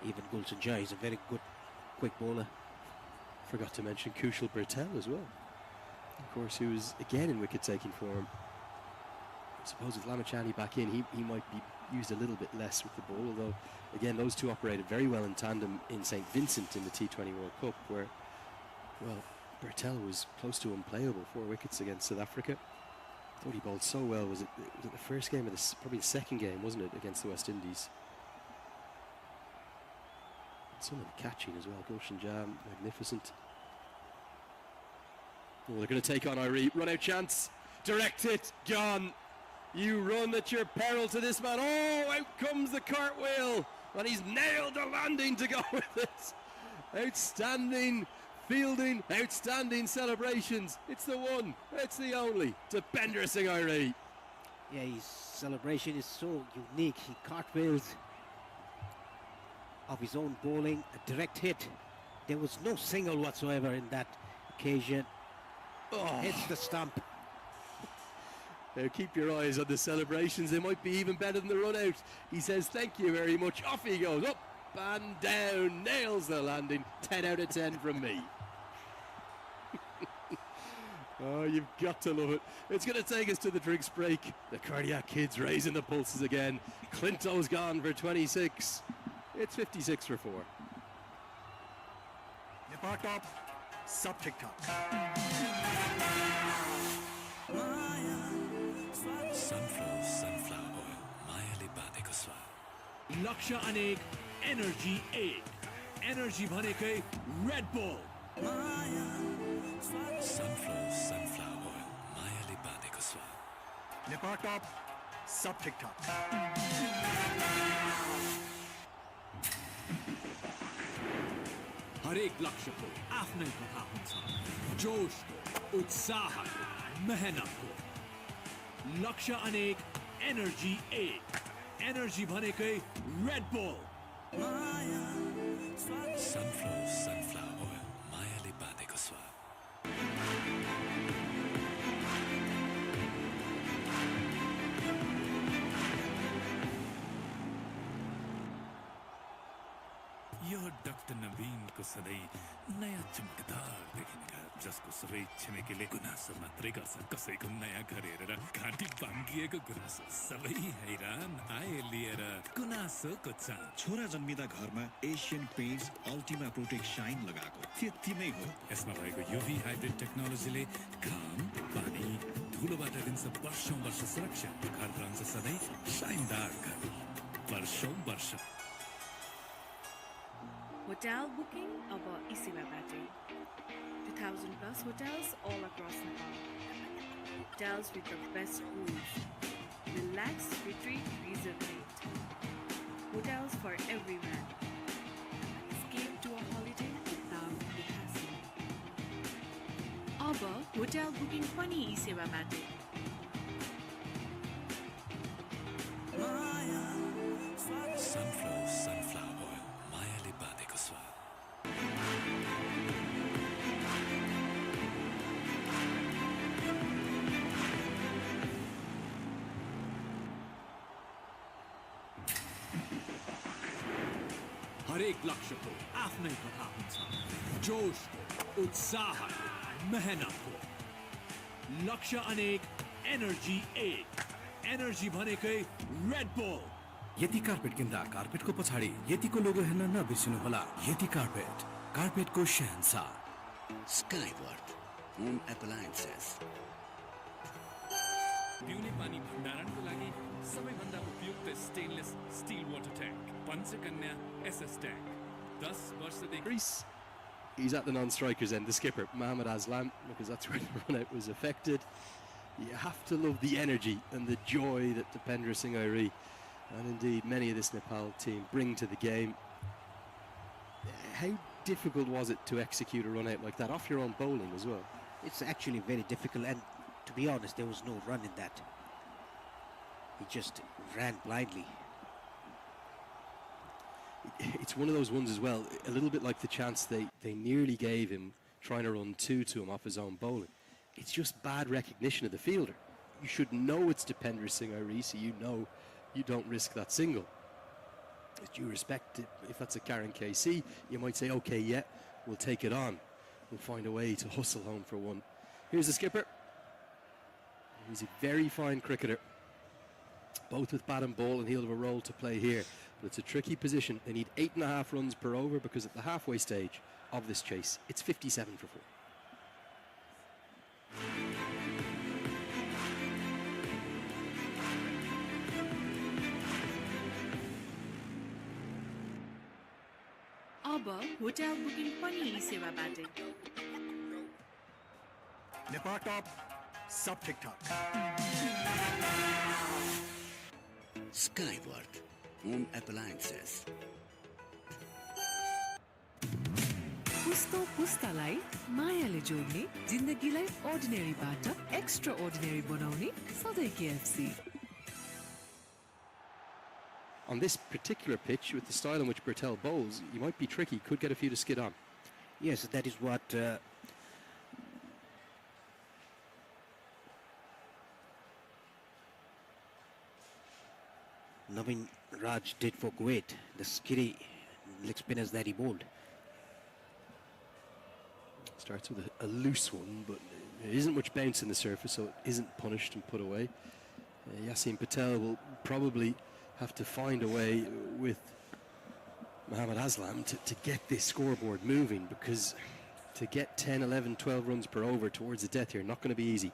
Even Gulshan Jai is a very good quick bowler. Forgot to mention Kushal Bertel as well. Of course, who was again in wicket-taking form. I suppose with Lamachani back in, he might be used a little bit less with the ball, although, again, those two operated very well in tandem in St. Vincent in the T20 World Cup, where, well, Bertel was close to unplayable, 4 wickets against South Africa. I thought he bowled so well. Was it the first game, or probably the second game, wasn't it, against the West Indies? Some of the catching as well. Gulshan Jam, magnificent. Oh, they're going to take on Irie. Run out chance. Direct hit. Gone. You run at your peril to this man. Oh, out comes the cartwheel. And he's nailed the landing to go with it. Outstanding fielding. Outstanding celebrations. It's the one. It's the only. Dipender Singh Irie. Yeah, his celebration is so unique. He cartwheels of his own bowling, a direct hit. There was no single whatsoever in that occasion. Oh. Hits the stump. Now keep your eyes on the celebrations. They might be even better than the run out. He says thank you very much. Off he goes. Up and down. Nails the landing. 10 out of 10 from me. Oh, you've got to love it. It's going to take us to the drinks break. The cardiac kids raising the pulses again. Clinto's gone for 26. It's 56 for 4. Nepal top, sub TikTok. Sunflower oil, मायाले बाँधेको स्वाद. लक्ष्य अनेक, energy एक. Energy भनेकै Red bull. Sunflower oil, मायाले बाँधेको स्वाद. Nepal top, sub TikTok. हरेक लक्ष्यको आफ्नै कथा हुन्छ. जोशको, उत्साहको, मेहनतको. लक्ष्य अनेक, एनर्जी एक. एनर्जी भनेकै रेड बुल. Sunflower oil, मायाले बाँधेको स्वाद. यो डाक्टर नवीनको सधैँ नयाँ चमकदार देखिने घर, जसको सबै छिमेकीले गुनासो मात्रै गर्छन्. कसैको नयाँ घर हेरेर घाँटी बाङ्गिएको गुनासो. सबै हैरान आए लिएर गुनासोको चाहना. छोरा जन्मिँदा घरमा Asian Paints Ultima Protect Shine लगाएको त्यति नै हो. यसमा भएको युभी हाइब्रिड टेक्नोलोजीले घाम, पानी, धुलोबाट दिन्छ वर्षौं वर्ष सुरक्षा. घर रहन्छ सधैँ शाइनदार घर, वर्षौं वर्ष. Hotel booking our ASIA-EAP. 2,000 plus hotels all across Nepal. Hotels with the best rooms. Relax, retreat, rejuvenate. Hotels for everyone. Escape to a holiday without the hassle. Our hotel booking funny ASIA-EAP. Sunflower oil, मायाले बाँधेको स्वाद. हरेक लक्ष्यको आफ्नै कथा हुन्छ. जोशको, उत्साहको, मेहनतको. लक्ष्य अनेक, energy एक. एनर्जी भनेकै रेड बुल. यति कार्पेट किन्दा कार्पेटको पछाडि यतिको लोगो हेर्न नबिर्सिनुहोला. यति कार्पेट, कार्पेटको शहंशाह. Skyworth, home appliances. पिउने पानी भण्डारणको लागि सबैभन्दा उपयुक्त stainless steel water tank. Panchakanya SS tank. 10 वर्षदेखि. He's at the non-strikers end, the skipper, Mohammad Aslam, because that's where the run-out was affected. You have to love the energy and the joy that Dipender Singh Irie and indeed many of this Nepal team bring to the game. How difficult was it to execute a run-out like that, off your own bowling as well? It's actually very difficult, and to be honest, there was no run in that. He just ran blindly. It's one of those ones as well, a little bit like the chance they nearly gave him trying to run 2 to him off his own bowling. It's just bad recognition of the fielder. You should know it's Dipender Singh Irie, so you know you don't risk that single. With due respect, if that's a Karen KC, you might say, okay, yeah, we'll take it on. We'll find a way to hustle home for one. Here's the skipper. He's a very fine cricketer, both with bat and ball, and he'll have a role to play here. But it's a tricky position. They need 8.5 runs per over because at the halfway stage of this chase, it's 57 for 4. अब hotel booking पनि यी सेवाबाटै Nepal top सब ठीक ठाक Skyward Home Appliances. पुस्तो पुस्तालाई मायाले जोड्ने जिन्दगीलाई अर्डिनेरीबाट extra ordinary बनाउने सधैँ KFC. On this particular pitch, with the style in which Bertel bowls, you might be tricky, could get a few to skid on. Yes, that is what Navin Raj did for Kuwait, the skiddy leg spinners that he bowled. Starts with a loose one, but there isn't much bounce in the surface, so it isn't punished and put away. Yasin Patel will probably have to find a way with Mohammad Aslam to get this scoreboard moving, because to get 10, 11, 12 runs per over towards the death here, not going to be easy.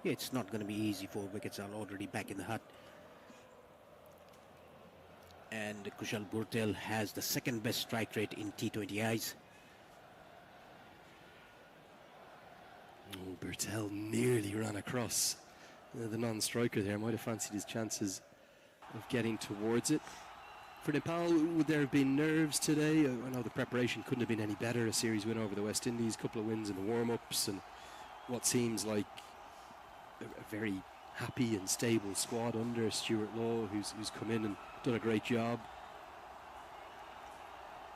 Yeah, it's not going to be easy. 4 wickets are already back in the hut. And Kushal Burtel has the second best strike rate in T20Is. Oh, Burtel nearly ran across the non-striker there. Might have fancied his chances of getting towards it. For Nepal, would there have been nerves today? I know the preparation couldn't have been any better. A series win over the West Indies, couple of wins in the warm-ups, and what seems like a very happy and stable squad under Stuart Law, who's come in and done a great job.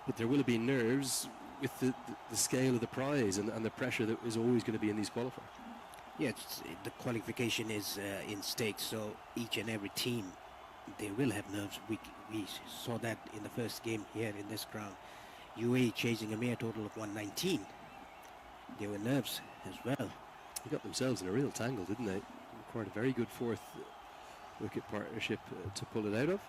But there will have been nerves with the scale of the prize and the pressure that is always going to be in these qualifiers. Yes, the qualification is in stake, so each and every team, they will have nerves. We saw that in the first game here in this ground. UAE chasing a mere total of 119. There were nerves as well. They got themselves in a real tangle, didn't they? Required a very good fourth wicket partnership to pull it out of.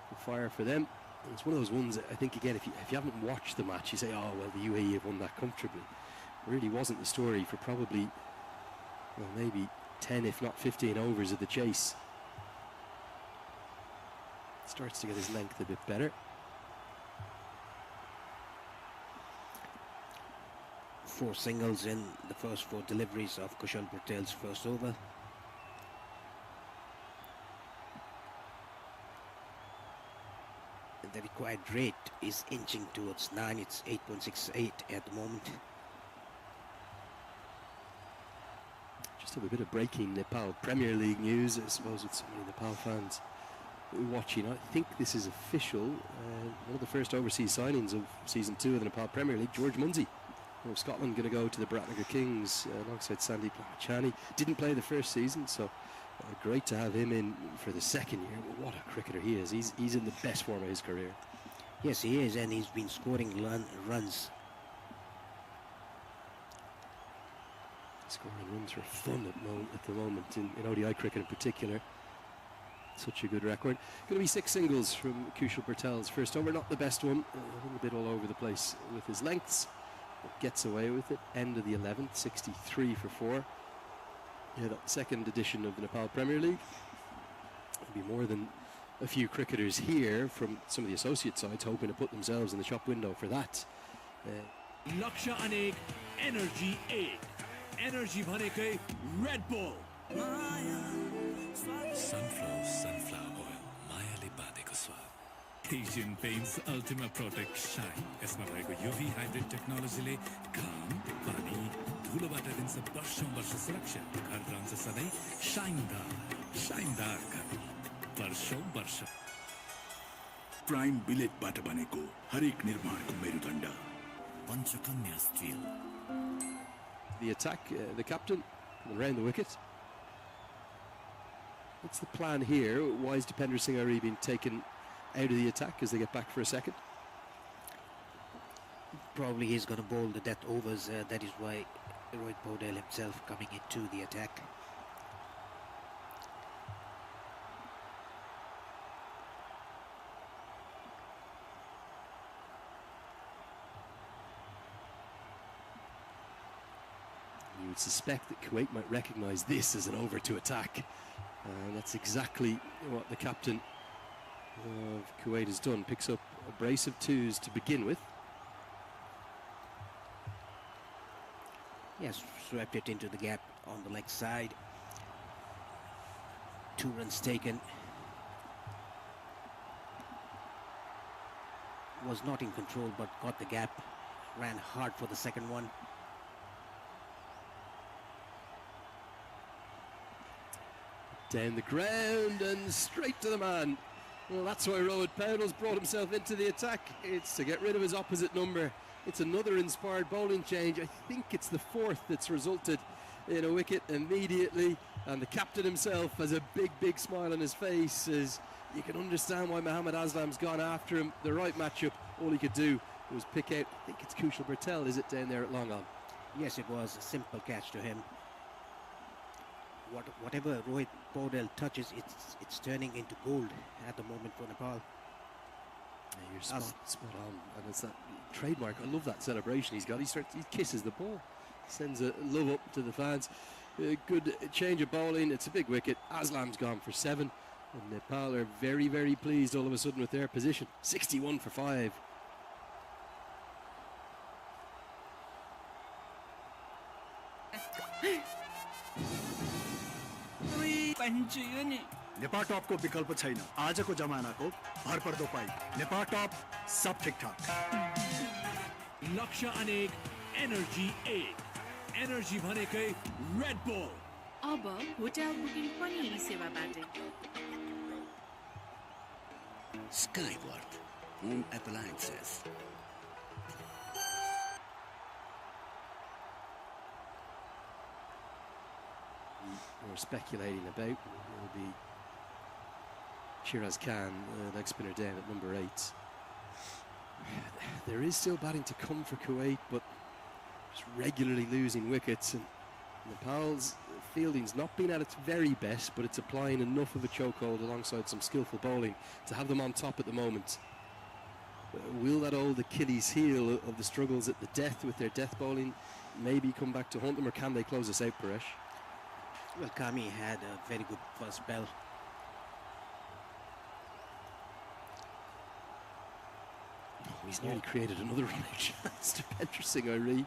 The fire for them. And it's one of those ones that I think, again, if you haven't watched the match, you say, oh, well, the UAE have won that comfortably. It really wasn't the story for probably, well, maybe 10, if not 15 overs of the chase. Starts to get his length a bit better. 4 singles in the first 4 deliveries of Kushal Patel's first over. The required rate is inching towards 9. It's 8.68 at the moment. Just have a bit of breaking Nepal Premier League news. I suppose with so many Nepal fans watching, I think this is official. One of the first overseas signings of season 2 of the Nepal Premier League, George Munsey of Scotland, going to go to the Biratnagar Kings alongside Sandeep Lamachani. Didn't play the first season, so great to have him in for the second year. What a cricketer he is. He's in the best form of his career. Yes, he is, and he's been scoring runs. Scoring runs for fun at the moment in ODI cricket in particular. Such a good record. Going to be 6 singles from Kushal Patel's first over. Not the best one. A little bit all over the place with his lengths. But gets away with it. End of the 11th. 63 for 4. Yeah, that second edition of the Nepal Premier League. There'll be more than a few cricketers here from some of the associate sides hoping to put themselves in the shop window for that. Laksha Anek Energy 8. Energy Bhanekai Red Bull. Sunflower oil, Mayale Badeko Swad. Asian Paints Ultima Protect Shine. यसमा भएको UV hybrid technology काम, पानी, धुलोबाट दिन्छ वर्षौं वर्ष सुरक्षा. घर रहन्छ सधैँ शाइनदार घर. वर्षौं वर्ष. प्राइम बिलेटबाट बनेको हरेक निर्माणको मेरुदण्ड Panchakanya steel. The attack, the captain, around the wicket. What's the plan here? Why is Dipender Singh Ari being taken out of the attack as they get back for a second? Probably he's going to bowl the death overs. That is why Rohit Paudel himself coming into the attack. You would suspect that Kuwait might recognise this as an over to attack. And that's exactly what the captain of Kuwait has done. Picks up a brace of twos to begin with. Yes, swept it into the gap on the leg side. 2 runs taken. Was not in control but got the gap. Ran hard for the second one. Down the ground and straight to the man. Well, that's why Rohit Paudel's brought himself into the attack. It's to get rid of his opposite number. It's another inspired bowling change. I think it's the 4th that's resulted in a wicket immediately. And the captain himself has a big smile on his face as you can understand why Mohammad Aslam's gone after him. The right matchup, all he could do was pick out, I think it's Kushal Bertel, is it, down there at long on? Yes, it was a simple catch to him. Whatever Rohit Paudel touches, it's turning into gold at the moment for Nepal. Yeah, you're spot on, and it's that trademark. I love that celebration he's got. He kisses the ball, sends a love up to the fans. Good change of bowling. It's a big wicket. Aslam's gone for 7, and Nepal are very pleased all of a sudden with their position. 61 for 5. Nepal top को विकल्प छैन आजको जमानाको भरपर्दो pipe Nepal top सब ठीकठाक लक्ष्य अनेक energy 1 energy भनेकै रेड बुल अब होटल बुकिङ पनि यी सेवाबाटै Skyworth Home Appliances. We're speculating about will be Shiraz Khan, leg spinner down at number 8. There is still batting to come for Kuwait, but just regularly losing wickets, and Nepal's fielding's not been at its very best, but it's applying enough of a chokehold alongside some skillful bowling to have them on top at the moment. Will that old Achilles heel of the struggles at the death with their death bowling maybe come back to haunt them, or can they close us out, Paresh? Well, Kami had a very good first spell. Oh, he's nearly created another run out chance to Dipender Singh Ari.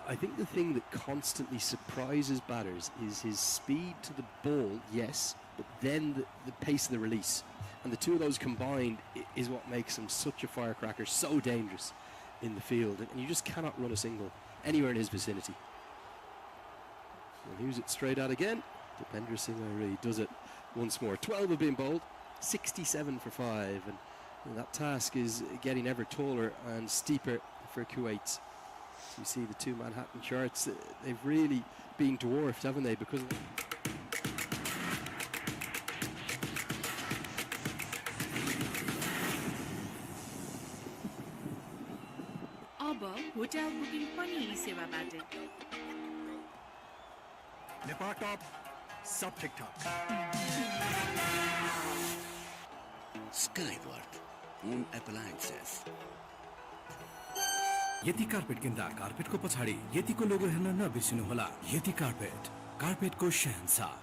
I think the thing that constantly surprises batters is his speed to the ball, yes, but then the pace of the release. And the two of those combined is what makes him such a firecracker, so dangerous in the field. And you just cannot run a single anywhere in his vicinity. We'll use it straight out again. Dipender Singh Ari does it once more. 12 have been bowled, 67 for 5, and that task is getting ever taller and steeper for Kuwait. So you see the 2 Manhattan charts, they've really been dwarfed, haven't they, because of अब hotel booking पनि यी सेवाबाटै Nepal top सब ठीकठाक Skyworth Home Appliances. यति carpet किन्दा कार्पेटको पछाडि यतिको लोगो हेर्न नबिर्सिनुहोला। यति carpet, कार्पेटको शहंशाह।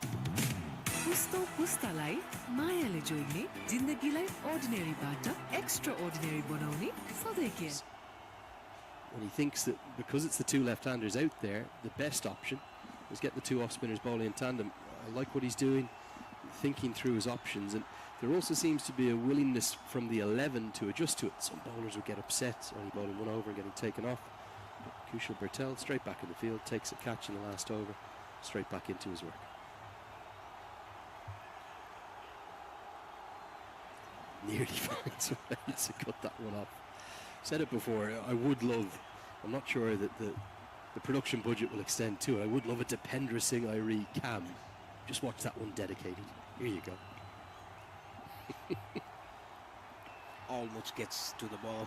पुस्तो पुस्तालाई मायाले जोड्ने जिन्दगीलाई अर्डिनेरीबाट एक्स्ट्रा अर्डिनेरी बनाउने सधैँ के when he thinks that because it's the 2 left-handers out there, the best option is get the 2 off-spinners bowling in tandem. I like what he's doing, thinking through his options, and there also seems to be a willingness from the 11 to adjust to it. Some bowlers would get upset, only bowling 1 over and getting taken off. But Kushal Bertel straight back in the field, takes a catch in the last over, straight back into his work. Nearly finds a way to cut that one off. Said it before, I would love, I'm not sure that the the production budget will extend too. I would love a Dipendra Singh Irie cam. Just watch that one dedicated. Here you go. Almost gets to the ball.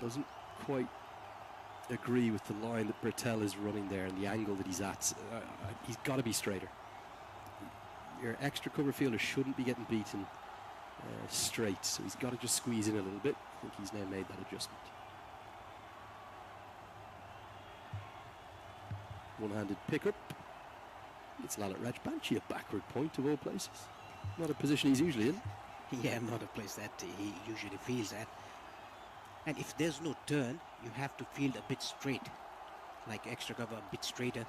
Doesn't quite agree with the line that Bertel is running there and the angle that he's at. He's got to be straighter. Your extra cover fielder shouldn't be getting beaten straight, so he's got to just squeeze in a little bit. I think he's now made that adjustment. One-handed pickup. It's Lalit Rajbanshi, a backward point of all places. Not a position he's usually in. Yeah, not a place that he usually fields at. And if there's no turn, you have to field a bit straight, like extra cover a bit straighter.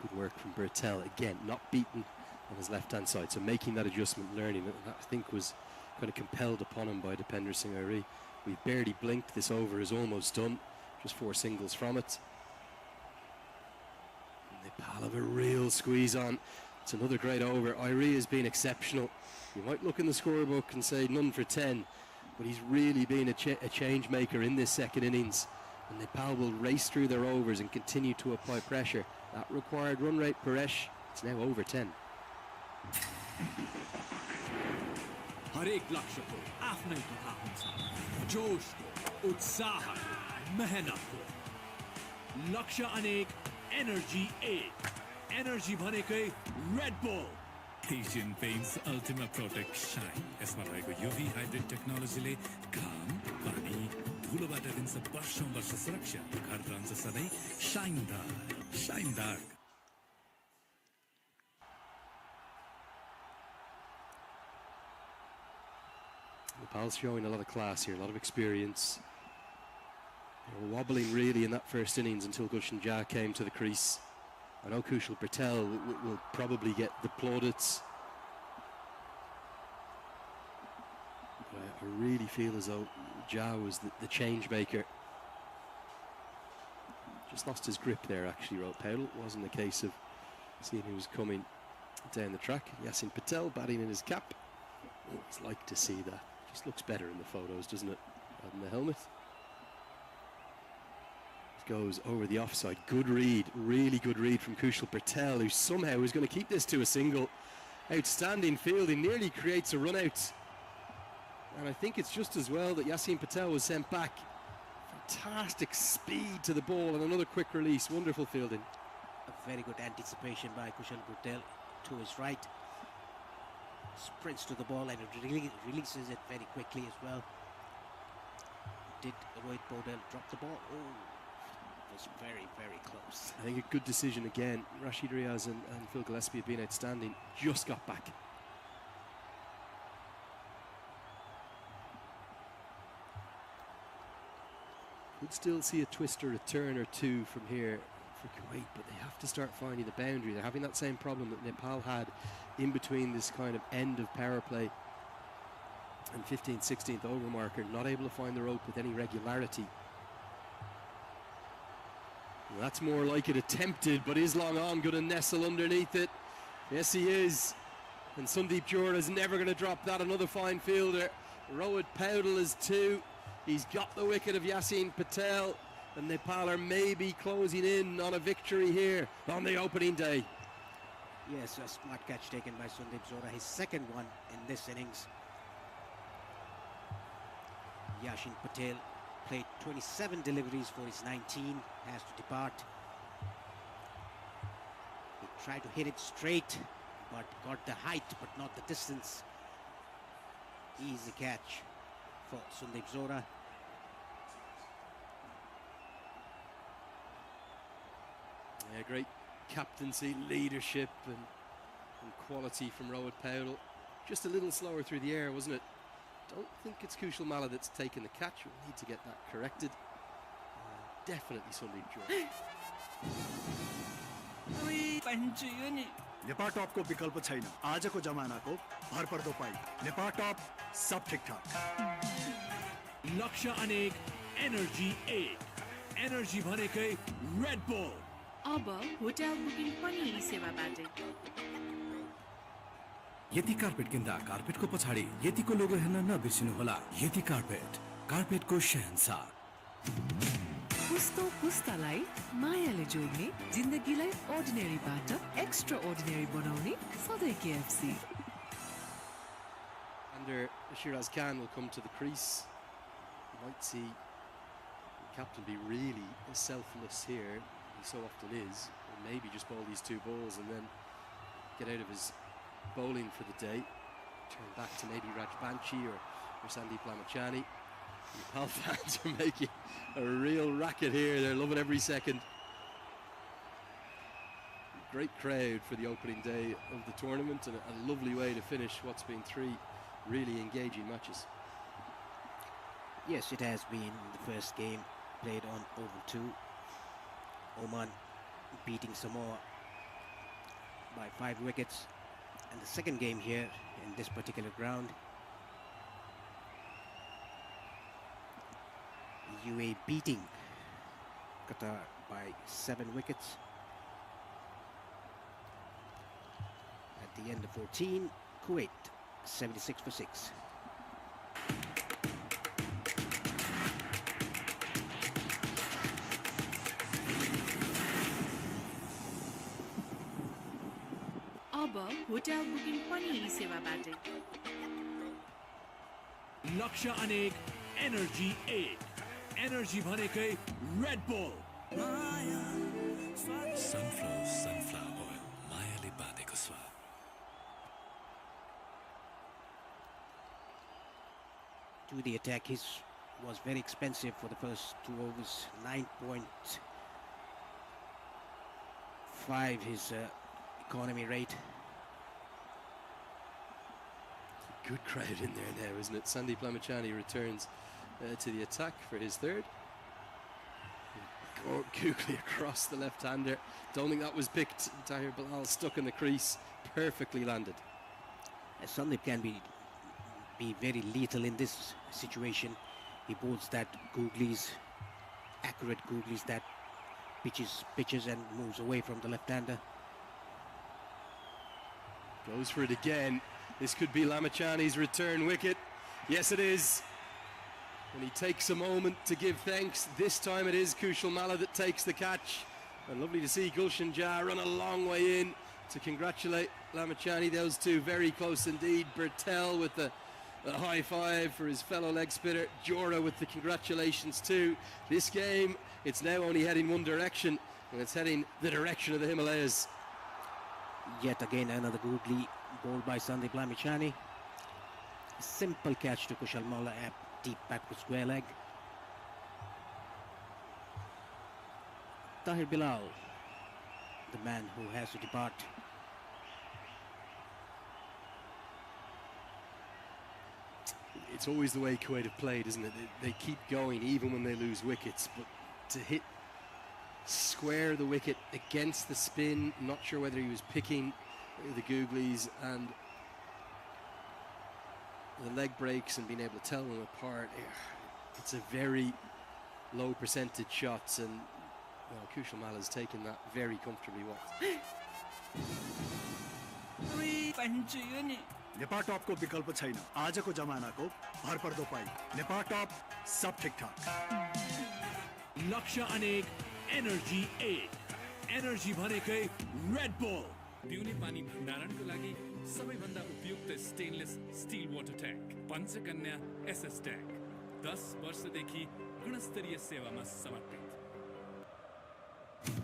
Good work from Bertel. Again, not beaten on his left-hand side, so making that adjustment, learning that I think was kind of compelled upon him by Dipendra Singh Irie. We've barely blinked. This over is almost done. Just 4 singles from it. Nepal have a real squeeze on. It's another great over. Irie has been exceptional. You might look in the scorebook and say none for 10, but he's really been a change maker in this second innings. And Nepal will race through their overs and continue to apply pressure. That required run rate, Paresh, it's now over 10. हरेक लक्ष्य को आफ्नै कथा हुन्छ जोश को उत्साह को मेहनत को लक्ष्य अनेक एनर्जी एक एनर्जी भनेकै Red bull Asian Paints Ultima Protect Shine यसमा भएको UV हाइब्रिड टेक्नोलोजीले घाम पानी धुलोबाट दिन्छ वर्षौं वर्ष सुरक्षा घर रहन्छ सधैँ शाइनदार Nepal's showing a lot of class here, a lot of experience. They were wobbling really in that first innings until Gulshan Jha came to the crease. I know Kushal Patel will probably get the plaudits. But I really feel as though Jha was the change maker. Just lost his grip there actually, wrote Patel. It wasn't a case of seeing who was coming down the track. Yasin Patel batting in his cap. Always like to see that. Just looks better in the photos, doesn't it, rather than the helmet. Goes over the offside. Good read, really good read from Kushal Patel, who somehow is going to keep this to a single. Outstanding fielding, nearly creates a run out. And I think it's just as well that Yasin Patel was sent back. Fantastic speed to the ball and another quick release. Wonderful fielding. A very good anticipation by Kushal Patel to his right. Sprints to the ball and releases it very quickly as well. Did Rohit Paudel drop the ball? Oh, it was very, very close. I think a good decision again. Rashid Riaz and Phil Gillespie have been outstanding. Just got back. Could still see a twist or a turn or two from here for Kuwait, but they have to start finding the boundary. They're having that same problem that Nepal had in between this kind of end of power play and 15th, 16th over marker, not able to find the rope with any regularity. Well, that's more like it attempted, but is long on, going to nestle underneath it. Yes, he is. And Sandeep Jura is never going to drop that. Another fine fielder. Rohit Paudel is 2. He's got the wicket of Yasin Patel, and Nepal are maybe closing in on a victory here on the opening day. Yes, a smart catch taken by Sandeep Jura, his second one in this innings. Yasin Patel played 27 deliveries for his 19, has to depart. He tried to hit it straight, but got the height, but not the distance. Easy catch for Sandeep Jura. Yeah, great captaincy, leadership and quality from Rohit Paudel. Just a little slower through the air, wasn't it? Don't think it's Kushal Malla that's taken the catch. We'll need to get that corrected. Definitely Sandeep Jura. Nepal top को विकल्प छैन आजको जमानाको भरपर्दो पाइ Nepal top सब ठीकठाक लक्ष्य अनेक energy एक एनर्जी भनेकै रेड बुल अब होटल बुकिङ पनि यी सेवाबाटै यति कार्पेट किन्दा कार्पेटको पछाडि यतिको लोगो हेर्न नबिर्सिनुहोला। यति कार्पेट, कार्पेटको शहंशाह। पुस्तो पुस्तालाई मायाले जोड्ने, जिन्दगीलाई अर्डिनेरीबाट एक्स्ट्रा अर्डिनेरी बनाउने सधैँ KFC। Under Shiraz Khan will come to the crease. You might see the captain be really selfless here. He so often is. And maybe just bowl these two balls and then get out of his bowling for the day. Turn back to maybe Rajbanshi or Sandeep Lamachani. Nepal fans are making a real racket here. They're loving every second. Great crowd for the opening day of the tournament, and a lovely way to finish what's been three really engaging matches. Yes, it has been the first game played on Oval 2. Oman beating Samoa by 5 wickets. And the second game here in this particular ground, UAE beating Qatar by 7 wickets. At the end of 14, Kuwait 76 for 6. अब hotel booking पनि यी सेवाबाटै। लक्ष्य अनेक energy एक energy भनेकै Red bull sunflower oil मायाले बाँधेको स्वाद। To the attack, his was very expensive for the first 2 overs. 9.5 his economy rate. Good crowd in there now, isn't it? Sandeep Lamachani returns to the attack for his third. Googly across the left-hander. Don't think that was picked. Tahir Bilal stuck in the crease. Perfectly landed. Sandeep can be very lethal in this situation. He bowls that googlies, accurate googlies that pitches and moves away from the left-hander. Goes for it again. This could be Lamachani's return wicket. Yes, it is. And he takes a moment to give thanks. This time it is Kushal Malla that takes the catch. And lovely to see Gulshan Jah run a long way in to congratulate Lamachani. Those two very close indeed. Bertel with the high five for his fellow leg spinner. Jora with the congratulations too. This game, it's now only heading one direction, and it's heading the direction of the Himalayas. Yet again another googly bowled by Sandeep Lamachani. Simple catch to Kushal Malla at deep backward square leg. Tahir Bilal, the man who has to depart. It's always the way Kuwait have played, isn't it? They keep going even when they lose wickets, but to hit square the wicket against the spin, not sure whether he was picking the googlies and the leg breaks and being able to tell them apart. It's a very low percentage shots, and well, Kushal Malla's taken that very comfortably well. Nepal टपको विकल्प छैन। आजको जमानाको भरपर्दो पाइ नेपाल टप सब ठिकठाक। लक्ष्य अनेक energy एक energy भनेकै रेड बुल पिउने पानी भण्डारणको लागि सबैभन्दा उपयुक्त stainless steel water tank Panchakanya SS tank 10 वर्षदेखि गुणस्तरीय सेवामा समर्पित।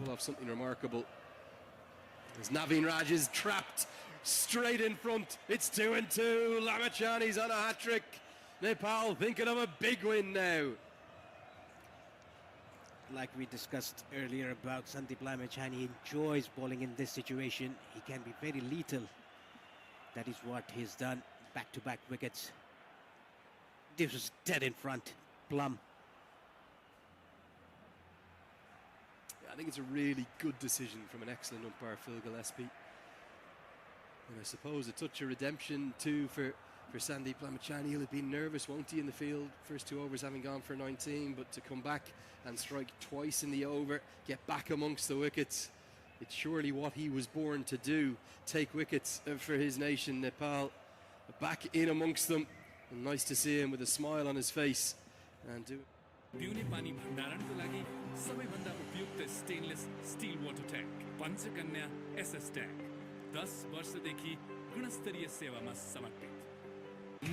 We'll have something remarkable as Naveen Raj is trapped straight in front. It's 2-2. Lamachani's on a hat-trick. Nepal thinking of a big win now. Like we discussed earlier about Sandeep Lamachani, he enjoys bowling in this situation. He can be very lethal. That is what he's done. Back-to-back wickets. This was dead in front. Plum. I think it's a really good decision from an excellent umpire, Phil Gillespie. And I suppose a touch of redemption too for Sandeep Lamachani. He'll have been nervous, won't he, in the field? First 2 overs having gone for 19, but to come back and strike twice in the over, get back amongst the wickets, It's surely what he was born to do, take wickets for his nation, Nepal. Back in amongst them, and nice to see him with a smile on his face. And पिउने पानी भण्डारणको लागि सबैभन्दा उपयुक्त stainless steel water tank Panchakanya SS tank 10 वर्षदेखि गुणस्तरीय सेवामा समर्पित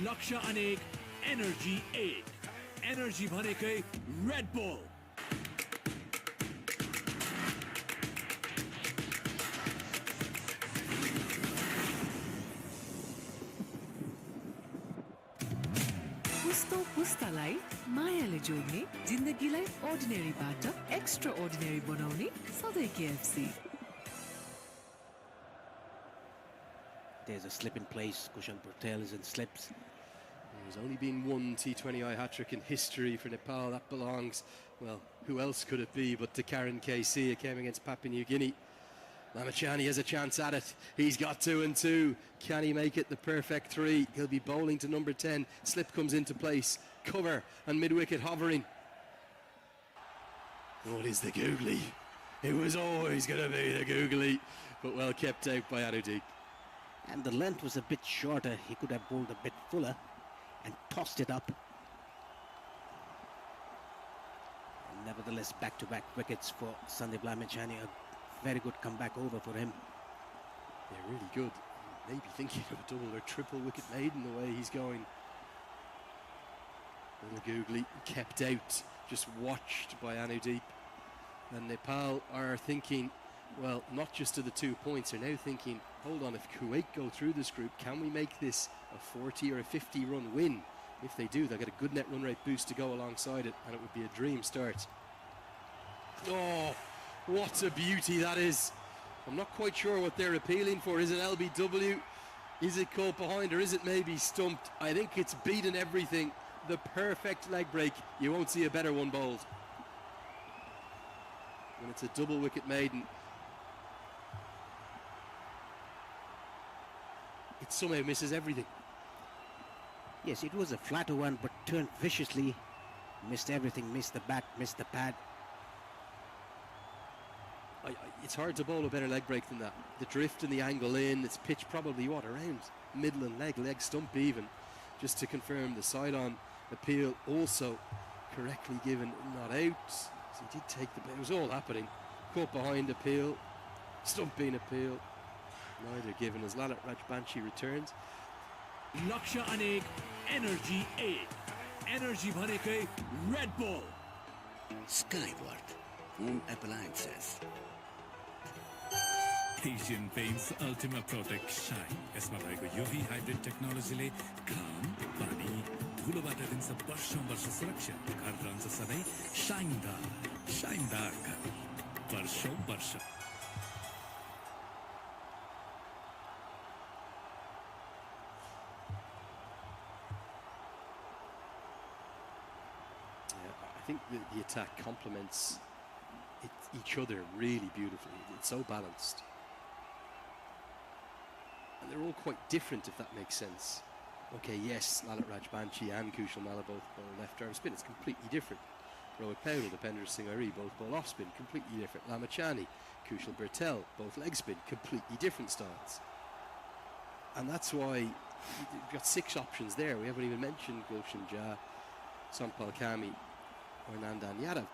लक्ष्य अनेक एनर्जी 8 एनर्जी भनेकै रेड बुल पुस्तो पुस्तालाई मायाले जोड्ने जिन्दगीलाई अर्डिनेरीबाट एक्स्ट्रा अर्डिनेरी बनाउने सधैँ KFC. There's a slip in place. Kushan Patel is in slips. There's only been one T20I hat-trick in history for Nepal. That belongs, well, who else could it be but to Karen KC. It came against Papua New Guinea. Lamachani has a chance at it. He's got 2 and 2. Can he make it the perfect 3? He'll be bowling to number 10. Slip comes into place. Cover and mid-wicket hovering. Oh, it is the googly. It was always going to be the googly, but well kept out by Anudeep. And the length was a bit shorter. He could have bowled a bit fuller and tossed it up. And nevertheless, back-to-back wickets for Sandeep Lamachani. A very good comeback over for him. Yeah, really good. Maybe thinking of a double or triple wicket maiden the way he's going. Little googly kept out, just watched by Anudeep. And Nepal are thinking, well, not just to the 2 points, they're now thinking, hold on, if Kuwait go through this group, can we make this a 40 or a 50 run win? If they do, they'll get a good net run rate boost to go alongside it, and it would be a dream start. Oh, what a beauty that is. I'm not quite sure what they're appealing for. Is it LBW? Is it caught behind, or is it maybe stumped? I think it's beaten everything. The perfect leg break. You won't see a better one bowled. When it's a double wicket maiden, it somehow misses everything. Yes, it was a flatter one, but turned viciously. Missed everything, missed the bat, missed the pad. It's hard to bowl a better leg break than that. The drift and the angle in, it's pitched probably, what, around middle and leg stump even. Just to confirm, the side-on appeal also correctly given, not out. So he did take the, it was all happening. Caught behind appeal, stump being appeal. Neither given as Lalit Rajbanshi returns. लक्ष्य अनेक energy 8 energy भनेकै Red bull Skyward home appliances. Asian Paints Ultima Protect Shine. यसमा भएको UV hybrid टेक्नोलोजीले घाम, पानी, धुलोबाट दिन्छ वर्षौं वर्ष सुरक्षा. घर रहन्छ सधैँ शाइनदार घर वर्षौं वर्ष. I think the attack complements each other really beautifully. It's so balanced. And they're all quite different, if that makes sense. Okay, yes, Lalit Rajbanshi and Kushal Malla both bowl left arm spin. It's completely different. Rohit Powell, Depender Singh Ari, both bowl off spin. Completely different. Lamachani, Kushal Bertel, both leg spin. Completely different styles. And that's why you've got 6 options there. We haven't even mentioned Gulshan Jha, Sampal Kami, or Nandan Yadav.